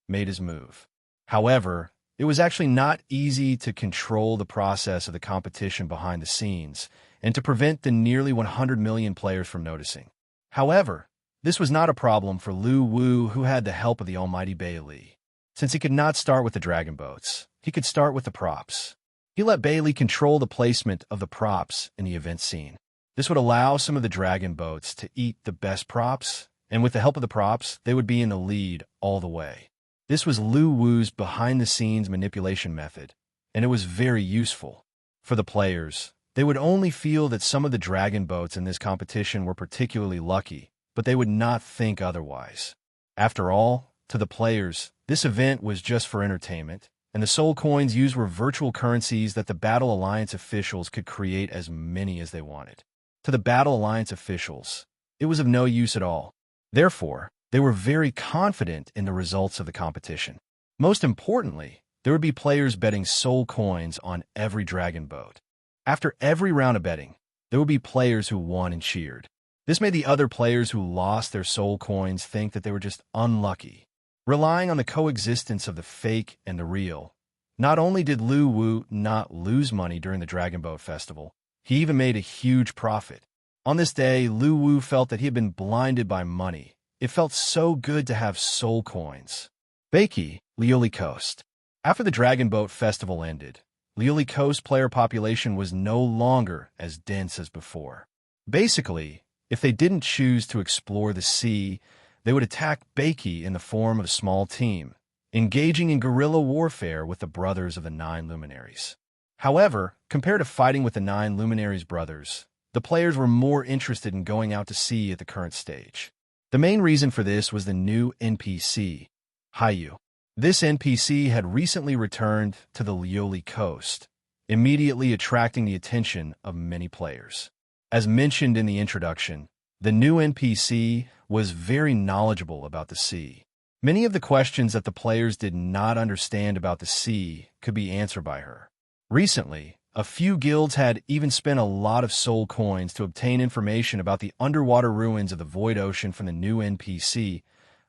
made his move. However, it was actually not easy to control the process of the competition behind the scenes and to prevent the nearly 100 million players from noticing. However, this was not a problem for Luwu, who had the help of the almighty Bailey. Since he could not start with the dragon boats, he could start with the props. He let Bailey control the placement of the props in the event scene. This would allow some of the dragon boats to eat the best props, and with the help of the props, they would be in the lead all the way. This was Luwu's behind-the-scenes manipulation method, and it was very useful. For the players, they would only feel that some of the dragon boats in this competition were particularly lucky, but they would not think otherwise. After all, to the players, this event was just for entertainment, and the soul coins used were virtual currencies that the Battle Alliance officials could create as many as they wanted. To the Battle Alliance officials, it was of no use at all. Therefore, they were very confident in the results of the competition. Most importantly, there would be players betting soul coins on every dragon boat. After every round of betting, there would be players who won and cheered. This made the other players who lost their soul coins think that they were just unlucky. Relying on the coexistence of the fake and the real, not only did Lu Wu not lose money during the Dragon Boat Festival, he even made a huge profit. On this day, Lu Wu felt that he had been blinded by money. It felt so good to have soul coins. Beiki, Lioli Coast. After the Dragon Boat Festival ended, Lioli Coast player population was no longer as dense as before. Basically, if they didn't choose to explore the sea, they would attack Beiki in the form of a small team, engaging in guerrilla warfare with the Brothers of the Nine Luminaries. However, compared to fighting with the Nine Luminaries brothers, the players were more interested in going out to sea at the current stage. The main reason for this was the new NPC, Hayu. This NPC had recently returned to the Lioli Coast, immediately attracting the attention of many players. As mentioned in the introduction, the new NPC was very knowledgeable about the sea. Many of the questions that the players did not understand about the sea could be answered by her. Recently, a few guilds had even spent a lot of soul coins to obtain information about the underwater ruins of the Void Ocean from the new NPC,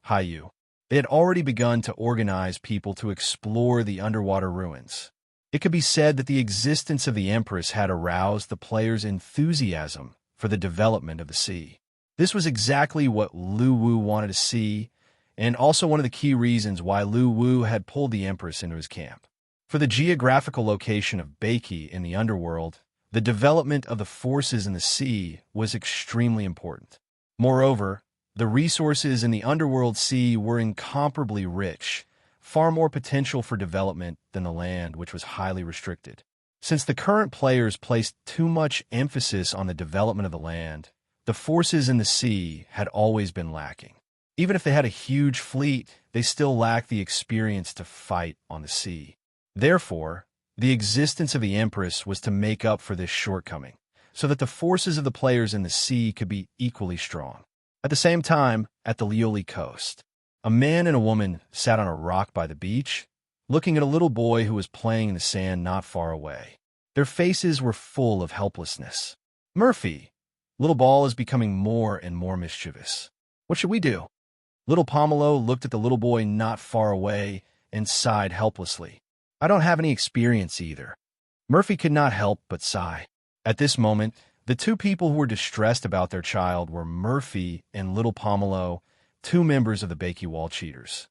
Hayu. They had already begun to organize people to explore the underwater ruins. It could be said that the existence of the Empress had aroused the players' enthusiasm for the development of the sea. This was exactly what Lu Wu wanted to see, and also one of the key reasons why Lu Wu had pulled the Empress into his camp. For the geographical location of Beiki in the underworld, the development of the forces in the sea was extremely important. Moreover, the resources in the underworld sea were incomparably rich, far more potential for development than the land, which was highly restricted. Since the current players placed too much emphasis on the development of the land, the forces in the sea had always been lacking. Even if they had a huge fleet, they still lacked the experience to fight on the sea. Therefore, the existence of the Empress was to make up for this shortcoming, so that the forces of the players in the sea could be equally strong. At the same time, at the Lioli Coast, a man and a woman sat on a rock by the beach, looking at a little boy who was playing in the sand not far away. Their faces were full of helplessness. Murphy, little ball is becoming more and more mischievous. What should we do? Little Pomelo looked at the little boy not far away and sighed helplessly. I don't have any experience either. Murphy could not help but sigh. At this moment, the two people who were distressed about their child were Murphy and little Pomelo, two members of the Beiki Wall Cheaters.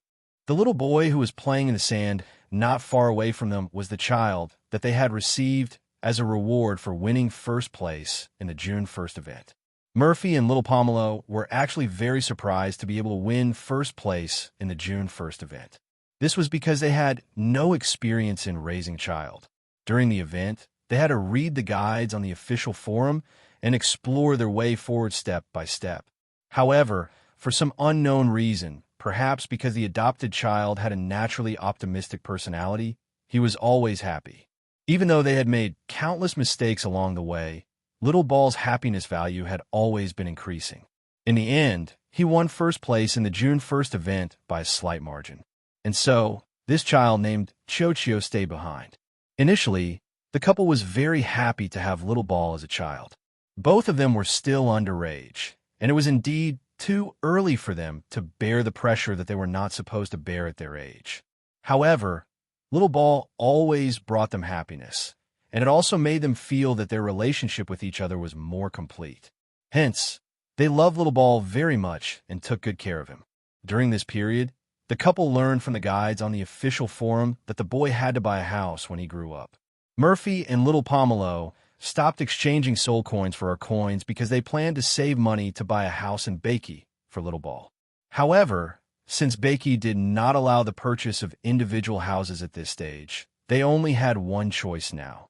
The little boy who was playing in the sand not far away from them was the child that they had received as a reward for winning first place in the June 1st event. Murphy and little Pomelo were actually very surprised to be able to win first place in the June 1st event. This was because they had no experience in raising a child. During the event, they had to read the guides on the official forum and explore their way forward step by step. However, for some unknown reason, perhaps because the adopted child had a naturally optimistic personality, he was always happy. Even though they had made countless mistakes along the way, Little Ball's happiness value had always been increasing. In the end, he won first place in the June 1st event by a slight margin. And so, this child named Chochio stayed behind. Initially, the couple was very happy to have Little Ball as a child. Both of them were still underage, and it was indeed too early for them to bear the pressure that they were not supposed to bear at their age. However, Little Ball always brought them happiness, and it also made them feel that their relationship with each other was more complete. Hence, they loved Little Ball very much and took good care of him. During this period, the couple learned from the guides on the official forum that the boy had to buy a house when he grew up. Murphy and little Pomelo stopped exchanging soul coins for our coins because they planned to save money to buy a house in Beiki for Little Ball. However, since Beiki did not allow the purchase of individual houses at this stage, they only had one choice now,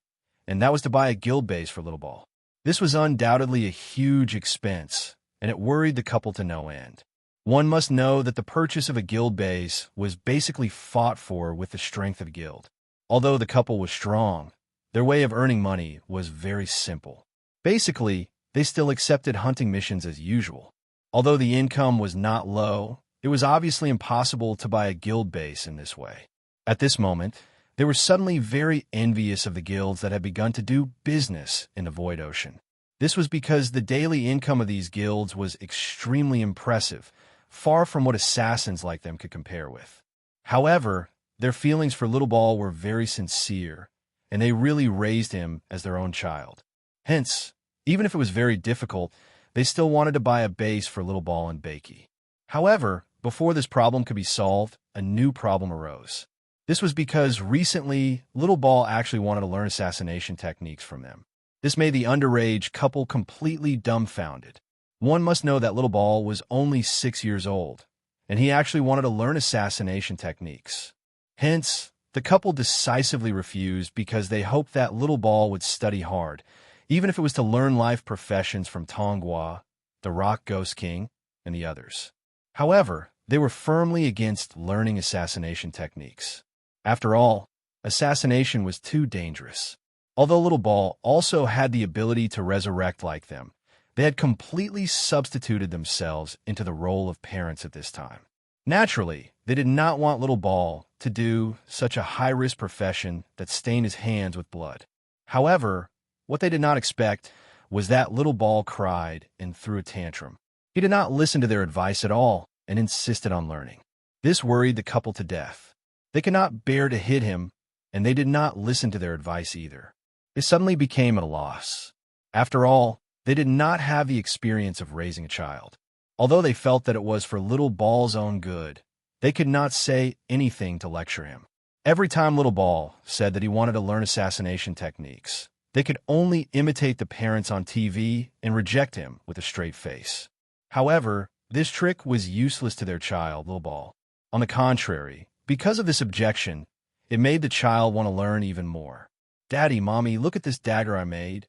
and that was to buy a guild base for Little Ball. This was undoubtedly a huge expense, and it worried the couple to no end. One must know that the purchase of a guild base was basically fought for with the strength of a guild. Although the couple was strong, their way of earning money was very simple. Basically, they still accepted hunting missions as usual. Although the income was not low, it was obviously impossible to buy a guild base in this way. At this moment, they were suddenly very envious of the guilds that had begun to do business in the Void Ocean. This was because the daily income of these guilds was extremely impressive, far from what assassins like them could compare with. However, their feelings for Little Ball were very sincere, and they really raised him as their own child. Hence, even if it was very difficult, they still wanted to buy a base for Little Ball and Bakey. However, before this problem could be solved, a new problem arose. This was because recently, Little Ball actually wanted to learn assassination techniques from them. This made the underage couple completely dumbfounded. One must know that Little Ball was only 6 years old, and he actually wanted to learn assassination techniques. Hence, the couple decisively refused because they hoped that Little Ball would study hard, even if it was to learn life professions from Tonghua, the Rock Ghost King, and the others. However, they were firmly against learning assassination techniques. After all, assassination was too dangerous. Although Little Ball also had the ability to resurrect like them, they had completely substituted themselves into the role of parents at this time. Naturally, they did not want Little Ball to do such a high-risk profession that stained his hands with blood. However, what they did not expect was that Little Ball cried and threw a tantrum. He did not listen to their advice at all and insisted on learning. This worried the couple to death. They could not bear to hit him, and they did not listen to their advice either. They suddenly became at a loss. After all, they did not have the experience of raising a child. Although they felt that it was for Little Ball's own good, they could not say anything to lecture him. Every time Little Ball said that he wanted to learn assassination techniques, they could only imitate the parents on TV and reject him with a straight face. However, this trick was useless to their child, Little Ball. On the contrary, because of this objection, it made the child want to learn even more. "Daddy, Mommy, look at this dagger I made."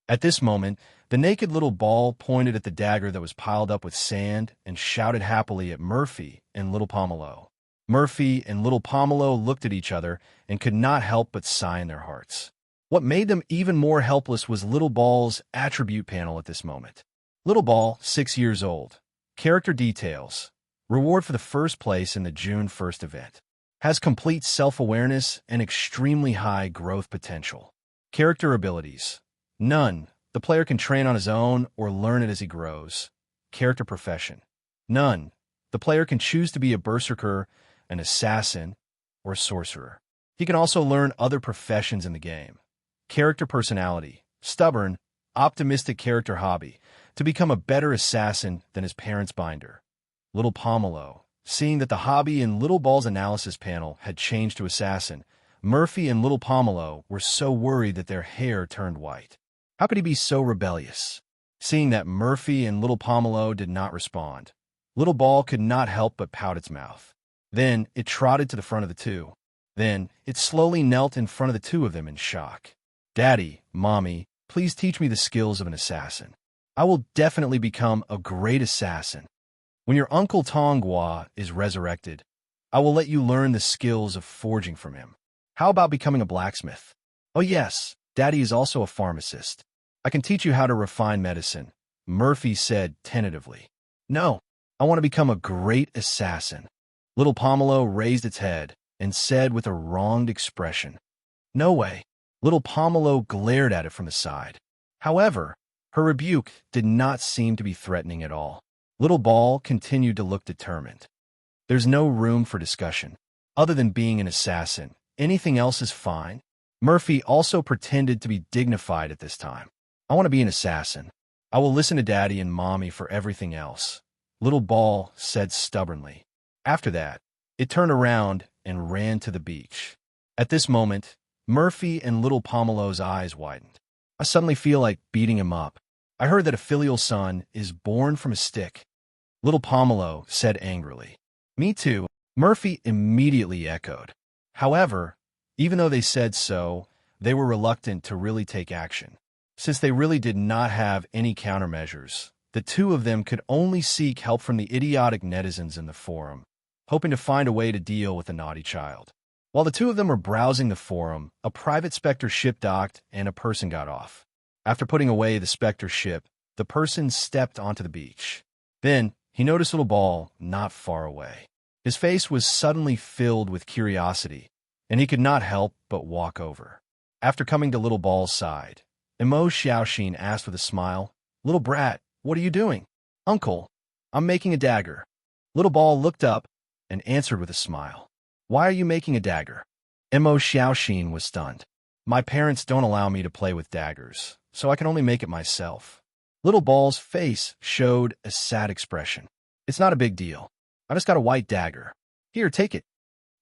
At this moment, the naked Little Ball pointed at the dagger that was piled up with sand and shouted happily at Murphy and Little Pomelo. Murphy and Little Pomelo looked at each other and could not help but sigh in their hearts. What made them even more helpless was Little Ball's attribute panel at this moment. Little Ball, 6 years old. Character details. Reward for the first place in the June 1st event. Has complete self-awareness and extremely high growth potential. Character abilities. None. The player can train on his own or learn it as he grows. Character profession. None. The player can choose to be a berserker, an assassin, or a sorcerer. He can also learn other professions in the game. Character personality. Stubborn, optimistic character hobby. To become a better assassin than his parents' binder. Little Pomelo. Seeing that the hobby in Little Ball's analysis panel had changed to assassin, Murphy and Little Pomelo were so worried that their hair turned white. How could he be so rebellious? Seeing that Murphy and Little Pomelo did not respond, Little Ball could not help but pout its mouth. Then it trotted to the front of the two. Then it slowly knelt in front of the two of them in shock. "Daddy, Mommy, please teach me the skills of an assassin. I will definitely become a great assassin. When your Uncle Tonghua is resurrected, I will let you learn the skills of forging from him. How about becoming a blacksmith? Oh yes, Daddy is also a pharmacist. I can teach you how to refine medicine," Murphy said tentatively. "No, I want to become a great assassin." Little Pomelo raised its head and said with a wronged expression, "No way." Little Pomelo glared at it from the side. However, her rebuke did not seem to be threatening at all. Little Ball continued to look determined. "There's no room for discussion. Other than being an assassin, anything else is fine." Murphy also pretended to be dignified at this time. "I want to be an assassin. I will listen to Daddy and Mommy for everything else," Little Ball said stubbornly. After that, it turned around and ran to the beach. At this moment, Murphy and Little Pomelo's eyes widened. "I suddenly feel like beating him up. I heard that a filial son is born from a stick," Little Pomelo said angrily. "Me too," Murphy immediately echoed. However, even though they said so, they were reluctant to really take action. Since they really did not have any countermeasures, the two of them could only seek help from the idiotic netizens in the forum, hoping to find a way to deal with the naughty child. While the two of them were browsing the forum, a private Spectre ship docked and a person got off. After putting away the Spectre ship, the person stepped onto the beach. Then he noticed Little Ball not far away. His face was suddenly filled with curiosity, and he could not help but walk over. After coming to Little Ball's side, Emo Xiaoxin asked with a smile, "Little brat, what are you doing?" "Uncle, I'm making a dagger." Little Ball looked up and answered with a smile. "Why are you making a dagger?" Emo Xiaoxin was stunned. "My parents don't allow me to play with daggers, so I can only make it myself." Little Ball's face showed a sad expression. "It's not a big deal. I just got a white dagger. Here, take it."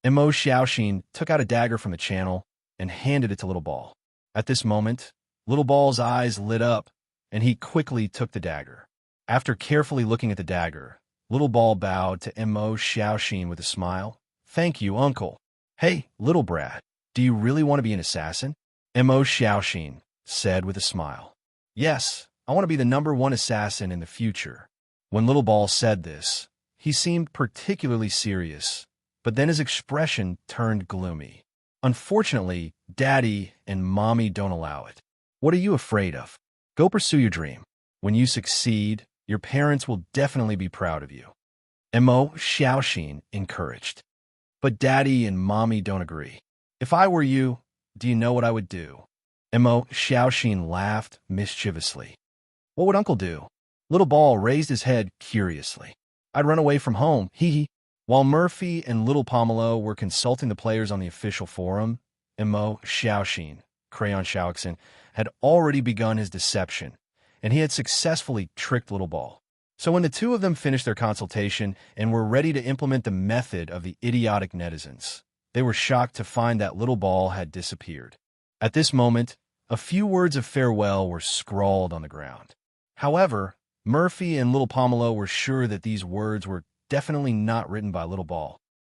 Emo Xiaoxin took out a dagger from the channel and handed it to Little Ball. At this moment, Little Ball's eyes lit up, and he quickly took the dagger. After carefully looking at the dagger, Little Ball bowed to Emo Xiaoxin with a smile. "Thank you, Uncle." "Hey, little brat, do you really want to be an assassin?" Emo Xiaoxin said with a smile. "Yes, I want to be the #1 assassin in the future." When Little Ball said this, he seemed particularly serious, but then his expression turned gloomy. "Unfortunately, Daddy and Mommy don't allow it." "What are you afraid of? Go pursue your dream. When you succeed, your parents will definitely be proud of you." Emo Xiaoxin encouraged. "But Daddy and Mommy don't agree. If I were you, do you know what I would do?" Emo Xiaoxin laughed mischievously. "What would Uncle do?" Little Ball raised his head curiously. "I'd run away from home, hee hee." While Murphy and Little Pomelo were consulting the players on the official forum, Emo Xiaoxin, Crayon Xiaoxin, had already begun his deception, and he had successfully tricked Little Ball. So when the two of them finished their consultation and were ready to implement the method of the idiotic netizens, they were shocked to find that Little Ball had disappeared. At this moment, a few words of farewell were scrawled on the ground. However, Murphy and Little Pomelo were sure that these words were definitely not written by Little Ball.